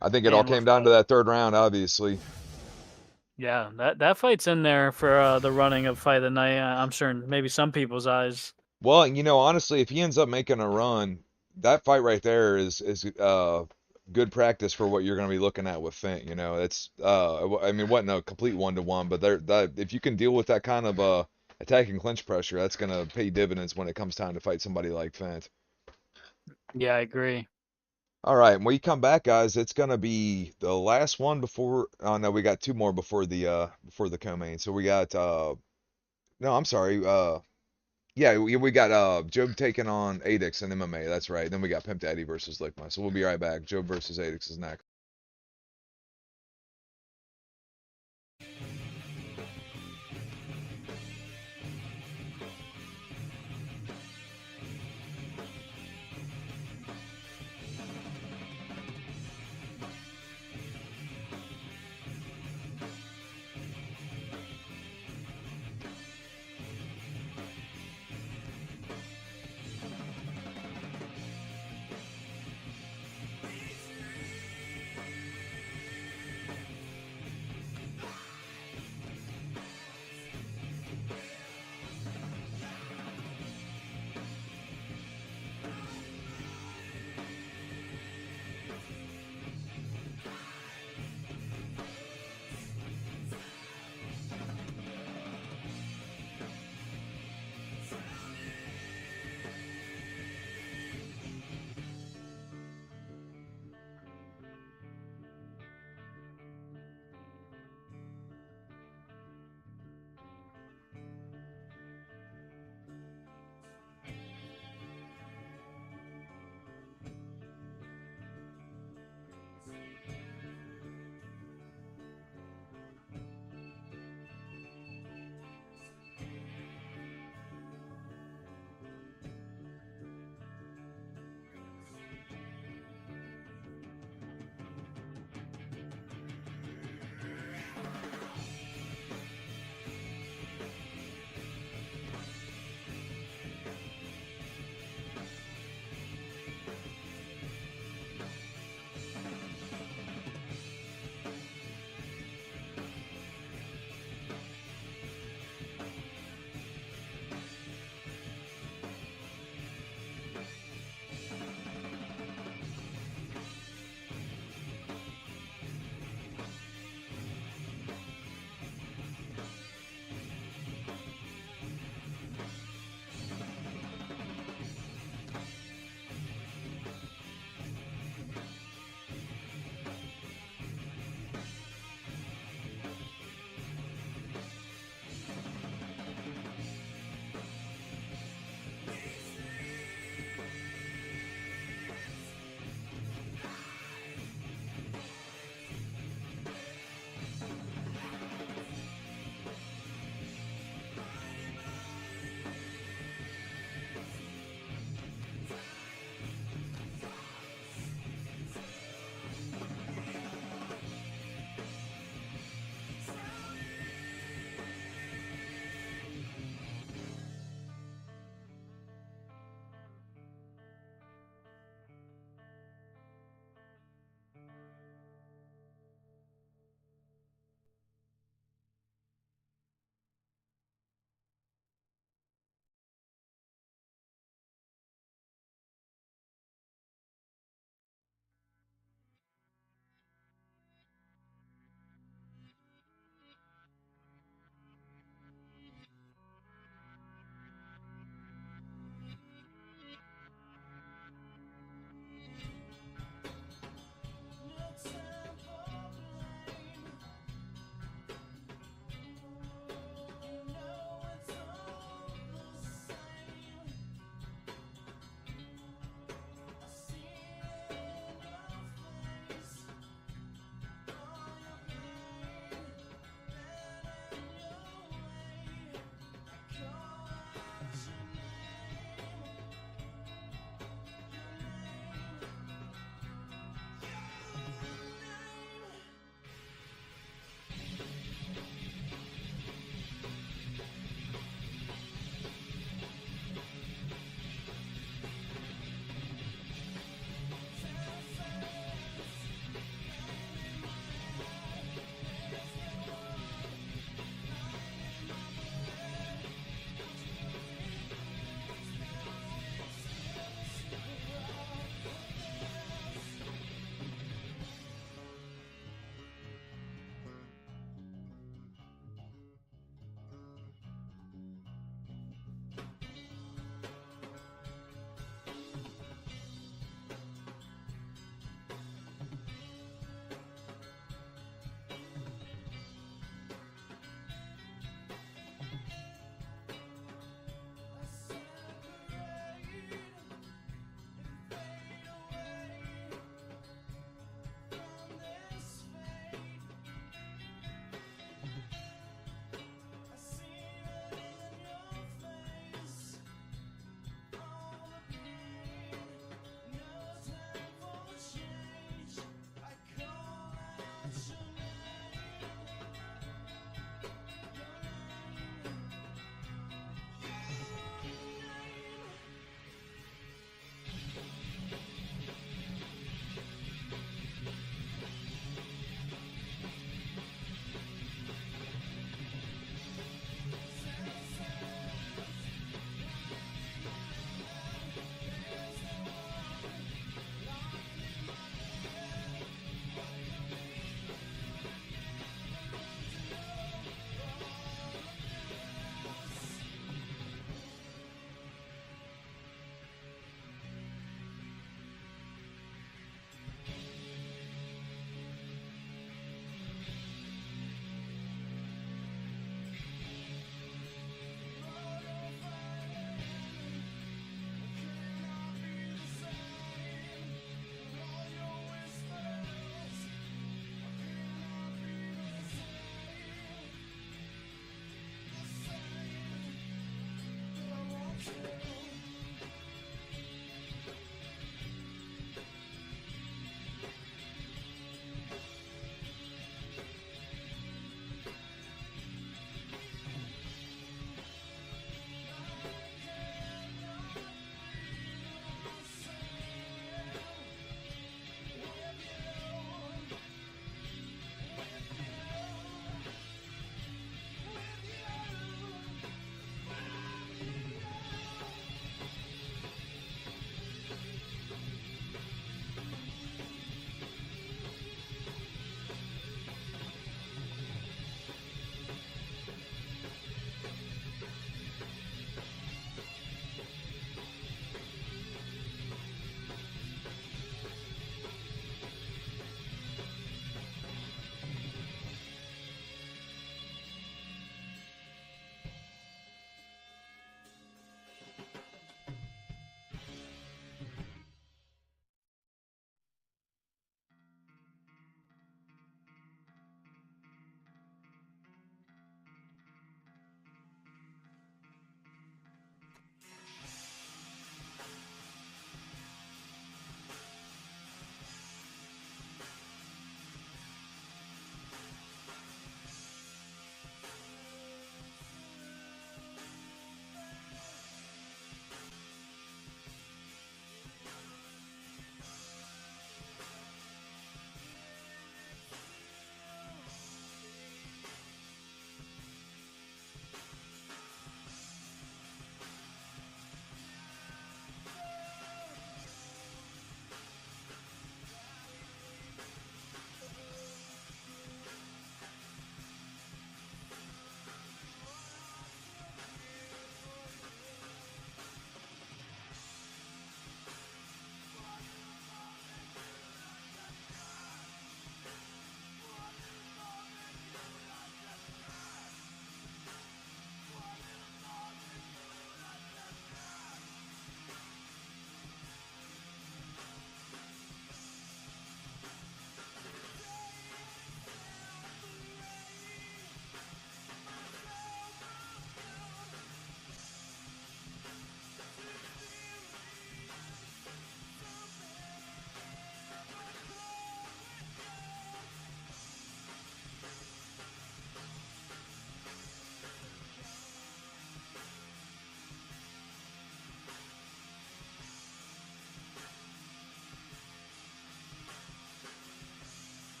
I think it all came down to that third round, obviously. Yeah, that fight's in there for the running of Fight of the Night, I'm sure in maybe some people's eyes. Well, you know, honestly, if he ends up making a run, that fight right there is good practice for what you're going to be looking at with Fent. You know, it's I mean, wasn't a complete 1-to-1, but if you can deal with that kind of attack and clinch pressure, that's going to pay dividends when it comes time to fight somebody like Fent. Yeah, I agree. All right, when we come back, guys, it's going to be the last one before. Oh no, we got 2 more before the co-main. So we got no, I'm sorry. Yeah, we got Job taking on Adix in MMA. That's right. Then we got Pimp Daddy versus Lickma. So we'll be right back. Job versus Adix is next.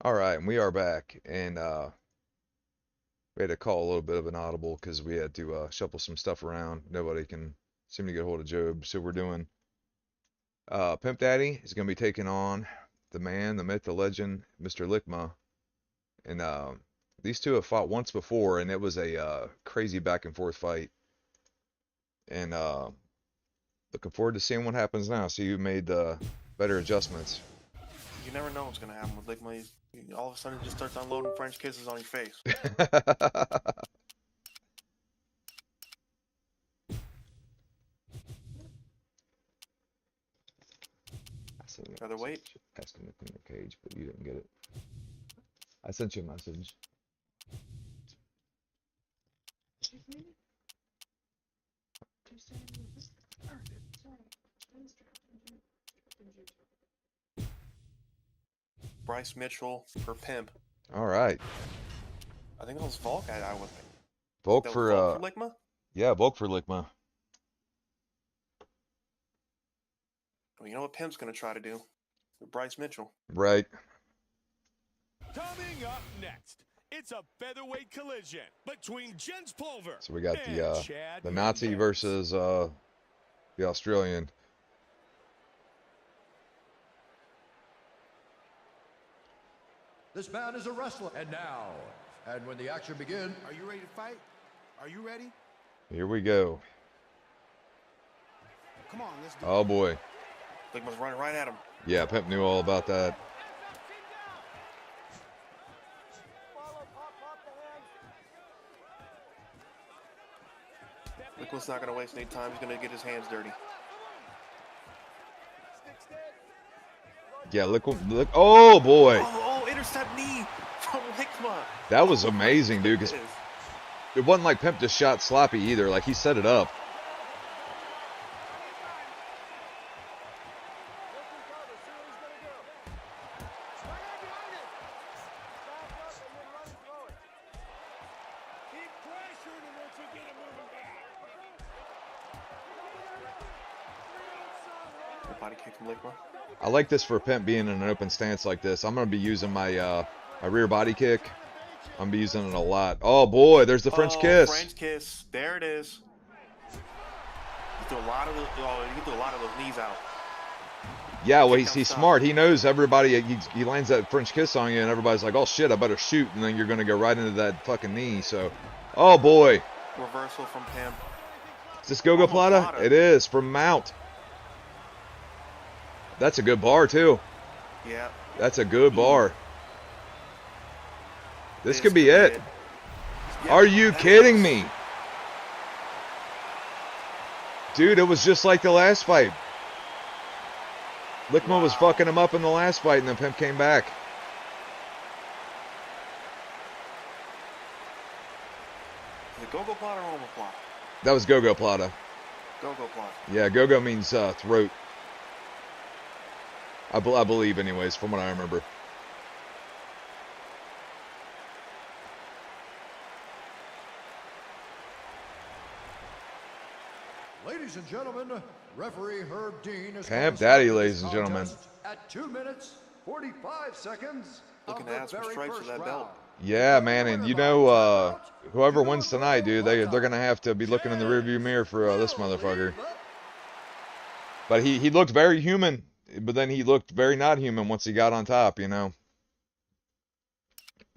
All right, and we are back, and we had to call a little bit of an audible because we had to shuffle some stuff around. Nobody can seem to get hold of Job, so we're doing Pimp Daddy is going to be taking on the man, the myth, the legend, Mr. Lickma, and these two have fought once before, and it was a crazy back and forth fight, and looking forward to seeing what happens now. See who made the better adjustments. You never know what's gonna happen with Ligma. All of a sudden, he just starts unloading French kisses on your face. Featherweight? Asking to clean your cage, but you didn't get it. I sent you a message. Bryce Mitchell for Pimp. All right. I think that was Volk. I would think. Volk That was for Volk for Ligma? yeah, Volk for Lickma. Well, you know what Pimp's gonna try to do with Bryce Mitchell. Right. Coming up next, it's a featherweight collision between Jens Pulver. So we got and Chad the Nazi Mendes. versus the Australian. This man is a wrestler. And now, and when the action begins, Are you ready to fight? Are you ready? Here we go. Come on, let's do Oh boy. Ligma's running right at him. Yeah, Pimp knew all about that. Ligma's not gonna waste any time. He's gonna get his hands dirty. Yeah, look. Oh boy, Oh, intercept knee from Ligma. that was amazing, dude. Because It is. it wasn't like Pimp just shot sloppy either. Like he set it up. Good body kick from Ligma. I like this for Pimp being in an open stance like this. I'm gonna be using my my rear body kick. I'm gonna be using it a lot. Oh boy, there's the French kiss. French kiss. There it is. He threw a lot of those knees out. Yeah, well, Kick he's out smart. He knows everybody. He lands that French kiss on you, and everybody's like, "Oh shit, I better shoot," and then you're gonna go right into that fucking knee. So, oh boy, Reversal from Pimp. is this Gogo Plata? Plata. It is from Mount. That's a good bar too. Yeah. That's a good bar. This This could be could it. Yeah, Are you that kidding is. me? Dude, it was just like the last fight. Lickma was Wow. fucking him up in the last fight, and then Pimp came back. Is it Gogo Plot or Homo Plot? That was Gogo Plata. Gogo Plot. Yeah, Gogo means throat. I believe, anyways, from what I remember. ladies and gentlemen, referee Herb Dean is Pimp going to Daddy, start ladies this and gentlemen. contest at 2 minutes, 45 seconds Looking of to the add some very stripes to first that round. belt. Yeah, man, and you know, whoever wins tonight, dude, they're gonna have to be looking in the rearview mirror for this motherfucker. But he looked very human, but then he looked very not human once he got on top, you know.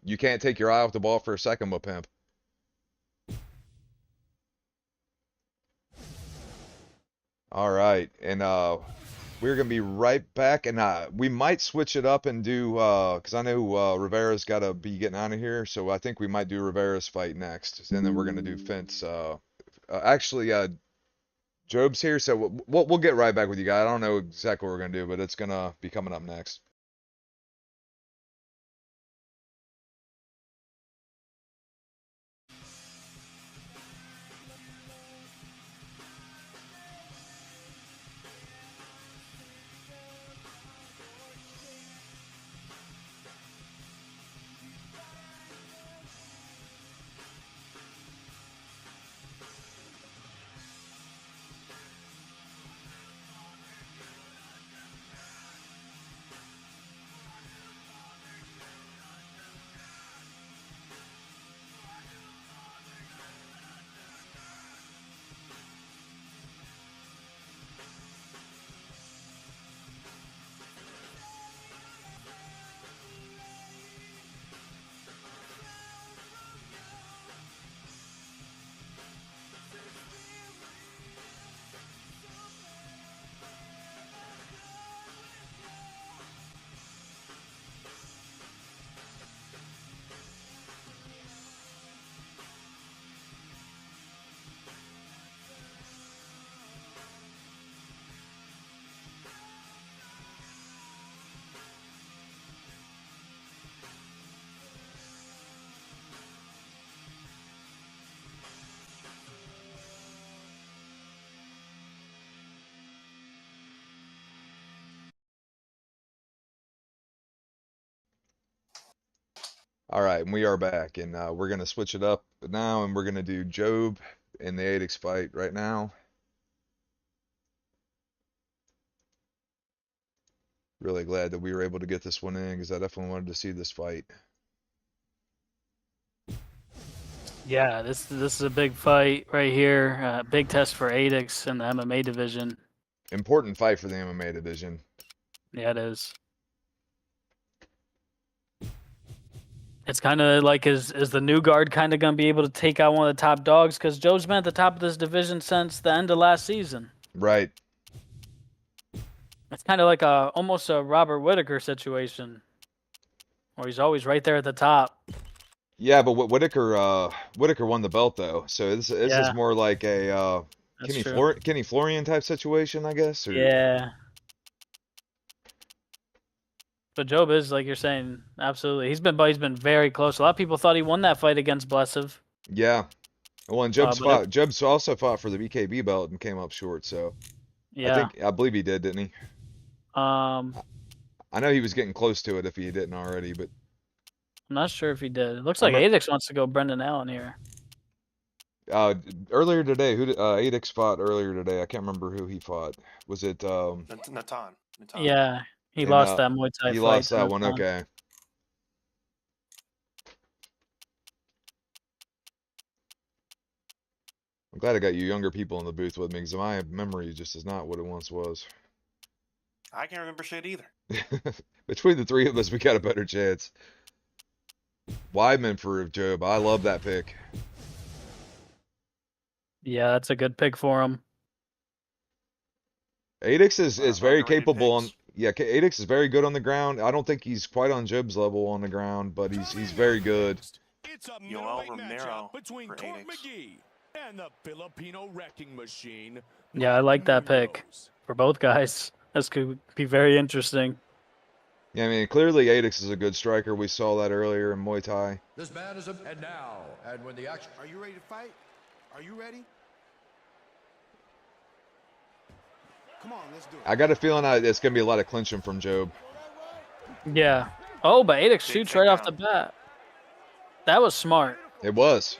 You can't take your eye off the ball for a second with Pimp. All right, and we're gonna be right back, and we might switch it up and do because I know Rivera's got to be getting out of here, so I think we might do Rivera's fight next, and then we're gonna do Fence. Actually, Job's here, so we'll get right back with you guys. I don't know exactly what we're gonna do, but it's gonna be coming up next. All right, and we are back, and we're gonna switch it up now, and we're gonna do Job in the Adix fight right now. Really glad that we were able to get this one in because I definitely wanted to see this fight. Yeah, this is a big fight right here. Big test for Adix in the MMA division. Important fight for the MMA division. Yeah, it is. It's kind of like, is the new guard kind of going to be able to take out one of the top dogs? Because Joe's been at the top of this division since the end of last season. Right. It's kind of like almost a Robert Whittaker situation, where he's always right there at the top. Yeah, but Whittaker won the belt though, so this Yeah. is more like a That's true. Kenny Florian type situation, I guess. Or... Yeah. But Job is, like you're saying, absolutely. He's been very close. A lot of people thought he won that fight against Blessev. Yeah. Well, and Jobs also fought for the BKB belt and came up short. So Yeah. I believe he did, didn't he? I know he was getting close to it if he didn't already, but I'm not sure if he did. It looks like Adix wants to go Brendan Allen here. earlier today, Adix fought earlier today. I can't remember who he fought. Was it Natan. Yeah, he lost that Muay Thai fight. He lost that one. Okay. I'm glad I got you younger people in the booth with me because my memory just is not what it once was. I can't remember shit either. Between the three of us, we got a better chance. Weidman for Job. I love that pick. Yeah, that's a good pick for him. Adix is very capable on. Yeah, Adix is very good on the ground. I don't think he's quite on Job's level on the ground, but he's very good. It's a Yoel middleweight Romero matchup between for Court Adix. McGee and the Filipino wrecking machine. Yeah, I like that pick for both guys. This could be very interesting. Yeah, I mean, clearly Adix is a good striker. We saw that earlier in Muay Thai. This man is and now, and when the action... Are you ready to fight? Are you ready? Come on, let's do it. I got a feeling it's going to be a lot of clinching from Job. Yeah. Oh, but Adix shoots right off the bat. That was smart. It was.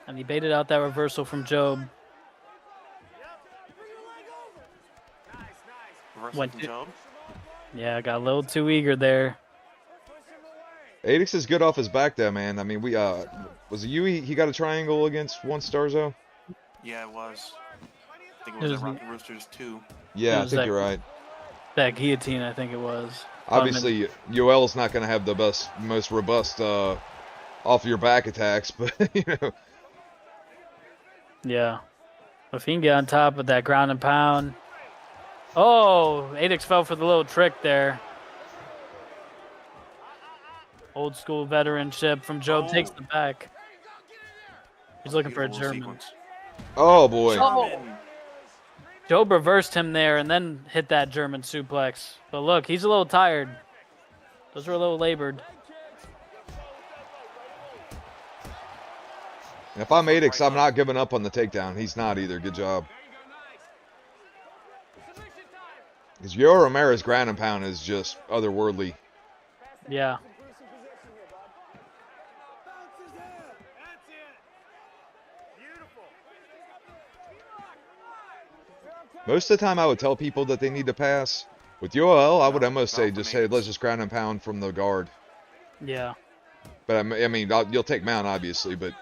And he baited out that reversal from Job. Reversal from Job. Yeah, got a little too eager there. Adix is good off his back though, man. I mean, we was it Yui? He got a triangle against one Starzo. Yeah, it was. I think it was at Rocky Roosters 2. Yeah, I think you're right. That guillotine, I think it was. Obviously, Yoel's not going to have the most robust off your back attacks, but you know. Yeah. If he can get on top of that ground and pound. Oh, Adix fell for the little trick there. Old school veteranship from Job takes the back. He's looking for a German. Sequence. Oh boy. Oh. Job reversed him there and then hit that German suplex. But look, he's a little tired. Those were a little labored. And if I'm Adix, I'm not giving up on the takedown. He's not either. Good job. Because Yoel Romero's ground and pound is just otherworldly. Yeah. Most of the time, I would tell people that they need to pass. With Yoel, I would almost say, let's just ground and pound from the guard. Yeah. But I mean, you'll take mount, obviously, but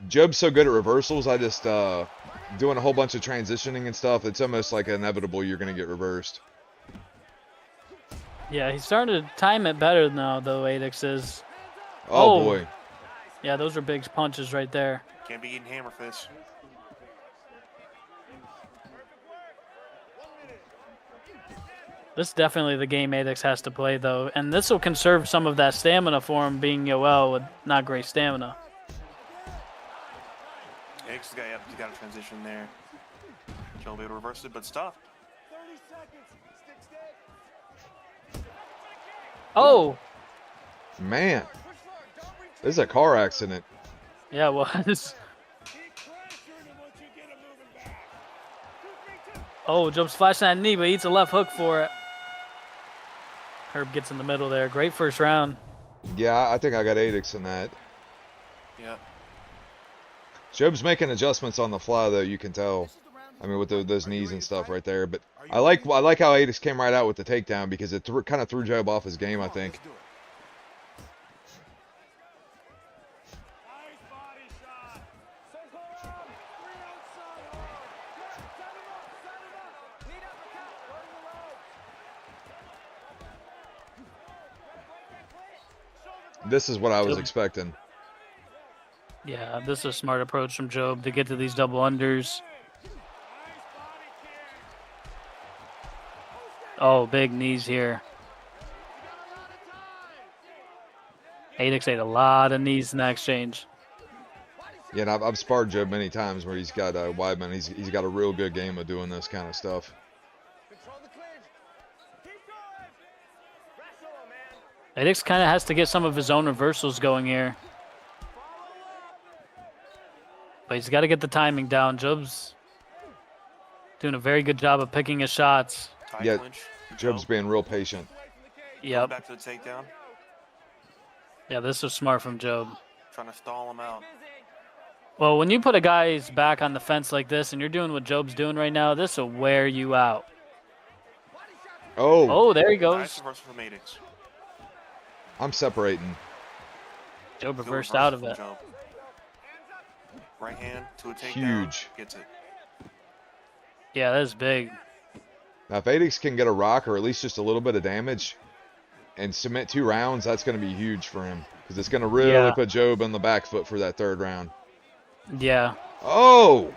Job's so good at reversals, I just, doing a whole bunch of transitioning and stuff, it's almost like inevitable you're going to get reversed. Yeah, he's starting to time it better now, though, Adix is. Oh, boy. Yeah, those are big punches right there. Can't be eating hammer fists. This is definitely the game Adix has to play, though. And this will conserve some of that stamina for him, being Yoel with not great stamina. Adix has got to transition there. He'll be able to reverse it, but stop. 30 seconds. Stick. Oh! Man. This is a car accident. Yeah, it was. Oh, jumps flashing that knee, but eats a left hook for it. Herb gets in the middle there. Great first round. Yeah, I think I got Adix in that. Yeah. Job's making adjustments on the fly, though. You can tell. I mean, with those knees and stuff right there. But I like how Adix came right out with the takedown because it kind of threw Job off his game, I think. This is what I was expecting. Yeah, this is a smart approach from Job to get to these double unders. Oh, big knees here. Adix ate a lot of knees in that exchange. Yeah, and I've sparred Job many times where he's got Weidman. He's got a real good game of doing this kind of stuff. Adix kind of has to get some of his own reversals going here. But he's got to get the timing down. Job's doing a very good job of picking his shots. Yeah, Job's being real patient. Yep. Back to the takedown. Yeah, this was smart from Job. Trying to stall him out. Well, when you put a guy's back on the fence like this and you're doing what Job's doing right now, this will wear you out. Oh, there he goes. Nice reversal from Adix. I'm separating. Job reversed out of it. Job. Right hand to a takedown. Huge. Gets it. Yeah, that's big. Now, if Adix can get a rock or at least just a little bit of damage and submit 2 rounds, that's going to be huge for him because it's going to really put Job on the back foot for that 3rd round. Yeah. Oh!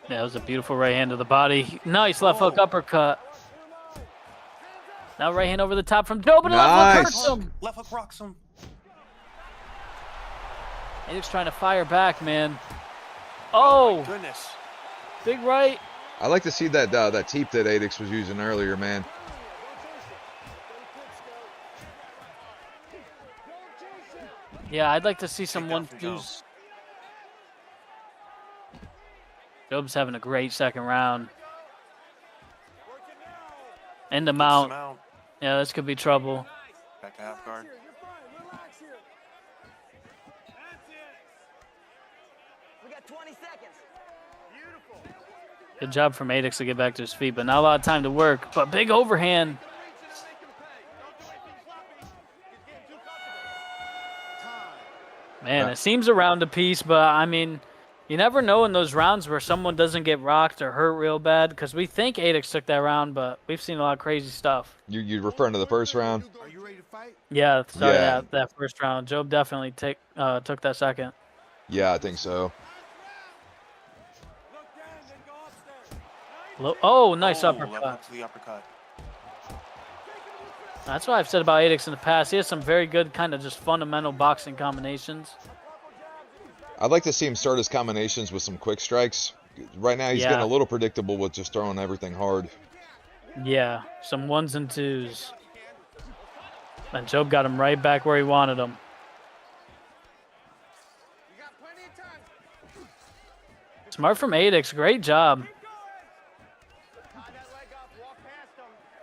Yeah, that was a beautiful right hand to the body. Nice left hook uppercut. Now right hand over the top from Job and left hook hurts him. Left hook rocks him. Adix trying to fire back, man. Oh, my goodness. Big right. I like to see that teep that Adix was using earlier, man. Yeah, I'd like to see some 1-2s. Job's having a great 2nd round. And the mount. Yeah, this could be trouble. Back to half guard. We got 20 seconds. Good job from Adix to get back to his feet, but not a lot of time to work. But big overhand. Man, it seems a round apiece, but I mean, you never know in those rounds where someone doesn't get rocked or hurt real bad because we think Adix took that round, but we've seen a lot of crazy stuff. You referring to the 1st round? Are you ready to fight? Yeah, sorry, Yeah. that 1st round. Job definitely took that 2nd. Yeah, I think so. Oh, nice uppercut. Left hook to the uppercut. That's what I've said about Adix in the past. He has some very good kind of just fundamental boxing combinations. I'd like to see him start his combinations with some quick strikes. Right now, he's getting a little predictable with just throwing everything hard. Yeah, some 1s and 2s. And Job got him right back where he wanted him. Smart from Adix. Great job.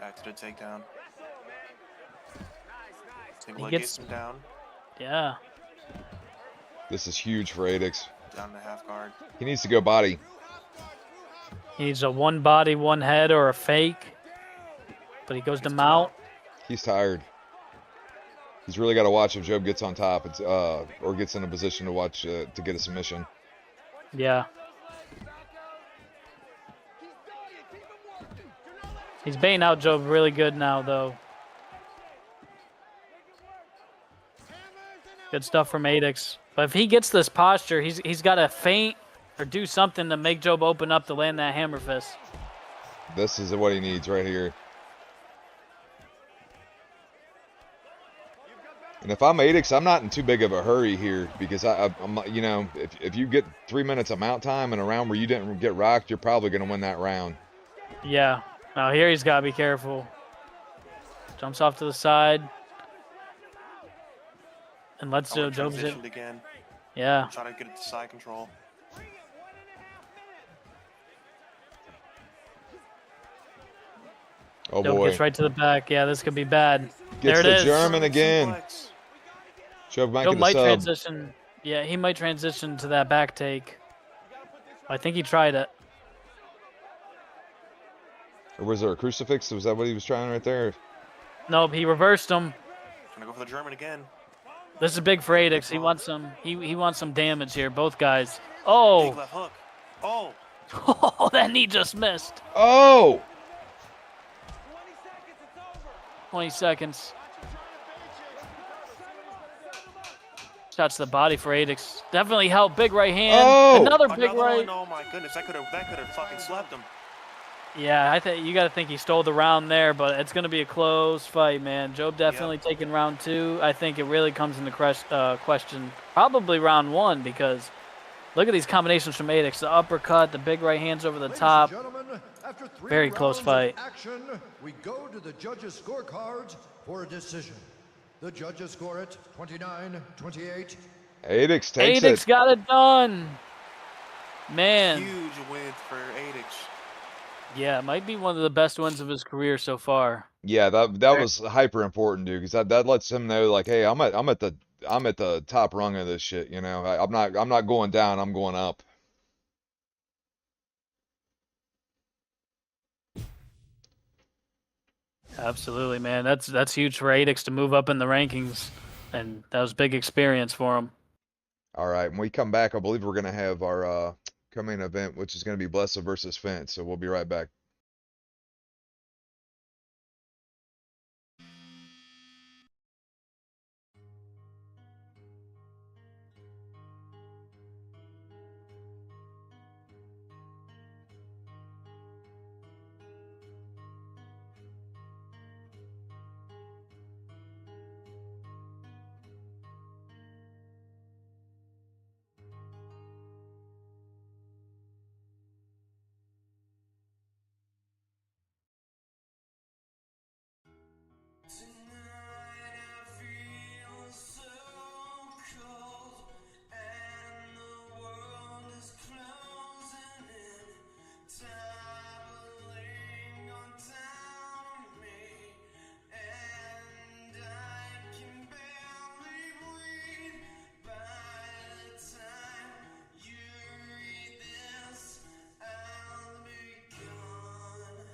Back to the takedown. Single He leg gets gets him down. Yeah. This is huge for Adix. Down to half guard. He needs to go body. He needs a 1 body, 1 head, or a fake. But he goes to mount. He's tired. He's really got to watch if Job gets on top or gets in a position to watch to get a submission. Yeah. He's baiting out Job really good now, though. Good stuff from Adix. But if he gets this posture, he's got to feint or do something to make Job open up to land that hammer fist. This is what he needs right here. And if I'm Adix, I'm not in too big of a hurry here because I'm you know, if you get 3 minutes of mount time in a round where you didn't get rocked, you're probably going to win that round. Yeah. Now here he's got to be careful. Jumps off to the side. And lets Job's in. Transitioned again. Yeah. Trying to get it to side control. Oh Job boy. gets right to the back. Yeah, this could be bad. Gets There it the is. German again. Suplex. Job might Job get the might sub. transition. Yeah, he might transition to that back take. I think he tried it. Or was there a crucifix? Was that what he was trying right there? Nope, he reversed him. Trying to go for the German again. This is big for Adix. He wants some. He wants some damage here. Both guys. Big Oh, left hook. Oh. oh, that knee just missed. Oh! 20 seconds. Shots to the body for Adix. Definitely help. Big right hand. Oh! Another big Another right. one. Oh my goodness, that could have fucking slapped him. Yeah, I think you got to think he stole the round there, but it's going to be a close fight, man. Job definitely taking round 2. I think it really comes into question probably round 1 because look at these combinations from Adix. The uppercut, the big right hands over the Ladies top. and gentlemen, after 3 Very close rounds of fight. action, we go to the judges' scorecards for a decision. The judges score it 29-28. Adix takes Adix it. got it done. Man. Huge win for Adix. Yeah, might be one of the best wins of his career so far. Yeah, that was hyper important, dude, because that lets him know, like, hey, I'm at the top rung of this shit, you know. I'm not going down, I'm going up. Absolutely, man. That's huge for Adix to move up in the rankings, and that was big experience for him. All right, when we come back, I believe we're gonna have our coming event, which is gonna be Blessa versus Fence. So we'll be right back. Tonight I feel so cold, and the world is closing in, toppling on down on me, and I can barely breathe. By the time you read this, I'll be gone.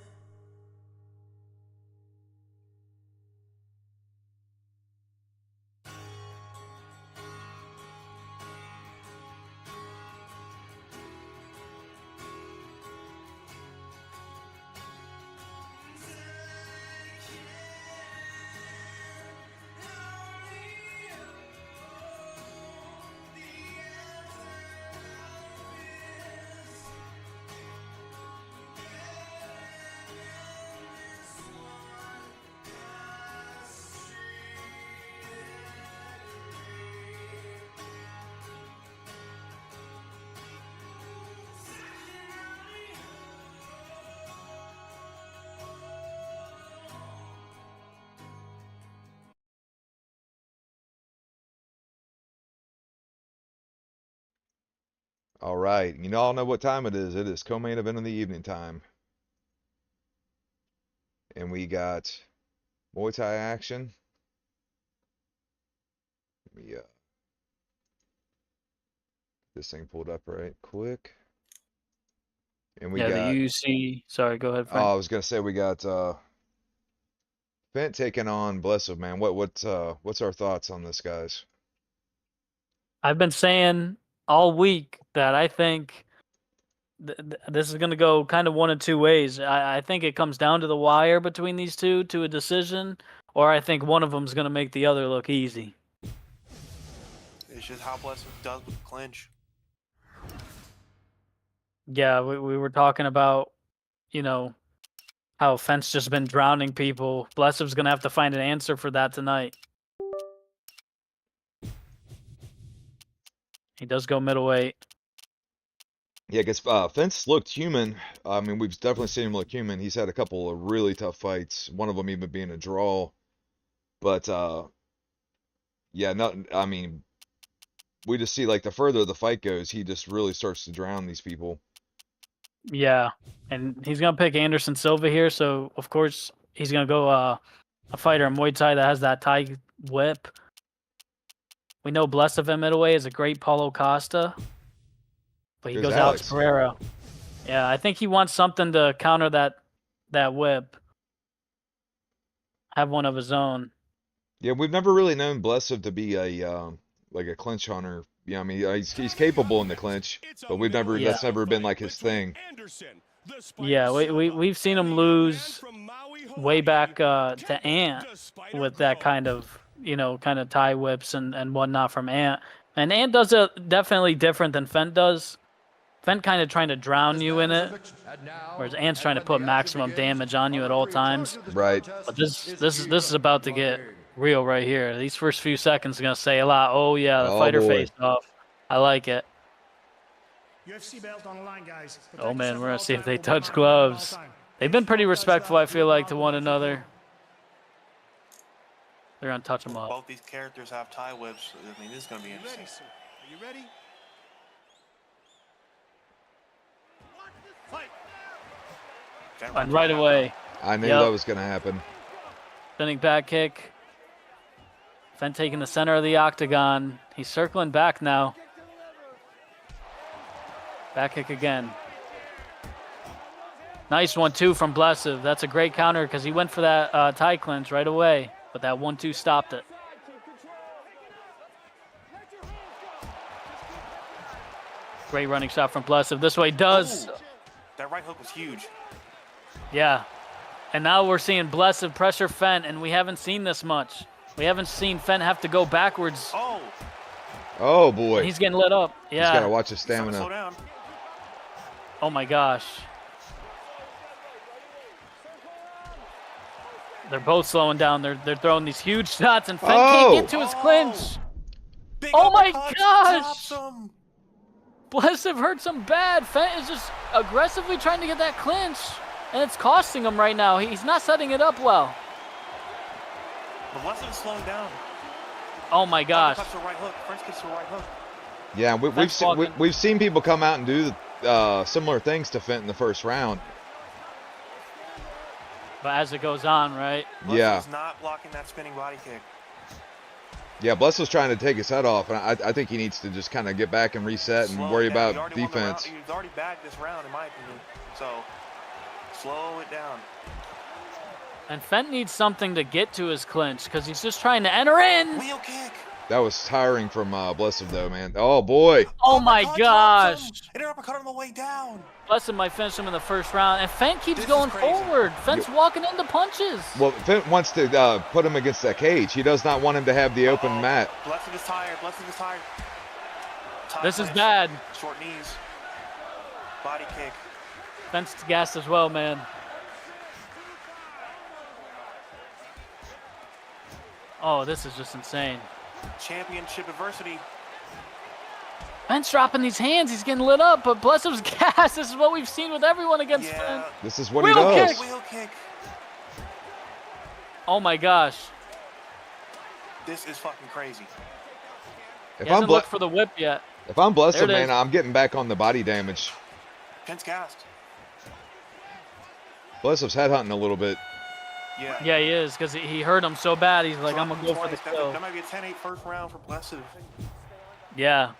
All right, you all know what time it is. It is co-main event in the evening time, and we got Muay Thai action. Let me this thing pulled up right quick, and we Yeah, got. the UUC. Sorry, go ahead, Oh, Frank. I was gonna say we got Fent taking on Blessa, man. What's our thoughts on this, guys? I've been saying all week that I think this is going to go kind of one of two ways. I think it comes down to the wire between these two to a decision, or I think one of them is going to make the other look easy. It's just how Blessing does with the clinch. Yeah, we were talking about, you know, how Fence just been drowning people. Blessiv's going to have to find an answer for that tonight. He does go middleweight. Yeah, because Fence looked human. I mean, we've definitely seen him look human. He's had a couple of really tough fights, one of them even being a draw. But, yeah, I mean, we just see, like, the further the fight goes, he just really starts to drown these people. Yeah, and he's going to pick Anderson Silva here, so, of course, he's gonna go a fighter in Muay Thai that has that Thai whip. We know Blessed at middleweight is a great Paulo Costa, but he Here's goes Alex. Alex Pereira. Yeah, I think he wants something to counter that whip. Have one of his own. Yeah, we've never really known Blessed to be a like a clinch hunter. Yeah, I mean he's capable in the clinch, but we've never Yeah. that's never been like his thing. Yeah, we've seen him lose way back to Ant with that kind of Thai whips and whatnot from Ant. And Ant does it definitely different than Fent does. Fent kind of trying to drown you in it, whereas Ant's trying to put maximum damage on you at all times. Right. But this is about to get real right here. These first few seconds are gonna say a lot. Oh yeah, the Oh, fighter boy. face off. I like it. UFC belt on the line, guys. Oh man, we're gonna see if they touch gloves. They've been pretty respectful, I feel like, to one another. They're gonna touch them up. Both these characters have Thai whips. I mean, this is gonna be interesting. Ready, sir? Are you ready? Fight. And right away, I knew Yep. that was gonna happen. spinning back kick. Fent taking the center of the octagon. He's circling back now. Back kick again. Nice 1-2 from Blessed. That's a great counter because he went for that Thai clinch right away, but that 1-2 stopped it. Great running shot from Blessed. This way does. Ooh, that right hook was huge. Yeah. And now we're seeing Blessed pressure Fent, and we haven't seen this much. We haven't seen Fent have to go backwards. Oh, Oh boy. He's getting lit up. He's gotta Yeah. watch his he's starting to slow stamina. down. Oh my gosh. They're both slowing down. They're throwing these huge shots, and Fent can't get to his clinch. Big Oh my uppercut, gosh! drops him. Blessed hurts him bad. Fent is just aggressively trying to get that clinch, and it's costing him right now. He's not setting it up well. But Blessed is slowing down. Oh my gosh. Uppercuts to right hook. French kicks to right hook. Yeah, we've seen people come out and do similar things to Fent in the first round. But as it goes on, right? Yeah. Blessed is not blocking that spinning body kick. Yeah, Bless was trying to take his head off, and I think he needs to just kind of get back and reset and Slow worry it down. He about already won the round. defense. He's already bagged this round, in my opinion. So, slow it down. And Fent needs something to get to his clinch because he's just trying to enter in. Wheel kick. That was tiring from Blessed though, man. Oh boy. Oh my Uppercut gosh. drops him. And an uppercut on the way down. Blessed might finish him in the first round, and Fent keeps This is going crazy. forward. Fent's walking into punches. Well, Fent wants to put him against that cage. He does not want him to have the open Uh-oh. mat. Blessed is tired. Blessed is tired. Tie This is clinch. bad. Short knees. Body kick. Fent's gassed as well, man. Oh, this is just insane. Championship adversity. Fent's dropping these hands. He's getting lit up, but Blessed was gassed. This is what we've seen with everyone against Yeah. Fent. This is what Wheel he does. kick. Wheel kick. Oh my gosh. This is fucking crazy. If He I'm hasn't looked for the whip yet. Blessed, There it man, is. I'm getting back on the body damage. Fent's gassed. Blessed's headhunting a little bit. Yeah. Yeah, he is, because he hurt him so bad. He's like, I'm Dropped going to him go for the twice. kill. That might be a 10-8 first round for Blessed. Yeah.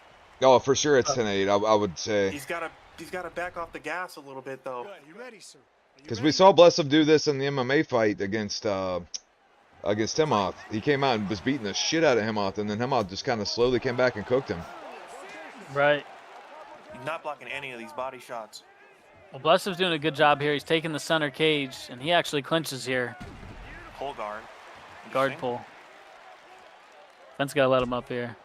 Oh, for sure it's 10-8, I would say. He's got to back off the gas a little bit though. Good. You ready, sir? Are you Because ready? we saw Blessed do this in the MMA fight against Himoth. He came out and was beating the shit out of Himoth, and then Himoth just kind of slowly came back and cooked him. Right. He's not blocking any of these body shots. Well, Blessed's doing a good job here. He's taking the center cage, and he actually clinches here. Pull guard. Guard Interesting. pull. Fent's got to let him up here.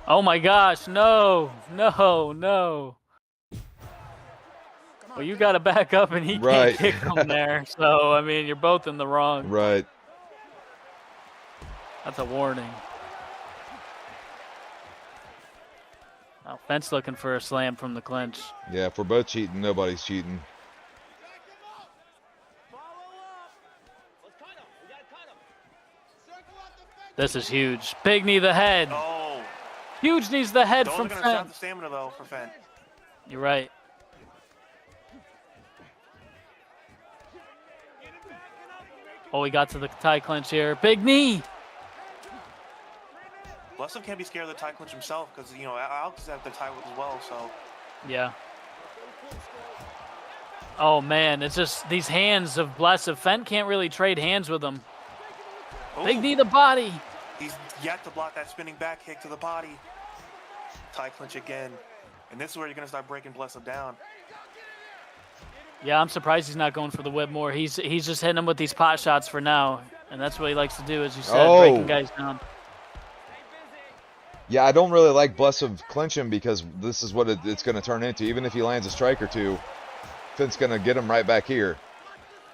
Oh my gosh, no. No, no. Well, you got to back up, and he Right. can't kick him there. So, I mean, you're both in the wrong. Right. That's a warning. Now, Fent's looking for a slam from the clinch. Yeah, if we're both cheating, nobody's cheating. This is huge. Big knee to the head. Oh, Huge knees to the head those from are gonna stop Fent. the stamina though for Fent. You're right. Oh, he got to the tie clinch here. Big knee. Blessup can't be scared of the tie clinch himself because, you know, Alex is at the tie as well, so. Yeah. Oh, man. It's just these hands of Blessup. Fent can't really trade hands with him. Ooh. Big knee to body. He's yet to block that spinning back kick to the body. Tie clinch again. And this is where you're going to start breaking Blessup down. Yeah, I'm surprised he's not going for the whip more. He's just hitting him with these pot shots for now. And that's what he likes to do, as you said, breaking guys down. Yeah, I don't really like Blessup clinching because this is what it's going to turn into. Even if he lands a strike or two, Fent's going to get him right back here.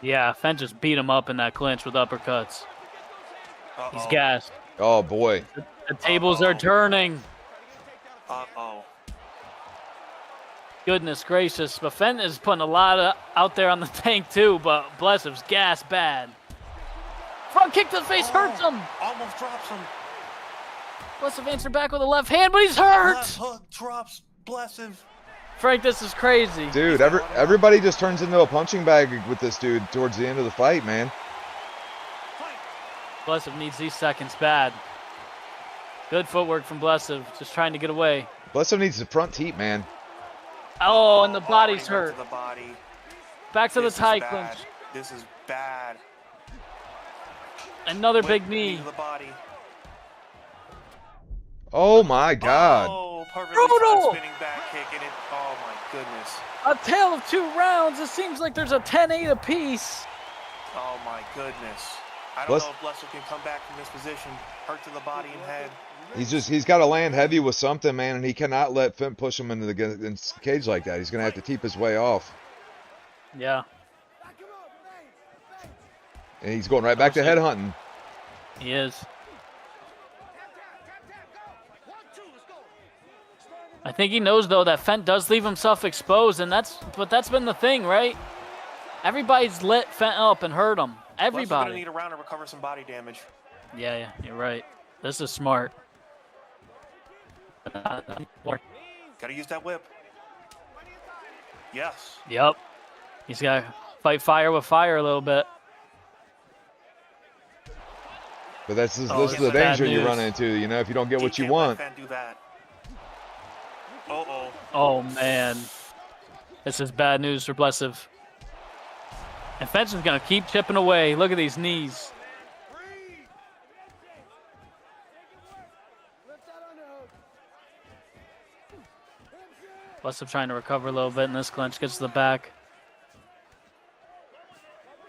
Yeah, Fent just beat him up in that clinch with uppercuts. Uh-oh. He's gassed. Oh, boy. The tables are turning. Uh-oh. Goodness gracious. But Fent is putting a lot out there on the tank, too, but Blessup's gas bad. Front kick to the face hurts him. Almost drops him. Blessup answered back with a left hand, but he's hurt. Left hook drops Blessup. Frank, this is crazy. Dude, everybody just turns into a punching bag with this dude towards the end of the fight, man. Blessup needs these seconds bad. Good footwork from Blessup, just trying to get away. Blessup needs the front teep, man. Oh, and the body's Already hurt. to the body. Back to This the tie is bad. clinch. This is bad. Another Whip big knee. to the body. Oh, my God. Oh, perfectly Brutal. timed spinning back kick, and it. Oh my goodness. A tale of two rounds. It seems like there's a 10-8 apiece. Oh my goodness. I don't know if Blessup can come back from this position. Hurt to the body and head. He's got to land heavy with something, man, and he cannot let Fent push him into the cage like that. He's going to have to keep his way off. Yeah. And he's going right back to head hunting. He is. I think he knows, though, that Fent does leave himself exposed, and that's been the thing, right? Everybody's lit Fent up and hurt him. Blessup Everybody. gonna need a round to recover some body damage. Yeah, you're right. This is smart. Gotta use that whip. Yes. Yep. He's got to fight fire with fire a little bit. But this is it's the bad danger you news. run into, you know, if you don't get what you can't let want. Fent do that. Uh-oh. Oh, man. This is bad news for Blessup. And Fent's going to keep chipping away. Look at these knees. Blessup trying to recover a little bit in this clinch. Gets to the back.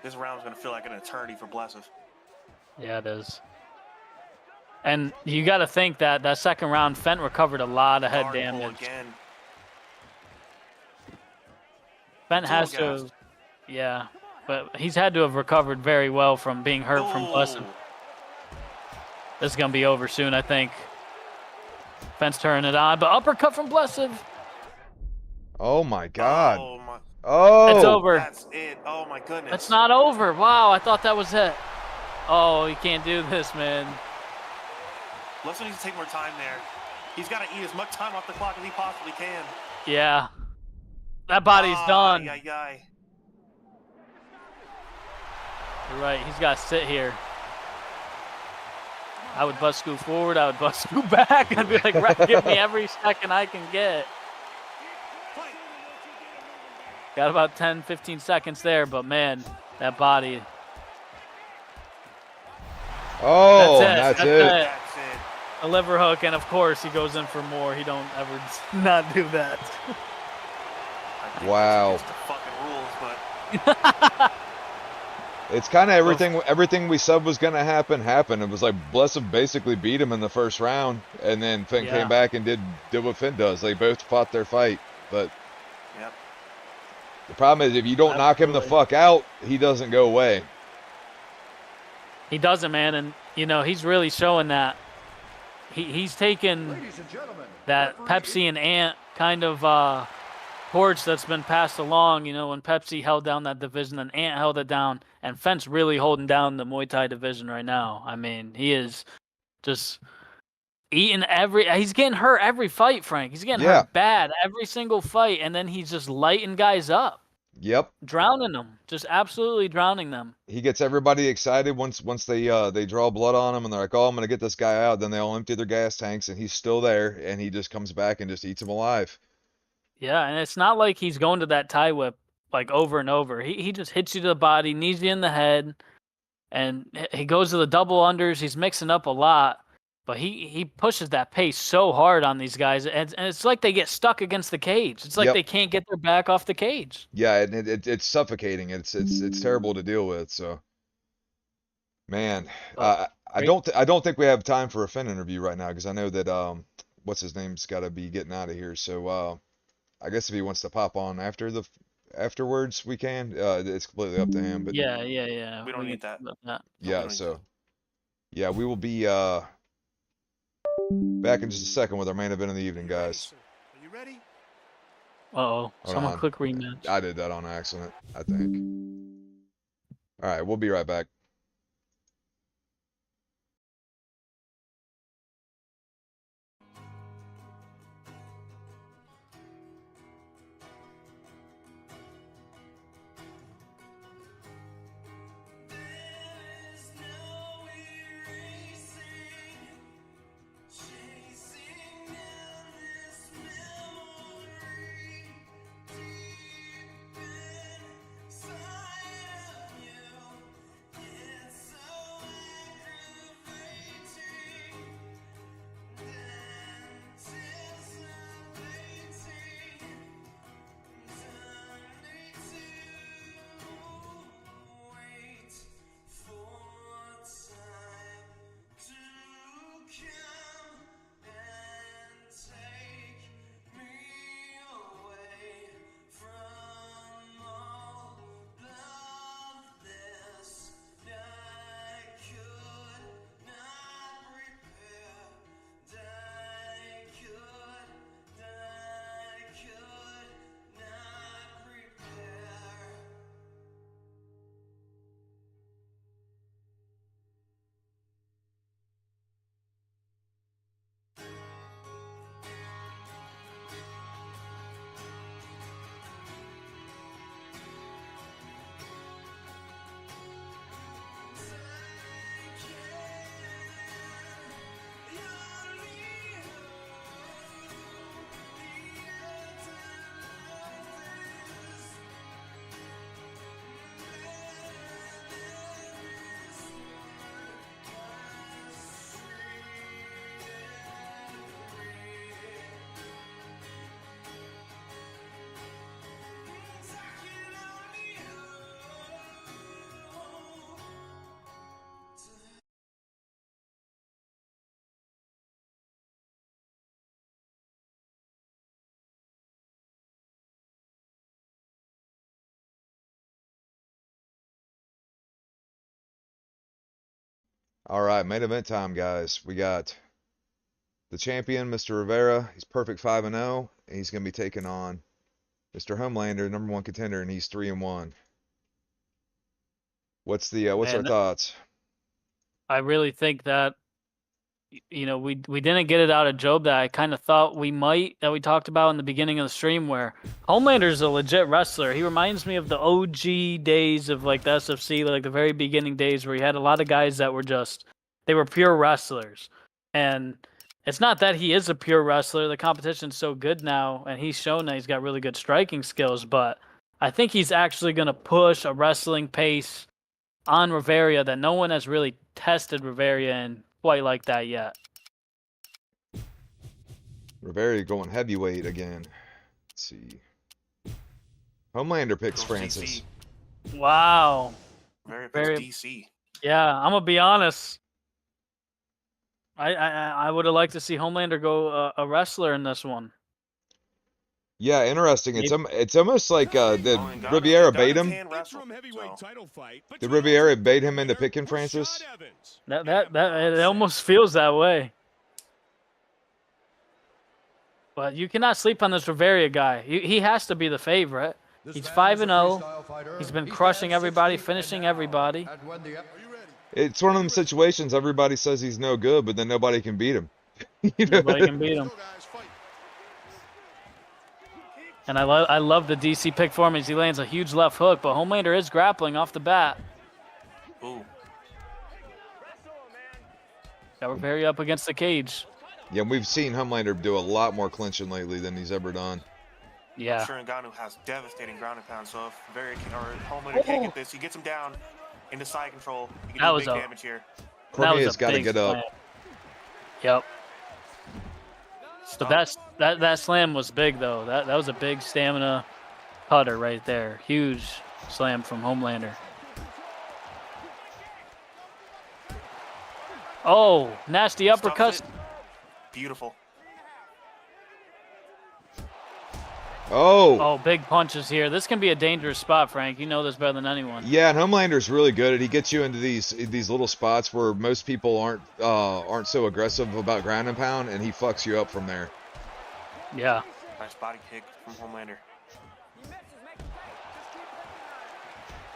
This round's gonna feel like an eternity for Blessup. Yeah, it is. And you got to think that second round, Fent recovered a lot of head Hard pull damage. again. Fent has to, gassed. yeah, but he's had to have recovered very well from being hurt from Blessup. This is going to be over soon, I think. Fent's turning it on, but uppercut from Blessup. Oh, my God. Oh my. Oh. It's over. That's it. Oh my goodness. It's not over. Wow, I thought that was it. Oh, you can't do this, man. Blessup needs to take more time there. He's got to eat as much time off the clock as he possibly can. Yeah. That body's done. Ay, ay, ay. You're right. He's got to sit here. I would bust scoot forward. I would bust scoot back. I'd be like, "Ref, give me every second I can get." Got about 10, 15 seconds there, but man, that body. Oh, That's that's it. it. That's it. A liver hook, and of course he goes in for more. He don't ever not do that. I think Wow. that's against the fucking rules, but It's kind of everything we said was going to happen happened. It was like Blessup basically beat him in the first round, and then Fent Yeah. came back and did what Fent does. They both fought their fight, but yep. the problem is if you don't knock him the fuck out, he doesn't go away. He doesn't, man, and you know he's really showing that. He's taken Ladies and gentlemen, that Pepsi and Ant kind of torch that's been passed along. You know, when Pepsi held down that division and Ant held it down, and Fent's really holding down the Muay Thai division right now. I mean, he is just eating he's getting hurt every fight, Frank. He's getting hurt bad every single fight, and then he's just lighting guys up. Yep. drowning them, just absolutely drowning them. He gets everybody excited once they draw blood on him and they're like, oh, I'm gonna get this guy out. Then they all empty their gas tanks and he's still there and he just comes back and just eats them alive. Yeah, and it's not like he's going to that tie whip like over and over. He just hits you to the body, knees you in the head, and he goes to the double unders. He's mixing up a lot, but he pushes that pace so hard on these guys, and it's like they get stuck against the cage. It's like Yep. they can't get their back off the cage. Yeah, and it's suffocating. It's terrible to deal with. So, man, I don't think we have time for a Finn interview right now because I know that what's his name's got to be getting out of here. So I guess if he wants to pop on afterwards, we can. It's completely up to him. But Yeah. We don't need that. yeah, so yeah, we will be back in just a second with our main event of the evening, guys. Are you ready? Uh-oh, Hold someone on. click rematch. I did that on accident, I think. All right, we'll be right back. There's no erasing, chasing down this memory deep inside of you. It's so aggravating, anticipating, turning to wait for time to come and take me away from all of this. I could not repair. I could not repair. All right, main event time, guys. We got the champion, Mr. Rivera. He's perfect 5-0. He's going to be taking on Mr. Homelander, number one contender, and he's 3-1. What's our thoughts? I really think that, you know, we didn't get it out of Job that I kind of thought we might, that we talked about in the beginning of the stream, where Homelander's a legit wrestler. He reminds me of the OG days of like the SFC, like the very beginning days where he had a lot of guys that were they were pure wrestlers. And it's not that he is a pure wrestler. The competition's so good now, and he's shown that he's got really good striking skills, but I think he's actually going to push a wrestling pace on Rivera that no one has really tested Rivera in quite like that yet. Rivera going heavyweight again. Let's see. Homelander picks Goes Francis. DC. Wow. Very DC. Yeah, I'm gonna be honest. I would have liked to see Homelander go a wrestler in this one. Yeah, interesting. It's almost like did Riviera bait him? Did Riviera bait him into picking Francis? That it almost feels that way. But you cannot sleep on this Rivera guy. He has to be the favorite. He's 5-0. He's been crushing everybody, finishing everybody. It's one of them situations everybody says he's no good, but then nobody can beat him. Nobody can beat him. And I love the DC pick for him as he lands a huge left hook, but Homelander is grappling off the bat. Ooh. Got Riveria up against the cage. Yeah, we've seen Homelander do a lot more clinching lately than he's ever done. Yeah. I'm sure Ngannou has devastating ground and pound, so if Homelander can't get this, he gets him down into side control. He can do big damage here. Cormier's got to get up. Yep. But that slam was big though. That was a big stamina cutter right there. Huge slam from Homelander. Oh, nasty uppercut. Beautiful. Oh, big punches here. This can be a dangerous spot, Frank. You know this better than anyone. Yeah, and Homelander's really good at. He gets you into these little spots where most people aren't so aggressive about ground and pound, and he fucks you up from there. Yeah. Nice body kick from Homelander.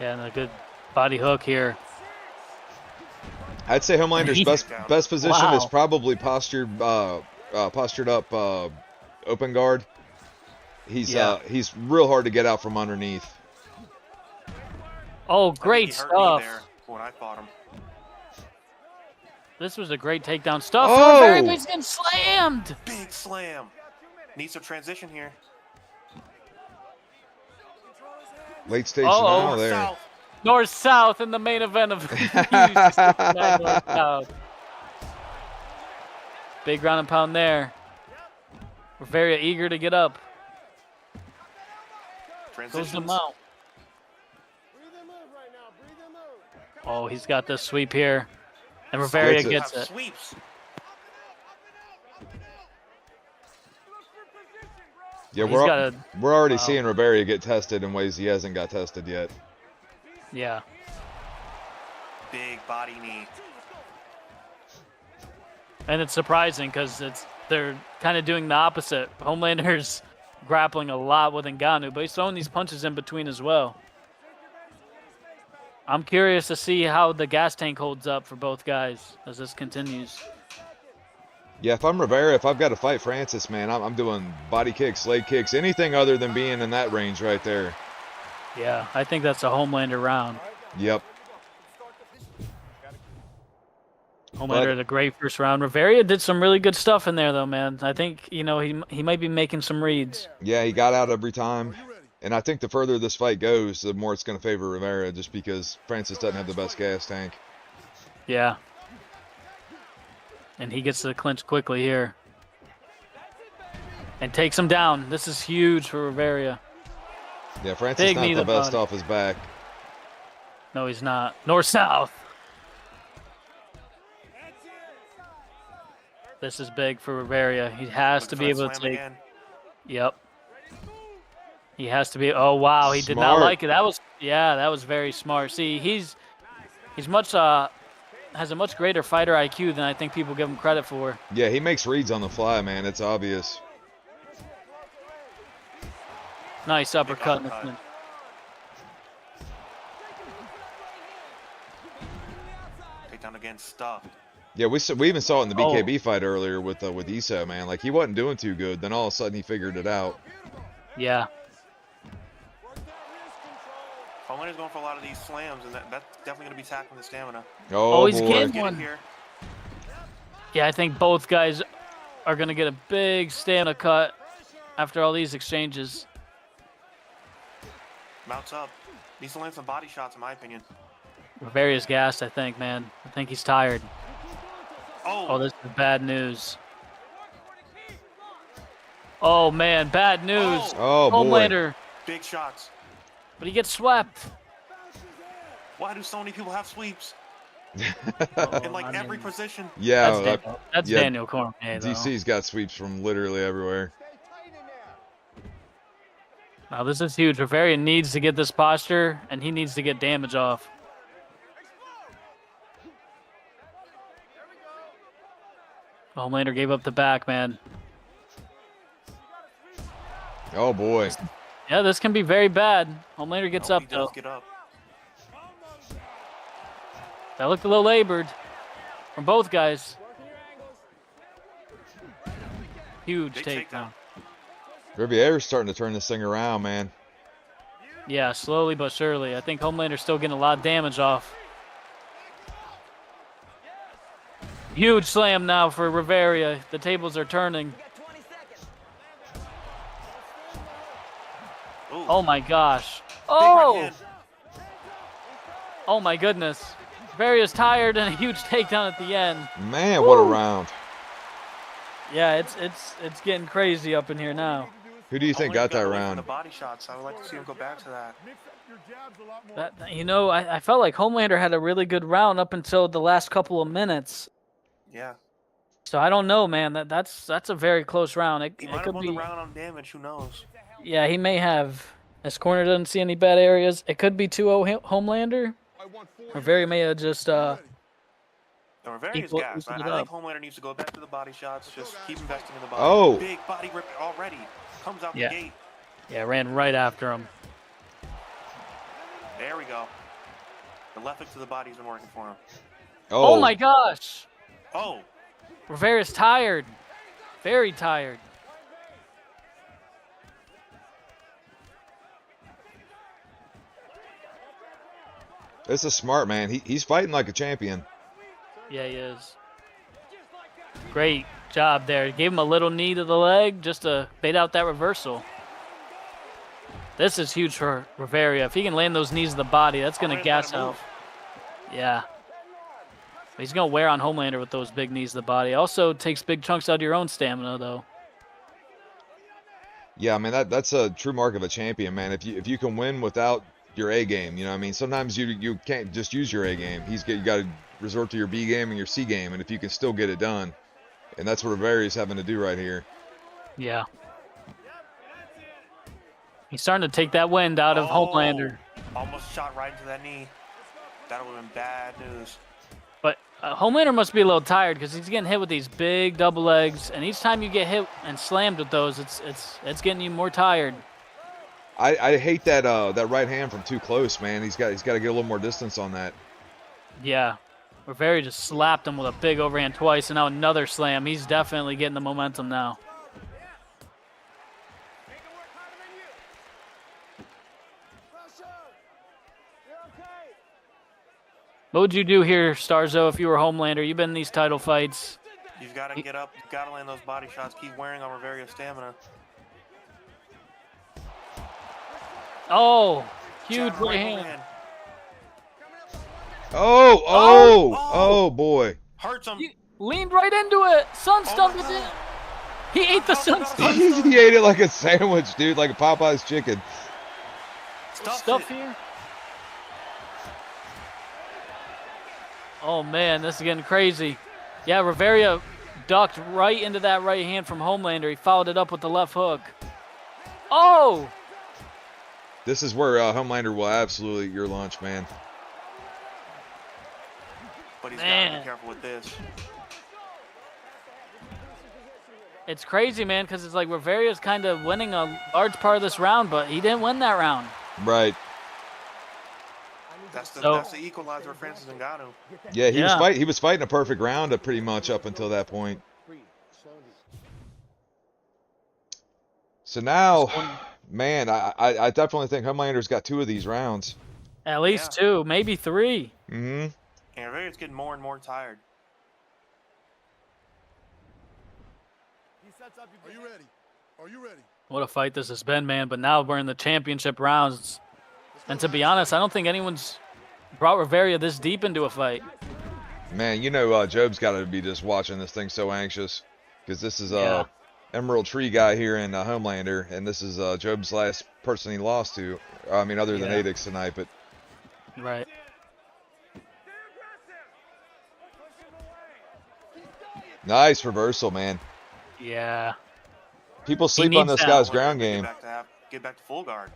Yeah, and a good body hook here. I'd say Homelander's best position is probably postured up open guard. He's real hard to get out from underneath. Oh, great stuff. There when I fought him. This was a great takedown stuff. Oh! He's getting slammed. Big slam. Needs some transition here. Late stage now there. South. North-south in the main event of North-south. Big ground and pound there. We're very eager to get up. Goes the mount. Oh, he's got this sweep here. And Riveria gets it. Sweeps. Yeah, we're already seeing Riveria get tested in ways he hasn't got tested yet. Yeah. Big body knee. And it's surprising because they're kind of doing the opposite. Homelander's grappling a lot with Ngannou, but he's throwing these punches in between as well. I'm curious to see how the gas tank holds up for both guys as this continues. Yeah, if I'm Rivera, if I've got to fight Francis, man, I'm doing body kicks, leg kicks, anything other than being in that range right there. Yeah, I think that's a Homelander round. Yep. Homelander had a great first round. Riveria did some really good stuff in there, though, man. I think, he might be making some reads. Yeah, he got out every time. And I think the further this fight goes, the more it's going to favor Rivera just because Francis doesn't have the best gas tank. Yeah. And he gets to the clinch quickly here. And takes him down. This is huge for Riveria. Yeah, Francis not the best off his back. No, he's not. North-south. This is big for Riveria. He has to be able to take. Yep. He has to be. Oh wow, he did not like it. That was very smart. See, he's much has a much greater fighter IQ than I think people give him credit for. Yeah, he makes reads on the fly, man. It's obvious. Nice uppercut. Takedown again, stuffed. Yeah, we even saw it in the BKB fight earlier with Issa, man. Like, he wasn't doing too good. Then all of a sudden he figured it out. Yeah. Homelander's going for a lot of these slams, and that's definitely going to be tackling the stamina. Oh, he's getting one. Here. Yeah, I think both guys are going to get a big stamina cut after all these exchanges. Mounts up. Needs to land some body shots, in my opinion. Riveria's gassed, I think, man. I think he's tired. Oh, this is bad news. Oh, man, bad news. Oh, boy. Homelander. Big shots. But he gets swept. Why do so many people have sweeps? In like every position. Yeah. That's Daniel Cormier, though. DC's got sweeps from literally everywhere. Now, this is huge. Riveria needs to get this posture, and he needs to get damage off. Homelander gave up the back, man. Oh, boy. Yeah, this can be very bad. Homelander gets up, though. Get up. That looked a little labored from both guys. Huge takedown. Riviere's starting to turn this thing around, man. Yeah, slowly but surely. I think Homelander's still getting a lot of damage off. Huge slam now for Riveria. The tables are turning. Ooh. Oh my gosh. Big right Oh! hand. Oh my goodness. Riveria's tired and a huge takedown at the end. Man, what a round. Yeah, it's getting crazy up in here now. Who do you think got that away from round? The body shots. I would like to see him go back to that. You know, I felt like Homelander had a really good round up until the last couple of minutes. Yeah. So I don't know, man. That's a very close round. He It might have could won be. the round on damage. Who knows? Yeah, he may have. This corner doesn't see any bad areas. It could be 2-0 Homelander. Riveria may have just No, Riveria's Equal- gas. I equal it think up. Homelander needs to go back to the body shots. Just keep investing in the body. Oh. Big body rip already. Comes out Yeah. the gate. yeah ran right after him. There we go. The left hook to the body's been working for him. Oh my gosh. Oh. Riveria's tired. Very tired. This is smart, man. He's fighting like a champion. Yeah, he is. Great job there. Gave him a little knee to the leg just to bait out that reversal. This is huge for Riveria. If he can land those knees to the body, that's going to gas out. Yeah. He's going to wear on Homelander with those big knees to the body. Also takes big chunks out of your own stamina, though. Yeah, I mean that's a true mark of a champion, man. If you can win without your A game, you know what I mean? Sometimes you can't just use your A game. You got to resort to your B game and your C game, and if you can still get it done. And that's what Riveria's having to do right here. Yeah. He's starting to take that wind out of Homelander. Almost shot right into that knee. That would have been bad news. But Homelander must be a little tired because he's getting hit with these big double legs, and each time you get hit and slammed with those, it's getting you more tired. I hate that that right hand from too close, man. He's got to get a little more distance on that. Yeah. Riveria just slapped him with a big overhand twice, and now another slam. He's definitely getting the momentum now. What would you do here, Starzo, if you were Homelander? You've been in these title fights. You've got to get up. You've got to land those body shots. Keep wearing on Riveria's stamina. Oh, huge Shot right right hand. Oh boy. Hurts him. He leaned right into it. Sun stumped it in. He ate the sun stump. He ate it like a sandwich, dude, like a Popeye's chicken. Stuff here. Oh man, this is getting crazy. Yeah, Riveria ducked right into that right hand from Homelander. He followed it up with the left hook. Oh! This is where Homelander will absolutely eat your lunch, man. But he's got to be careful with this. It's crazy, man, because it's like Riveria's kind of winning a large part of this round, but he didn't win that round. Right. That's the equalizer, Francis Ngannou. Yeah, he was fighting a perfect round pretty much up until that point. So now, man, I definitely think Homelander's got 2 of these rounds. At least 2, maybe 3. Mm-hmm. And Riveria's getting more and more tired. Are you ready? Are you ready? What a fight this has been, man. But now we're in the championship rounds. And to be honest, I don't think anyone's brought Riveria this deep into a fight. Man, you know Job's got to be just watching this thing so anxious. Because this is Emerald Tree guy here in Homelander. And this is Job's last person he lost to. I mean, other than Adix tonight. But Right. nice reversal, man. Yeah. People sleep on this guy's ground game. Get back to full guard.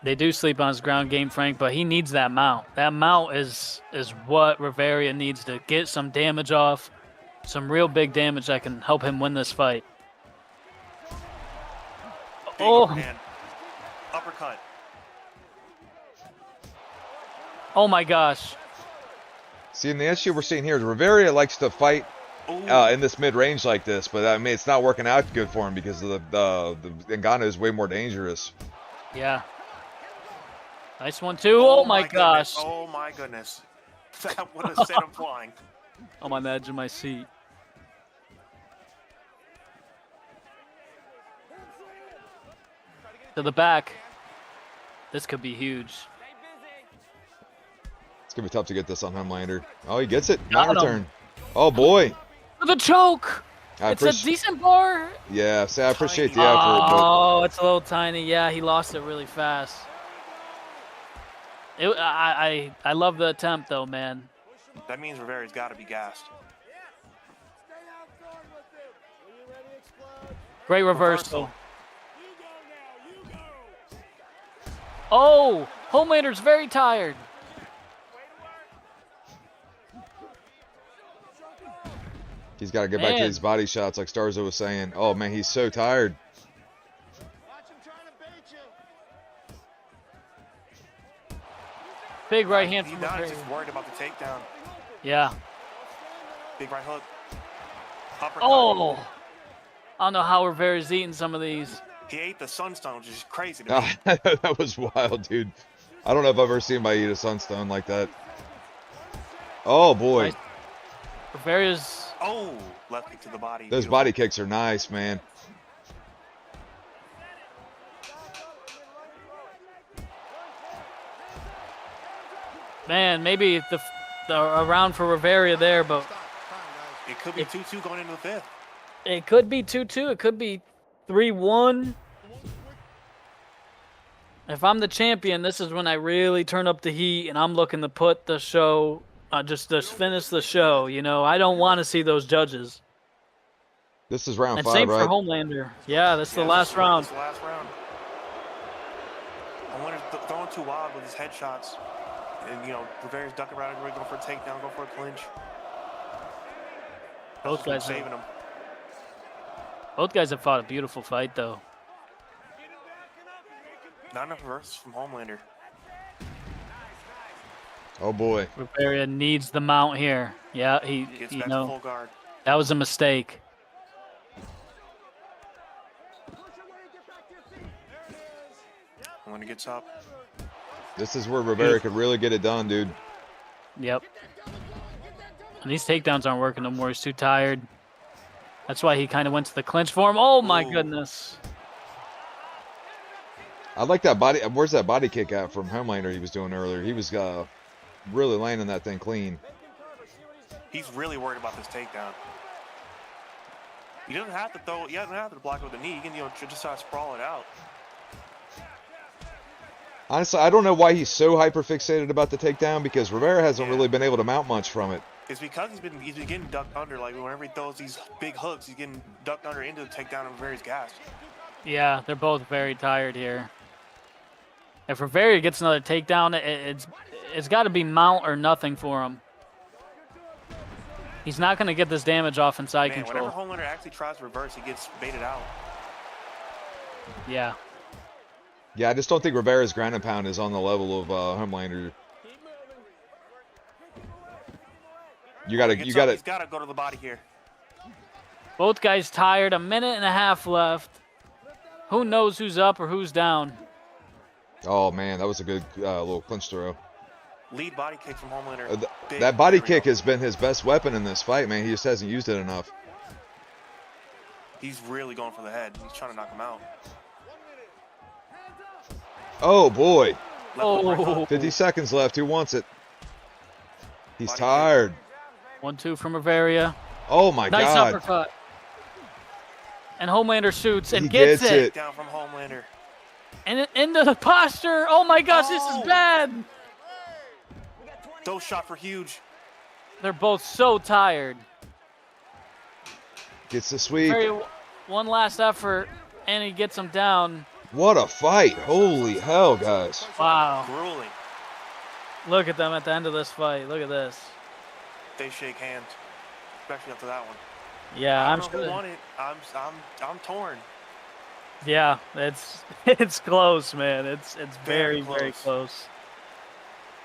They do sleep on his ground game, Frank, but he needs that mount. That mount is what Riveria needs to get some damage off, some real big damage that can help him win this fight. Big overhand. Uppercut. Oh my gosh. See, and the issue we're seeing here is Riveria likes to fight in this mid-range like this. But I mean, it's not working out good for him because of the Ngannou is way more dangerous. Yeah. Nice one, too. Oh, my gosh. Oh, my goodness. That would have sent him flying. I'm on the edge of my seat. To the back. This could be huge. It's gonna be tough to get this on Homelander. Oh, he gets it. Got Mount him. return. Oh boy. The choke. It's a appreci- decent bar. Yeah, see, I appreciate the effort, but Oh, it's a little tiny. Yeah, he lost it really fast. I love the attempt, though, man. That means Rivera's got to be gassed. Great reversal. Oh, Homelander's very tired. he's got to get back to Man. these body shots, like Starzo was saying. Oh man, he's so tired. Big right hand He's from not Rivera. just worried about the takedown. Yeah. Big right hook. Uppercut. Oh. I don't know how Rivera's eating some of these. He ate the sunstone, which is crazy to me. That was wild, dude. I don't know if I've ever seen anybody eat a sunstone like that. Oh boy, Nice. Rivera's. Oh, left kick to the body. those Beautiful. body kicks are nice, man. Man, maybe the a round for Rivera there, but It could be 2-2 going into the fifth. it could be 2-2. It could be 3-1. If I'm the champion, this is when I really turn up the heat, and I'm looking to put the show, just finish the show. You know, I don't want to see those judges. This is round And 5, same right? for Homelander. Yeah, that's the Yeah, last this round. is the last round. Homelander's throwing too wild with his headshots. And, you know, Rivera's ducking around everywhere, going for a takedown, going for a clinch. Both guys, saving him. both guys have fought a beautiful fight, though. Not enough reverses from Homelander. Oh boy. Rivera needs the mount here. Yeah, he, Gets you back to know, full guard. that was a mistake. Homelander gets up. This is where Rivera could really get it done, dude. Yep. And these takedowns aren't working no more. He's too tired. That's why he kind of went to the clinch for him. Oh, my Ooh. goodness. I like that body. Where's that body kick at from Homelander he was doing earlier? He was really landing that thing clean. He's really worried about this takedown. He doesn't have to throw. He doesn't have to block with the knee. He can, you know, just try to sprawl it out. Honestly, I don't know why he's so hyper fixated about the takedown, because Rivera hasn't really been able to mount much from it. It's because he's been getting ducked under. Like whenever he throws these big hooks, he's getting ducked under into the takedown, and Rivera's gassed. Yeah, they're both very tired here. If Rivera gets another takedown, it's got to be mount or nothing for him. He's not going to get this damage off inside Man, control. whenever Homelander actually tries to reverse, he gets baited out. Yeah. Yeah, I just don't think Rivera's ground and pound is on the level of Homelander. You gotta. He's got to go to the body here. Both guys tired. A minute and a half left. Who knows who's up or who's down? Oh man, that was a good little clinch throw. Lead body kick from Homelander. Big. That body There we kick go. has been his best weapon in this fight, man. He just hasn't used it enough. He's really going for the head. He's trying to knock him out. Oh boy, Left hook, right Oh. hook. 50 seconds left. Who wants it? He's Body kick. tired. 1-2 from Rivera. Oh my Nice God. uppercut. And Homelander shoots and He gets gets it. it. Down from Homelander. And into the posture. Oh my gosh, this Oh. is bad. Those shots were huge. They're both so tired. Gets the sweep. One last effort, and he gets him down. What a fight. Holy hell, guys. Wow. Grueling. Look at them at the end of this fight. Look at this. They shake hands, especially after that one. Yeah, I I'm don't know who sure. won it. I'm torn. Yeah, it's close, man. It's very, Very very close. close.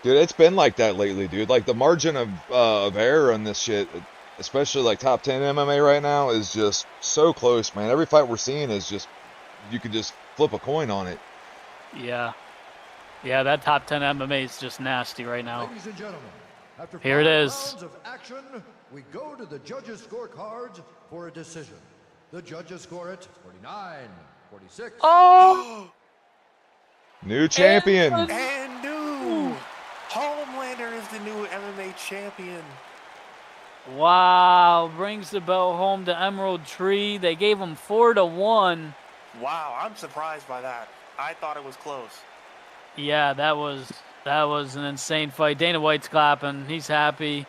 Dude, it's been like that lately, dude. Like the margin of error on this shit, especially like top 10 MMA right now, is just so close, man. Every fight we're seeing is just, you could just flip a coin on it. Yeah. Yeah, that top 10 MMA is just nasty right now. Ladies and gentlemen, after Here it 5 is. rounds of action, we go to the judges' scorecards for a decision. The judges score it 49-46. Oh! New champion. And new Homelander is the new MMA champion. Wow, brings the belt home to Emerald Tree. They gave him 4-1. Wow, I'm surprised by that. I thought it was close. Yeah, that was an insane fight. Dana White's clapping. He's happy.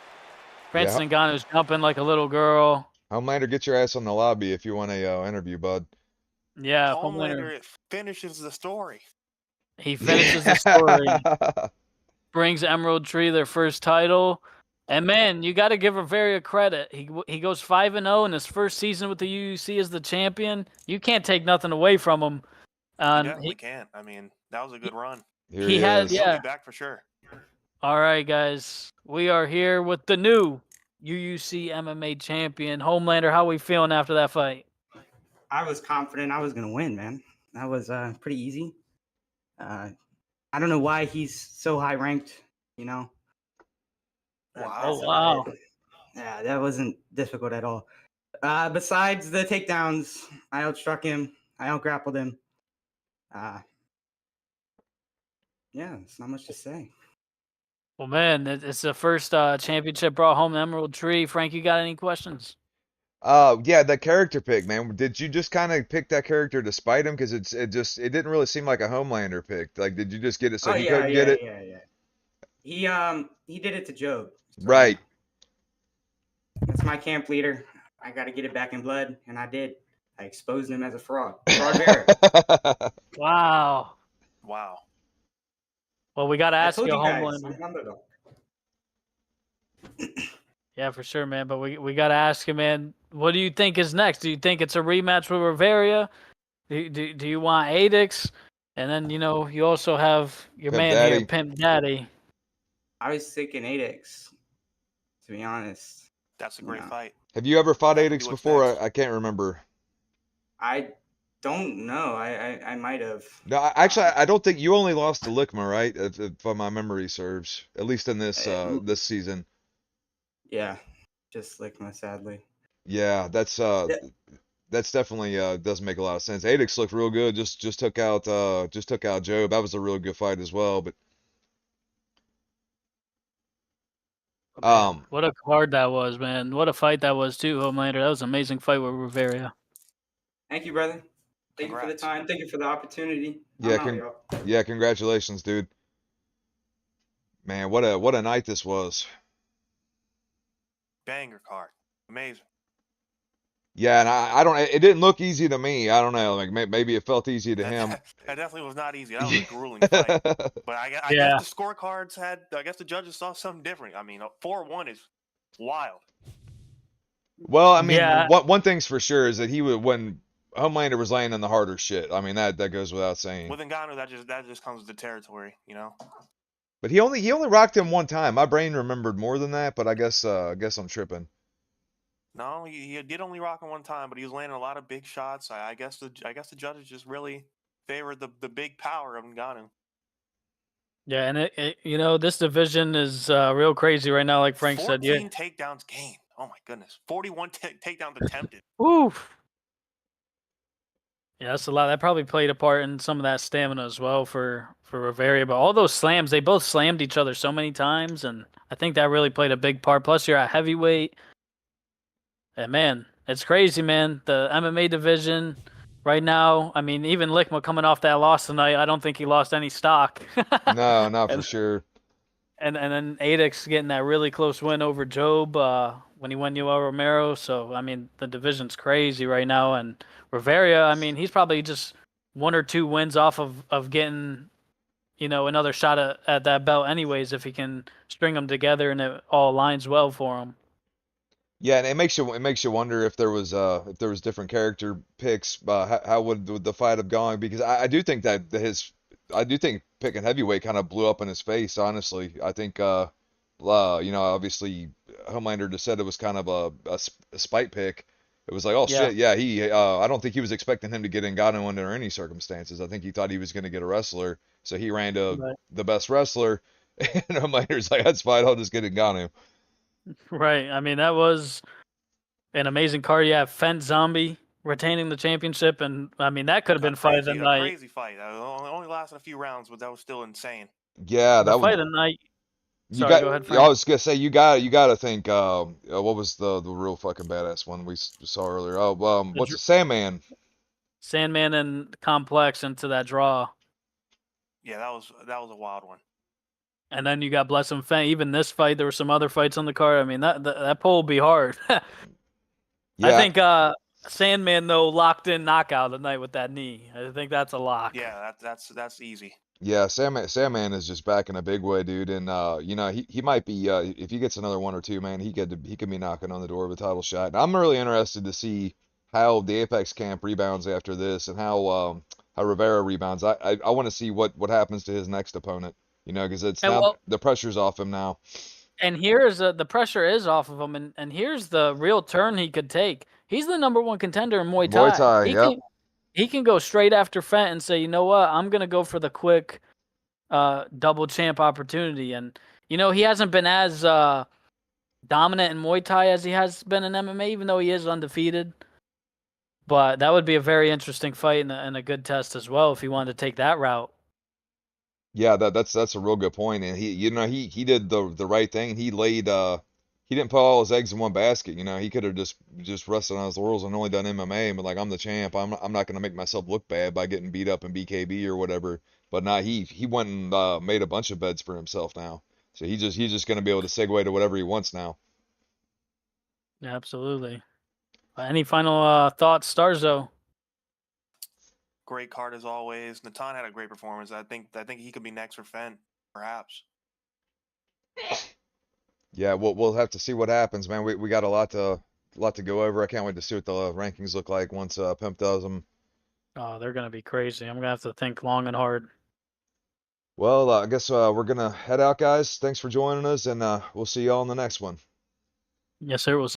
Francis Yeah. Ngannou's jumping like a little girl. Homelander, get your ass on the lobby if you want a interview, bud. Yeah, Homelander it finishes the story. He finishes the story. Brings Emerald Tree their first title. And man, you got to give Rivera credit. He goes 5-0 in his first season with the UUC as the champion. You can't take nothing away from him. You definitely can't. I mean, that was a good run. Here he he had- is. yeah. He'll be back for sure. All right, guys. We are here with the new UUC MMA champion, Homelander. How we feeling after that fight? I was confident I was going to win, man. That was pretty easy. I don't know why he's so high ranked, you know. Oh, wow. Yeah, that wasn't difficult at all. Besides the takedowns, I outstruck him. I outgrappled him. Yeah, it's not much to say. Well, man, it's the first championship brought home to Emerald Tree. Frank, you got any questions? Yeah, that character pick, man. Did you just kind of pick that character to spite him? Because it didn't really seem like a Homelander pick. Like, did you just get it so he couldn't get it? Yeah. He did it to Job. So, Right. That's my camp leader. I got to get it back in blood, and I did. I exposed him as a fraud. Fraud bearer. Wow. Wow. Well, we got to I ask told you, you guys, Homelander. I'm underdog. Yeah, for sure, man. But we got to ask you, man, what do you think is next? Do you think it's a rematch with Rivera? Do you want Adix? And then, you also have your Pimp man Daddy. here, Pimp Daddy. I was thinking 8X, to be honest. That's a great Yeah. fight. Have you ever fought Exactly Adix what's before? next. I can't remember. I don't know. I might have. No, actually, I don't think you only lost to Lickma, right? If my memory serves, at least in this this season. Yeah, just Lickma, sadly. Yeah, that's definitely doesn't make a lot of sense. Adix looked real good. Just took out Job. That was a real good fight as well. But What a card that was, man. What a fight that was, too, Homelander. That was an amazing fight with Rivera. Thank you, brother. Thank you for the Congrats. time. Thank you for the opportunity. Yeah, I'm out, y'all. yeah, congratulations, dude. Man, what a night this was. Banger card. Amazing. Yeah, and I don't. It didn't look easy to me. I don't know. Like maybe it felt easy to him. That definitely was not easy. That was a grueling fight. But I Yeah. guess the scorecards I guess the judges saw something different. I mean, 4-1 is wild. Well, I mean, Yeah. one thing's for sure is that when Homelander was laying in the harder shit. I mean, that goes without saying. With Ngannou, that just comes with the territory, you know. But he only rocked him one time. My brain remembered more than that, but I guess I'm tripping. No, he did only rock him one time, but he was landing a lot of big shots. I guess the judges just really favored the big power of Ngannou. Yeah, and this division is real crazy right now, like Frank said. 14 Yeah. takedowns gained. Oh my goodness. 41 takedowns attempted. Oof. Yeah, that's a lot. That probably played a part in some of that stamina as well for Rivera. But all those slams, they both slammed each other so many times, and I think that really played a big part. Plus, you're at heavyweight. And man, it's crazy, man. The MMA division right now, I mean, even Lickma coming off that loss tonight, I don't think he lost any stock. No, not for sure. And then Adix getting that really close win over Job when he won Yoel Romero. So, I mean, the division's crazy right now. And Rivera, I mean, he's probably just 1 or 2 wins off of getting, another shot at that belt anyways, if he can string them together and it all aligns well for him. Yeah, and it makes you wonder if there was different character picks. How would the fight have gone? Because I do think that picking heavyweight kind of blew up in his face. Honestly, I think you know, obviously Homelander just said it was kind of a spite pick. It was like, oh Yeah. shit, yeah, I don't think he was expecting him to get Ngannou under any circumstances. I think he thought he was going to get a wrestler, so he ran to Right. the best wrestler, and Homelander's like, that's fine, I'll just get Ngannou. Right. I mean, that was an amazing card. Yeah, Fent Zombie retaining the championship, and I mean that could have been fight of the A night. crazy fight. Only lasted a few rounds, but that was still insane. Yeah, The that fight was. of the night. You Sorry, got. go ahead, I Frank. was gonna say you got to think. What was the real fucking badass one we saw earlier? Oh, what's the Sandman? Sandman and Complex into that draw, Yeah, that was a wild one. and then you got Bless and Fent. Even this fight, there were some other fights on the card. I mean, that poll will be hard. I Yeah, think Sandman though locked in knockout tonight with that knee. I think that's a lock. Yeah, that's easy. yeah. Sandman is just back in a big way, dude. And you know, he might be if he gets another one or two, man, he could be knocking on the door of a title shot. And I'm really interested to see how the Apex camp rebounds after this, and how Rivera rebounds. I want to see what happens to his next opponent. You know, because it's And now well, the pressure's off him now. and here's the pressure is off of him, and here's the real turn he could take. He's the number one contender in Muay Thai. Muay Thai, yep. He can go straight after Fent and say, you know what, I'm gonna go for the quick double champ opportunity. And you know, he hasn't been as dominant in Muay Thai as he has been in MMA, even though he is undefeated. But that would be a very interesting fight and a good test as well if he wanted to take that route. Yeah, that's a real good point. And he did the right thing. He didn't put all his eggs in one basket. You know, he could have just rested on his laurels and only done MMA and been like, I'm the champ. I'm not gonna make myself look bad by getting beat up in BKB or whatever. But now he went and made a bunch of beds for himself now. So he's just gonna be able to segue to whatever he wants now. Yeah, absolutely. Any final thoughts, Starzo? Great card as always. Natan had a great performance. I think he could be next for Fent, perhaps. Yeah, we'll have to see what happens, man. We got a lot to go over. I can't wait to see what the rankings look like once Pimp does them. Oh, they're gonna be crazy. I'm gonna have to think long and hard. Well, I guess we're gonna head out, guys. Thanks for joining us, and we'll see y'all in the next one. Yes, sir. We'll